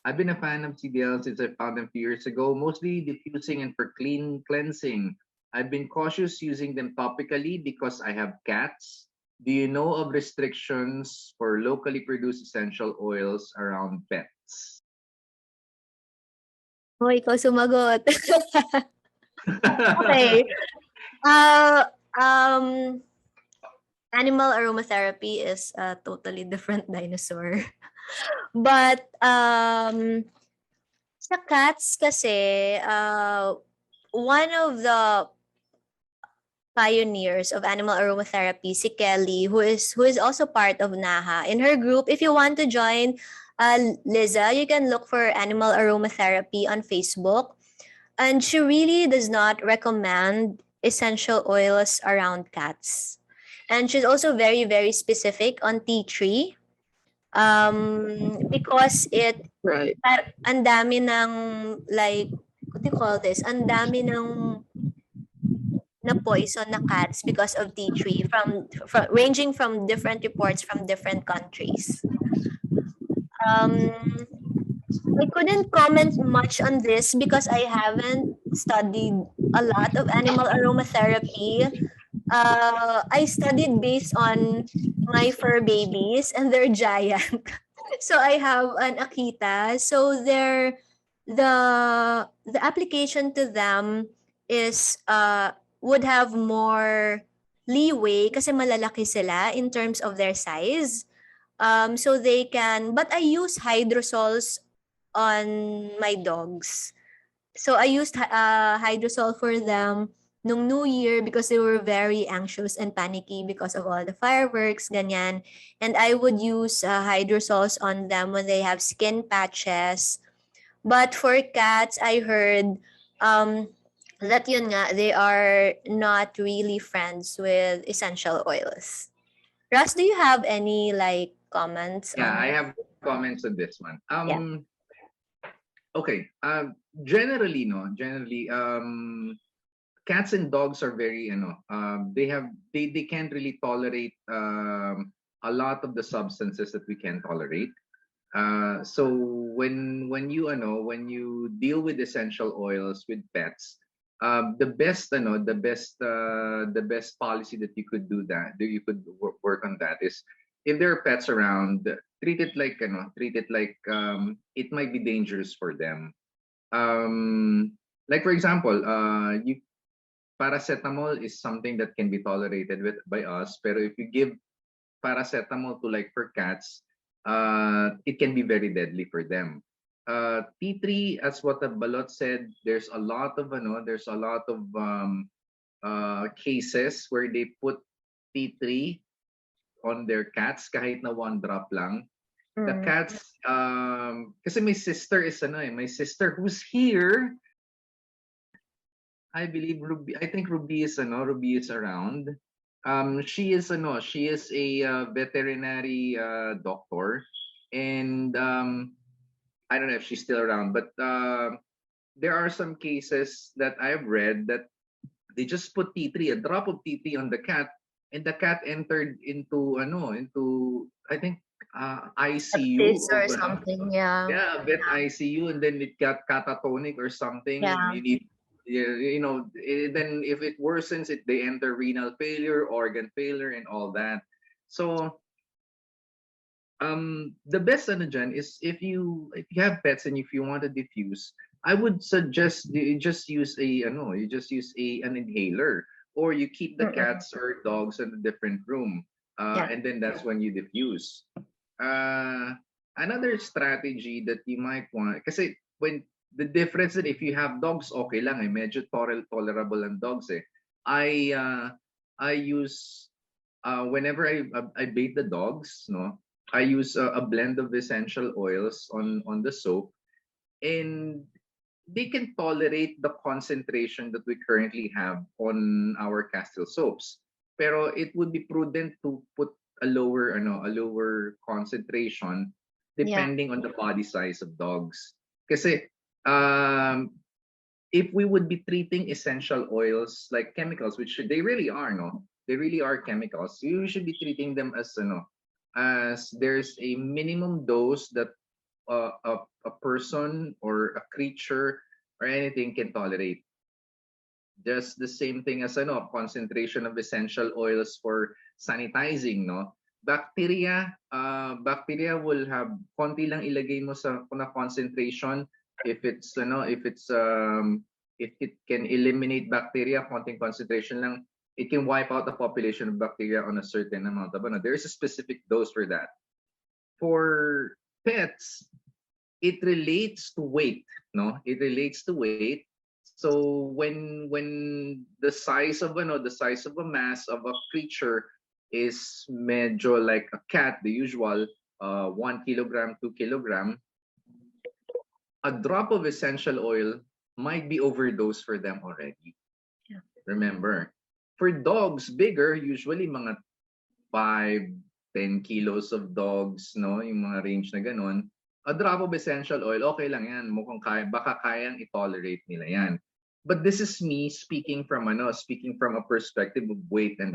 I've been a fan of CDL since I found them a few years ago, mostly diffusing and for cleansing. I've been cautious using them topically because I have cats. Do you know of restrictions for locally produced essential oils around pets? Oh, ikaw sumagot. Okay. Animal aromatherapy is a totally different dinosaur. But sa cats kasi, one of the pioneers of animal aromatherapy, si Kelly, who is also part of NAHA. In her group, if you want to join Liza. You can look for Animal Aromatherapy on Facebook. And she really does not recommend essential oils around cats. And she's also very, very specific on tea tree. Because Right. ang dami ng, like, what do you call this? Ang dami ng na poison na cats because of tea tree from ranging from different reports from different countries. Um, I couldn't comment much on this because I haven't studied a lot of animal aromatherapy. I studied based on my fur babies and they're giant. So I have an Akita. So the application to them is would have more leeway kasi malalaki sila in terms of their size. So they can, but I use hydrosols on my dogs. So I used hydrosol for them nung New Year because they were very anxious and panicky because of all the fireworks, ganyan. And I would use hydrosols on them when they have skin patches. But for cats, I heard that yun nga, they are not really friends with essential oils. Russ, do you have any like comments Yeah, I on? have comments on this one. Yeah. Okay. Generally, no. Generally, cats and dogs are very, they can't really tolerate a lot of the substances that we can tolerate. So when you deal with essential oils with pets, the best policy that you could work on that is if there are pets around, treat it like it might be dangerous for them. Like for example, you paracetamol is something that can be tolerated by us, pero if you give paracetamol to like for cats, it can be very deadly for them. Tea tree, as what the balot said, there's a lot of cases where they put tea tree on their cats kahit na one drop lang. The cats, kasi my sister who's here, I believe I think Ruby is around. She is a veterinary doctor, and I don't know if she's still around, but there are some cases that I've read that they just put tea tree, a drop of tea tree on the cat, and the cat entered into I think ICU Sepsis of or something, yeah. yeah, vet ICU, and then it got catatonic or something. Yeah. You need, yeah, then if it worsens, they enter renal failure, organ failure, and all that. So the best ano dyan is if you have pets and if you want to diffuse, I would suggest you just use an inhaler, or you keep the Mm-mm. cats or dogs in a different room, Yeah. and then that's when you diffuse. uh Another strategy that you might want, kasi when the difference that if you have dogs, okay lang medyo tolerable ang dogs I I use whenever I bathe the dogs, no, I use a blend of essential oils on the soap, and they can tolerate the concentration that we currently have on our Castile soaps. Pero it would be prudent to put a lower concentration Yeah. depending on the body size of dogs. Kasi um, if we would be treating essential oils like chemicals, which they really are, no, they really are chemicals. You should be treating them as there's a minimum dose that a person or a creature or anything can tolerate. Just the same thing as concentration of essential oils for sanitizing, no. Bacteria will have konti lang ilagay mo sa na concentration. If it can eliminate bacteria, konting concentration lang, it can wipe out the population of bacteria on a certain amount of there is a specific dose for that. For pets, it relates to weight, no, it relates to weight. So when the size of a mass of a creature is medyo like a cat, the usual, 1 kilogram, 2 kilogram, a drop of essential oil might be overdose for them already. Yeah. Remember, for dogs bigger, usually mga 5, 10 kilos of dogs, no? Yung mga range na ganun. A drop of essential oil, okay lang yan. Mukhang kaya, baka kayang i-tolerate nila yan. But this is me speaking from a perspective of weight and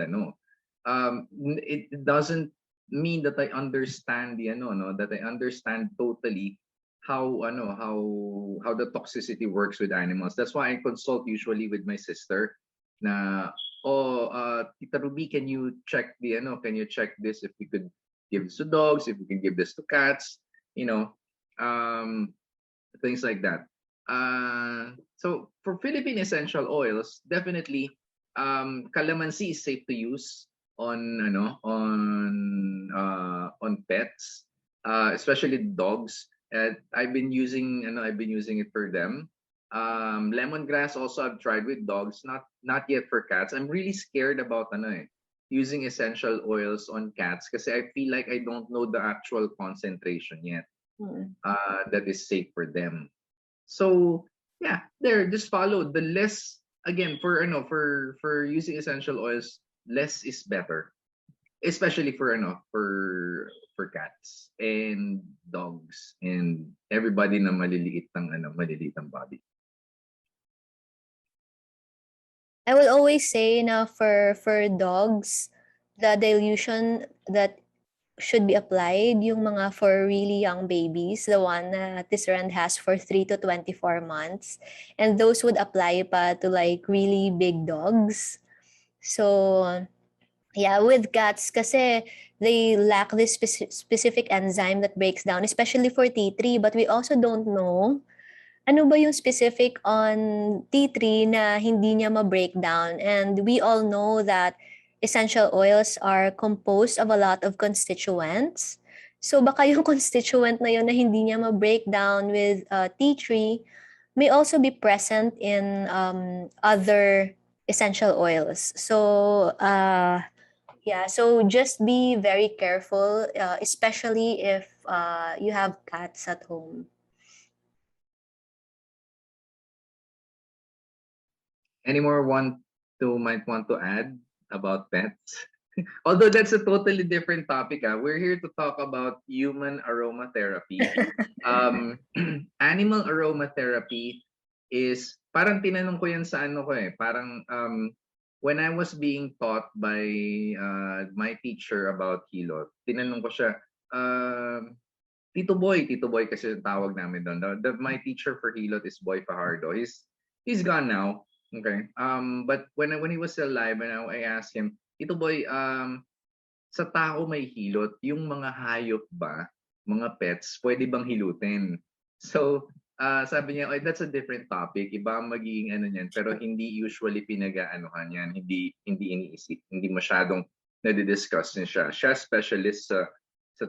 it doesn't mean that I understand that I understand totally how the toxicity works with animals. That's why I consult usually with my sister na Tita Ruby, can you check can you check this if we could give this to dogs, if we can give this to cats, um, things like that. So for Philippine essential oils, definitely calamansi is safe to use on pets, especially dogs. And I've been using it for them. Lemongrass also I've tried with dogs, not yet for cats. I'm really scared about using essential oils on cats because I feel like I don't know the actual concentration yet that is safe for them. So yeah, there, just follow the less. Again, for using essential oils, less is better, especially for cats and dogs and everybody na maliliit ang body. I will always say na for dogs, the dilution that should be applied yung mga for really young babies, the one na Tisserand has for 3 to 24 months. And those would apply pa to like really big dogs. So, yeah, with cats, kasi they lack this specific enzyme that breaks down, especially for T3. But we also don't know ano ba yung specific on T3 na hindi niya ma-breakdown. And we all know that essential oils are composed of a lot of constituents. So baka yung constituent na yun na hindi niya ma-breakdown with T3 may also be present in other essential oils. So yeah, so just be very careful, especially if you have cats at home. Any more might want to add about pets? Although that's a totally different topic. We're here to talk about human aromatherapy. Animal aromatherapy is, parang tinanong ko yan sa parang when I was being taught by my teacher about hilot, tinanong ko siya, Tito Boy kasi yung tawag namin doon. My teacher for hilot is Boy Fajardo. He's gone now. Okay. But when he was still alive, and I asked him, Tito Boy, sa tao may hilot, yung mga hayop ba, mga pets, pwede bang hilutin? So, sabi niya, that's a different topic. Iba ang magiging niyan, pero hindi usually pinag-aanuhan yan. Hindi iniisip, hindi masyadong nadi-discuss niya siya. Siya specialist sa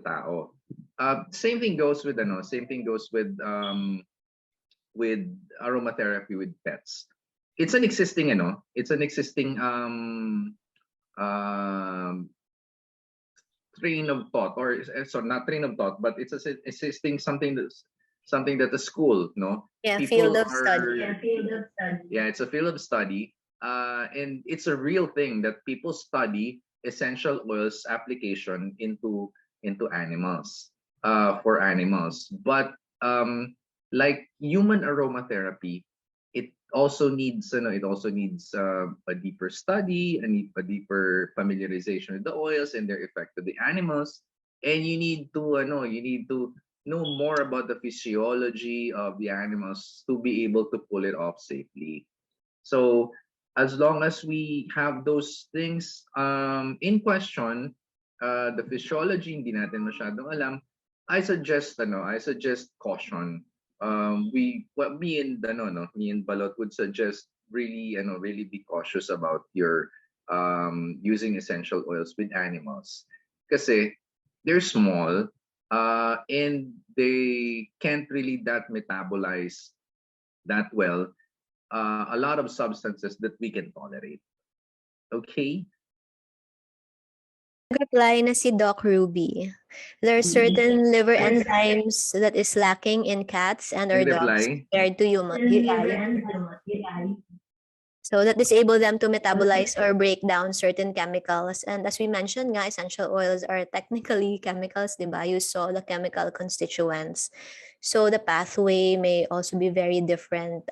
tao. Same thing goes with with aromatherapy with pets. It's an existing train of thought, or sorry, not train of thought, but it's existing something that the school, Yeah, people field of are, study. yeah, it's a field of study, and it's a real thing that people study essential oils application into animals, for animals. But like human aromatherapy, it also needs a deeper study, a deeper familiarization with the oils and their effect to the animals, and you need to know more about the physiology of the animals to be able to pull it off safely. So as long as we have those things in question, the physiology hindi natin masyadong alam, I suggest caution. Me and Balot would suggest really be cautious about your using essential oils with animals, kasi they're small, and they can't really that metabolize that well a lot of substances that we can tolerate. Okay. Reply na si Doc Ruby. There are certain liver enzymes that is lacking in cats and or dogs Reply. compared to human. So that disable them to metabolize or break down certain chemicals. And as we mentioned nga, essential oils are technically chemicals, di ba? You saw the chemical constituents. So the pathway may also be very different.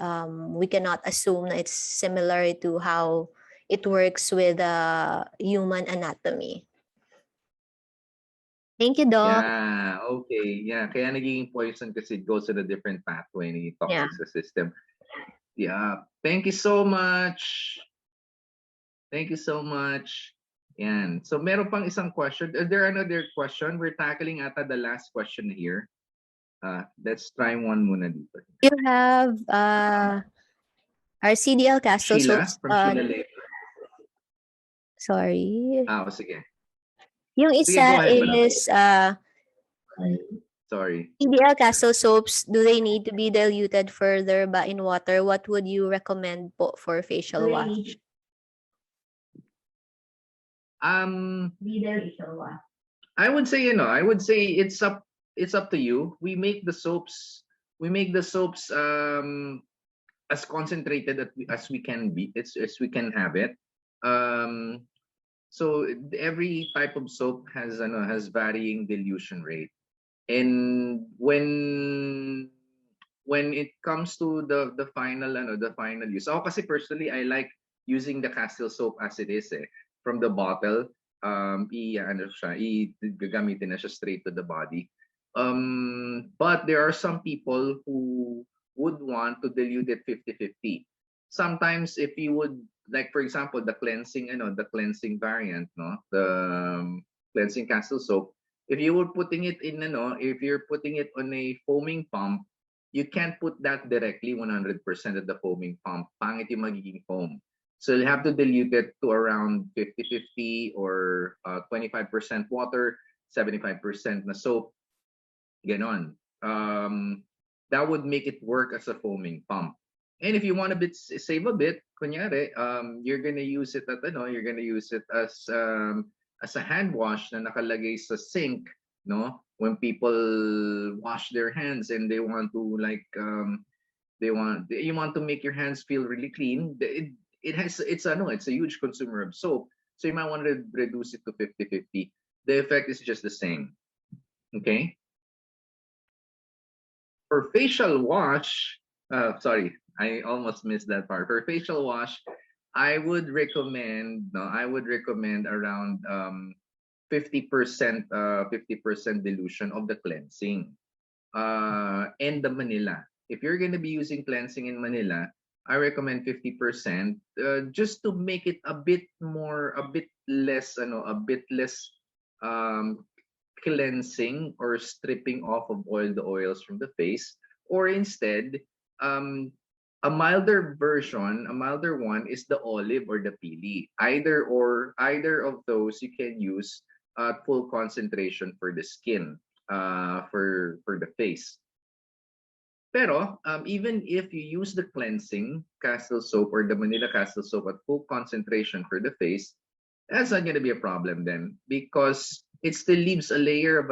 We cannot assume that it's similar to how it works with human anatomy. Thank you, Doc. Yeah, okay. Yeah, kaya nagiging poison kasi it goes in a different pathway, naging toxic sa system. Yeah, thank you so much. Thank you so much. Yan. So meron pang isang question. Is there another question? We're tackling ata the last question here. Let's try one muna dito. You have our CDL Castle Sheila soaps. from Sheila Lake. Sorry. Sige. Yung Sige, isa go ahead, madam. is Sorry. CDL Castle soaps, do they need to be diluted further ba in water? What would you recommend po for facial wash? I would say, it's up to you. We make the soaps as concentrated as we can be, as we can have it. So every type of soap has varying dilution rate. And when it comes to the final use. Ako kasi personally I like using the Castile soap as it is from the bottle. Gagamitin na siya straight to the body. But there are some people who would want to dilute it 50-50. Sometimes if you would, like for example, the cleansing variant, no, the cleansing Castile soap, if you're putting it on a foaming pump, you can't put that directly 100% of the foaming pump. Pangit yung magiging foam. So you have to dilute it to around 50-50 or 25% water, 75% na soap. Ganon. That would make it work as a foaming pump. And if you want save a bit, kunyari, you're gonna use it as a hand wash na nakalagay sa sink, no? When people wash their hands and they want to you want to make your hands feel really clean, it's a huge consumer of soap. So you might want to reduce it to 50-50. The effect is just the same. Okay? For facial wash, sorry, I almost missed that part. For facial wash, I would recommend around 50% dilution of the cleansing. And the Manila. If you're going to be using cleansing in Manila, I recommend 50%, just to make it a bit less cleansing or stripping off of the oils from the face. Or instead, a milder one is the olive or the pili. Either of those you can use full concentration for the skin, for the face. Pero even if you use the cleansing Castile soap or the Manila Castile soap at full concentration for the face, that's not going to be a problem then, because it still leaves a layer of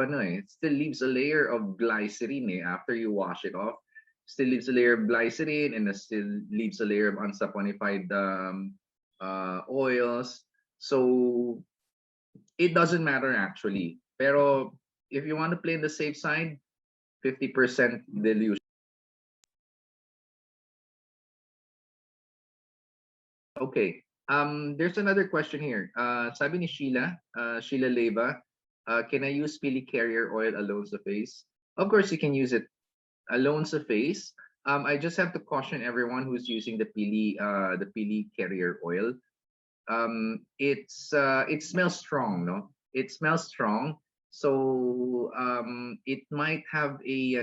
glycerin after you wash it off. Still leaves a layer of glycerin, and it still leaves a layer of unsaponified oils. So it doesn't matter actually. Pero if you want to play on the safe side, 50% dilution. Okay. There's another question here. Sabi ni Sheila Leva, can I use pili carrier oil alone sa face? Of course, you can use it alone sa face. I just have to caution everyone who's using the pili carrier oil. It smells strong, no? It smells strong. So it might have you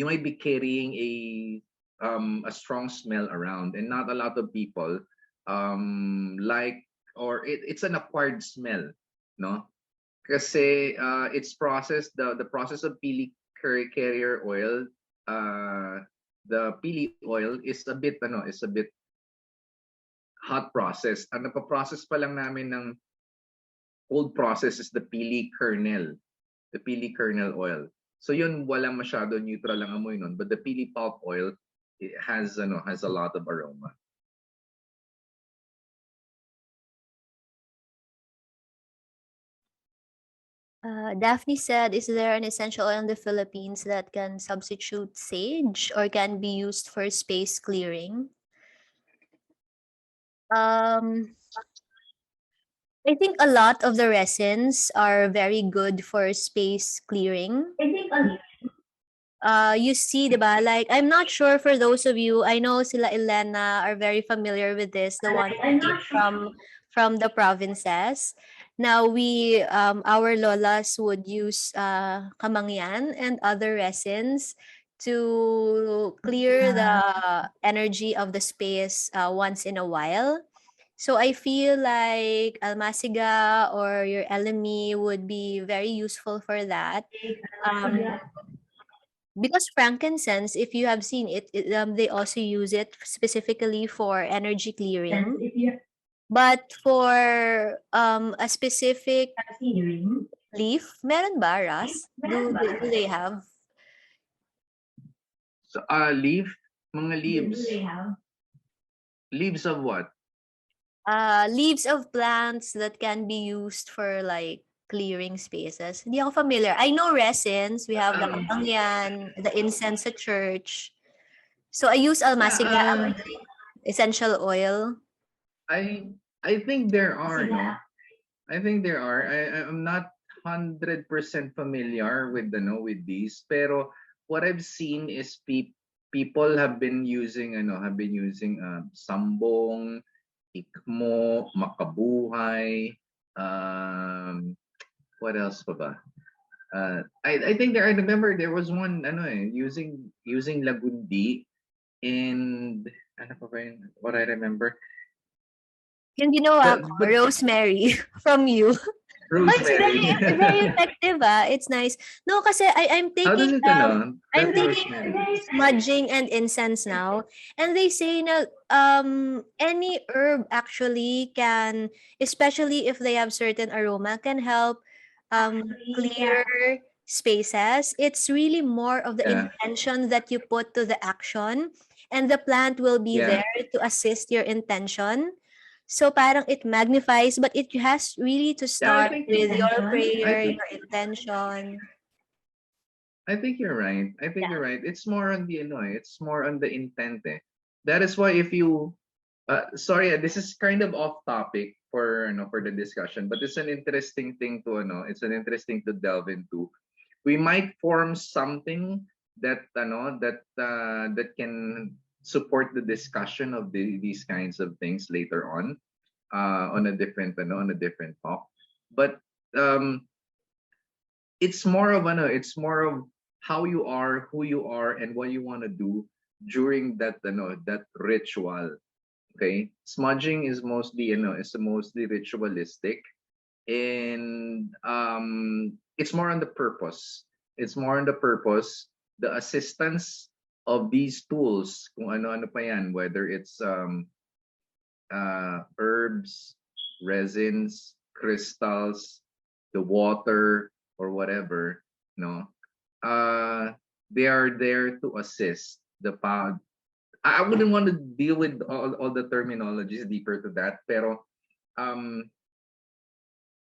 might be carrying a strong smell around, and not a lot of people like, or it's an acquired smell, no? Kasi it's processed, the process of pili carrier oil, the pili oil is a bit hot process. Ang napaprocess pa lang namin ng cold process is the pili kernel. The pili kernel oil. So yun, walang masyado, neutral lang amoy nun. But the pili pulp oil, it has a lot of aroma. Daphne said, is there an essential oil in the Philippines that can substitute sage or can be used for space clearing? I think a lot of the resins are very good for space clearing. You see, diba? Like, I'm not sure for those of you, I know sila Elena are very familiar with this, the ones who came from the provinces. Now our lolas would use kamangyan and other resins to clear the energy of the space once in a while. So I feel like almaciga or your Elemi would be very useful for that. Because frankincense, if you have seen it, they also use it specifically for energy clearing. But for a specific leaf, meron ba, Ras? Do they have? So, mga leaves. Leaves of what? Leaves of plants that can be used for like clearing spaces. Hindi ako familiar. I know resins. We have the kamangyan, the incense at church. So I use almaciga, essential oil. I think there are, no? I think there are. I'm not 100% familiar with with these, pero what I've seen is people have been using sambong, ikmo, makabuhay, what else pa ba? I think I remember there was one using lagundi and ano pa ba yun? What I remember. Yung ginawa ko, rosemary from you. Rosemary. It's very effective, It's nice. No, kasi I'm How does taking it I'm taking rosemary? smudging and incense now, and they say na any herb actually can, especially if they have certain aroma, can help clear spaces. It's really more of the Yeah. intention that you put to the action, and the plant will be Yeah. there to assist your intention. So parang it magnifies, but it has really to start with your prayer, your intention. I think you're right. I think you're right. It's more on the it's more on the intent. That is why if you sorry, this is kind of off topic for for the discussion, but it's an interesting thing to it's an interesting to delve into. We might form something that that can support the discussion of these kinds of things later on a different on a different talk. But it's more of it's more of how you are, who you are, and what you want to do during that that ritual. Okay, smudging is mostly is mostly ritualistic, and it's more on the purpose. It's more on the purpose, the assistance of these tools, kung ano pa yan, whether it's herbs, resins, crystals, the water, or whatever, no, they are there to assist the pod. I wouldn't want to deal with all the terminologies deeper to that, pero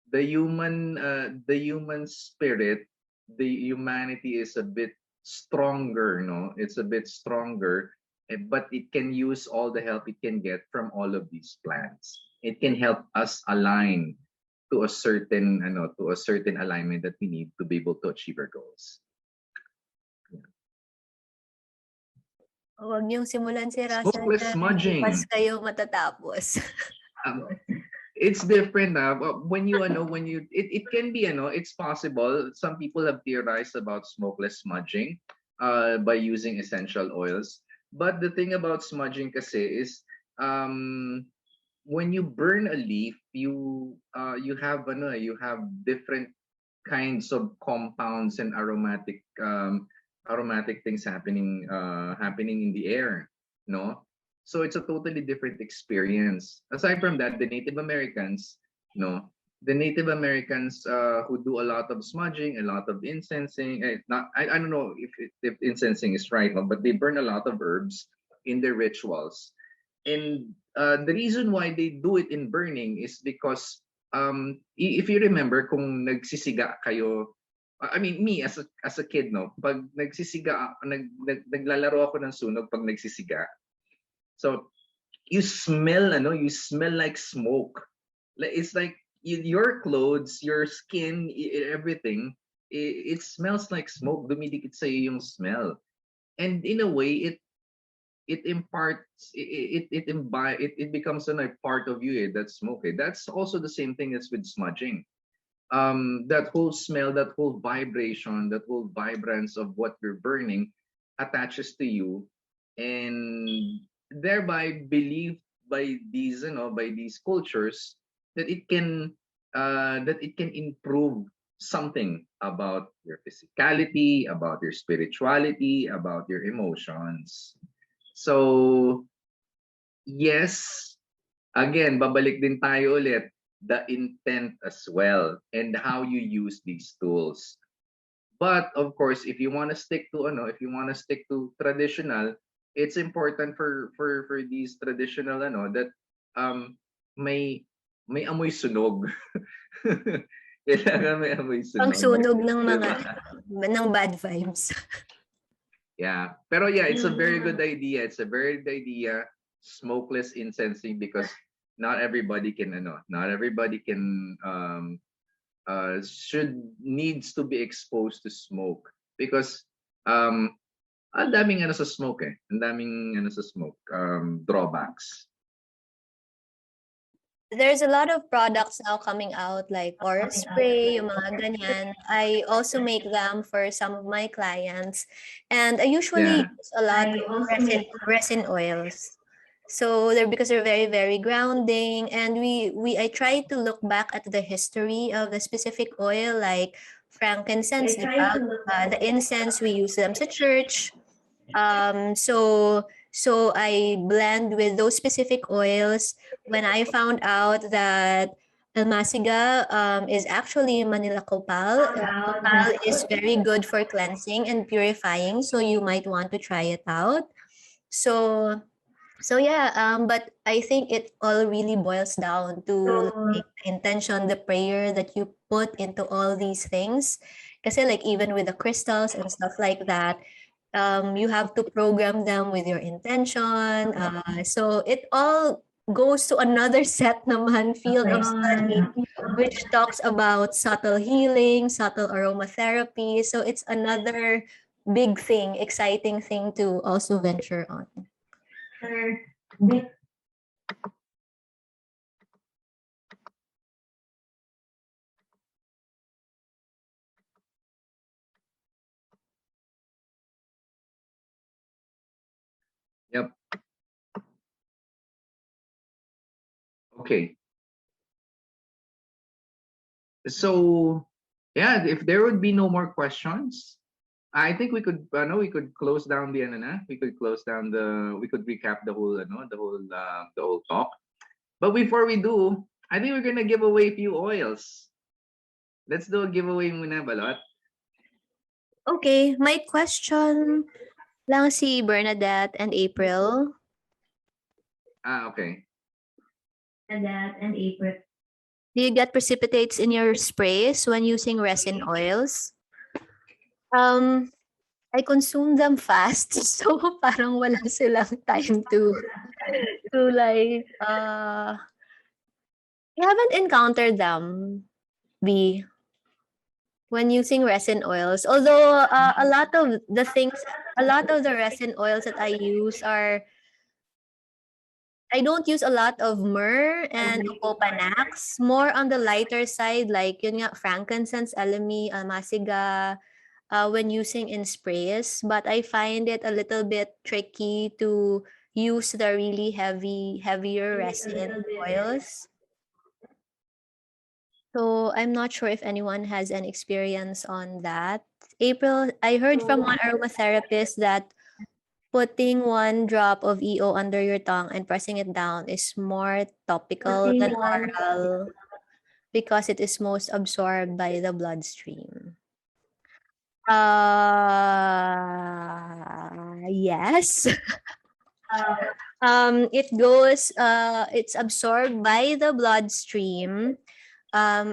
the human spirit, the humanity is a bit stronger, no? It's a bit stronger, but it can use all the help it can get from all of these plants. It can help us align to a certain alignment that we need to be able to achieve our goals. Huwag niyong simulan si Rasa Smokeless smudging. Mas kayo matatapos. It's different when you it can be it's possible. Some people have theorized about smokeless smudging by using essential oils, but the thing about smudging kasi is when you burn a leaf, you have different kinds of compounds and aromatic things happening in the air, no? So it's a totally different experience. Aside from that, the Native Americans, no, the Native Americans who do a lot of smudging, a lot of incensing. Not, I don't know if incensing is right, no, but they burn a lot of herbs in their rituals. And the reason why they do it in burning is because if you remember, kung nagsisiga kayo, I mean, me as a kid, no, pag nagsisiga, naglalaro ako ng sunog pag nagsisiga. So you smell, you smell like smoke. It's like your clothes, your skin, everything, it smells like smoke. Dumidikit sa yung smell. And in a way, it imparts, it becomes a part of you, that smoke. That's also the same thing as with smudging. That whole smell, that whole vibration, that whole vibrance of what you're burning attaches to you, and thereby believed by these, by these cultures, that it can improve something about your physicality, about your spirituality, about your emotions. So yes, again, babalik din tayo ulit, the intent as well and how you use these tools. But of course, if you want to stick to traditional, it's important for these traditional that may amoy sunog. Kailangan may amoy Ang sunog. sunog ng mga Diba? ng bad vibes. Yeah. Pero yeah, it's a very good idea. It's a very good idea. Smokeless incensing, because not everybody can needs to be exposed to smoke, because ang daming sa smoke eh. Ang daming sa smoke drawbacks. There's a lot of products now coming out like aura spray, yung mga ganyan. I also make them for some of my clients, and I usually use a lot of resin oils. So because they're very, very grounding, and I try to look back at the history of the specific oil, like frankincense, the incense, we use them sa church. So I blend with those specific oils. When I found out that almaciga is actually Manila copal. Copal is very good for cleansing and purifying, so you might want to try it out. So yeah, but I think it all really boils down to like the intention, the prayer that you put into all these things. Kasi like even with the crystals and stuff like that, you have to program them with your intention. So it all goes to another set naman field of study, which talks about subtle healing, subtle aromatherapy. So it's another big thing, exciting thing to also venture on. Yep. Okay. So yeah, if there would be no more questions, I think we could close down the we could recap the whole talk. But before we do, I think we're gonna give away a few oils. Let's do a giveaway muna, Balot. Okay, my question lang si Bernadette and April. Okay. Bernadette and April. Do you get precipitates in your sprays when using resin oils? I consume them fast, so parang wala silang time to like I haven't encountered them, B, when using resin oils. Although a lot of the resin oils that I use are, I don't use a lot of myrrh and opopanax. More on the lighter side, like yun nga, frankincense, elemi, almaciga, when using in sprays. But I find it a little bit tricky to use the really heavier resin oils. So I'm not sure if anyone has an experience on that. April, I heard from one aromatherapist that putting 1 drop of EO under your tongue and pressing it down is more topical than oral because it is most absorbed by the bloodstream. Yes. It's absorbed by the bloodstream.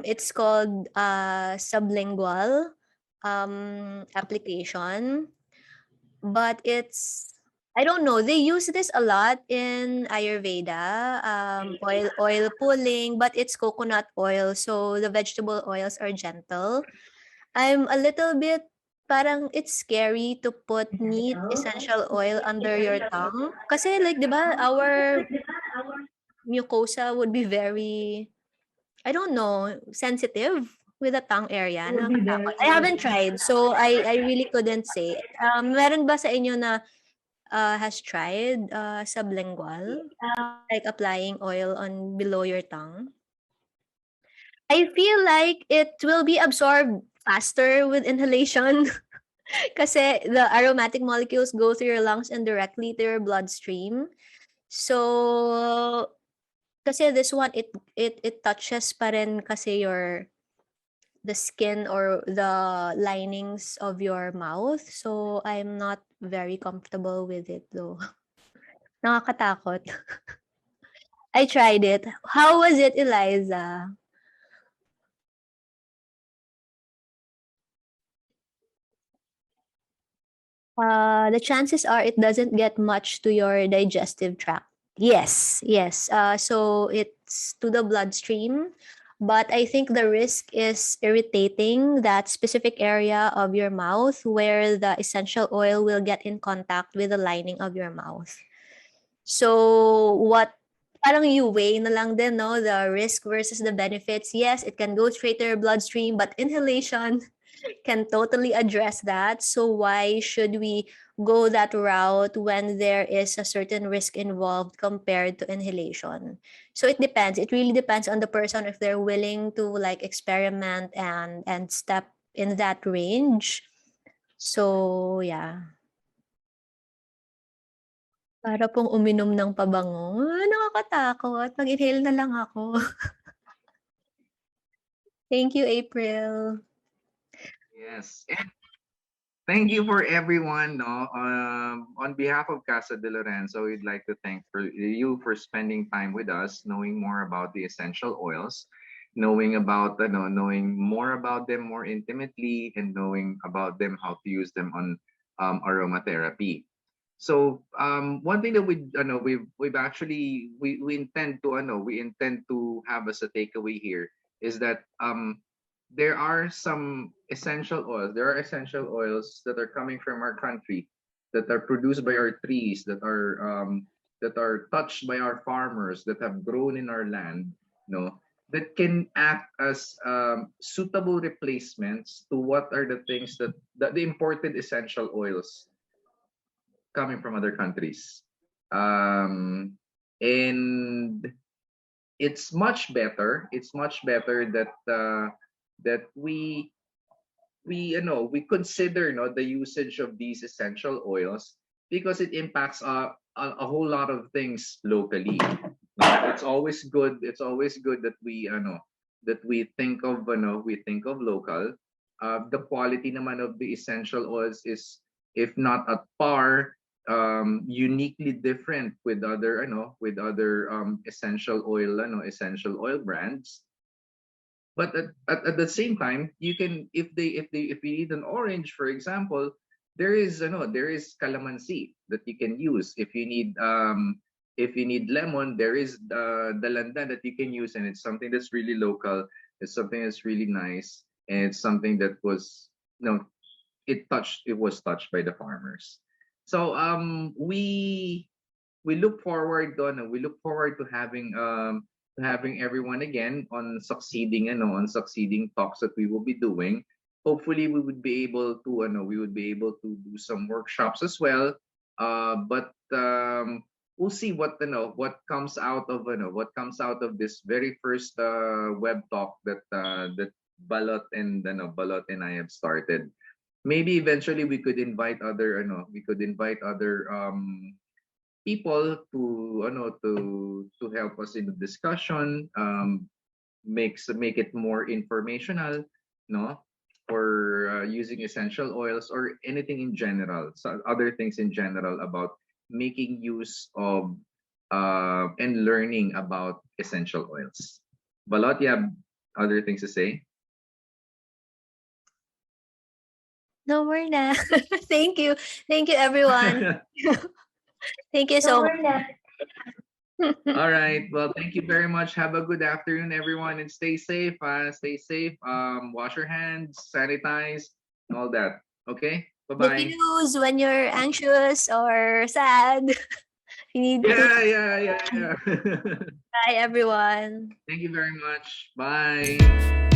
It's called sublingual application, but I don't know. They use this a lot in Ayurveda, oil pulling, but it's coconut oil, so the vegetable oils are gentle. I'm a little bit parang it's scary to put neat essential oil under your tongue. Kasi like, di ba, our mucosa would be very, I don't know, sensitive with the tongue area. Nakakatakot. I haven't tried, so I really couldn't say. Meron ba sa inyo na has tried sublingual, like applying oil on below your tongue? I feel like it will be absorbed faster with inhalation kasi the aromatic molecules go through your lungs and directly to your bloodstream. So, kasi this one, it touches pa rin kasi the skin or the linings of your mouth. So, I'm not very comfortable with it though. Nakakatakot. I tried it. How was it, Eliza? The chances are it doesn't get much to your digestive tract. Yes, yes. So it's to the bloodstream, but I think the risk is irritating that specific area of your mouth where the essential oil will get in contact with the lining of your mouth. So parang you weigh na lang din, no? The risk versus the benefits. Yes, it can go straight to your bloodstream, but inhalation can totally address that. So why should we go that route when there is a certain risk involved compared to inhalation? So it depends. It really depends on the person if they're willing to like experiment and step in that range. So yeah. Para pong uminom ng pabango. Nakakatakot. Mag-inhale na lang ako. Thank you, April. Yes. Thank you for everyone. No, on behalf of Casa de Lorenzo, we'd like to thank you for spending time with us, knowing more about the essential oils, knowing knowing more about them more intimately, and knowing about them how to use them on aromatherapy. So one thing that we've actually we intend to have as a takeaway here is that there are some essential oils. There are essential oils that are coming from our country, that are produced by our trees, that are touched by our farmers, that have grown in our land, that can act as suitable replacements to what are the things that the imported essential oils coming from other countries. And it's much better. It's much better that that we consider the usage of these essential oils because it impacts a whole lot of things locally. It's always good. It's always good that we think of local. The quality naman of the essential oils is, if not at par, uniquely different with other essential oil brands. But at the same time, you can, if you need an orange, for example, there is calamansi that you can use. If you need lemon, there is dalandan that you can use, and it's something that's really local. It's something that's really nice, and it's something that was it was touched by the farmers. So we look forward to having everyone again on succeeding talks that we will be doing. Hopefully we would be able to do some workshops as well. But we'll see what comes out of this very first web talk that Balot and I have started. maybe eventually we could invite other people to help us in the discussion, make it more informational, no, for using essential oils or anything in general, so other things in general about making use of and learning about essential oils. Balot, you have other things to say? No more na. Thank you. Thank you, everyone. Thank you so much. All right. Well, thank you very much. Have a good afternoon, everyone, and stay safe. Stay safe. Wash your hands, sanitize, all that. Okay. Bye bye. Diffuse when you're anxious or sad. You need to. Yeah. Bye, everyone. Thank you very much. Bye.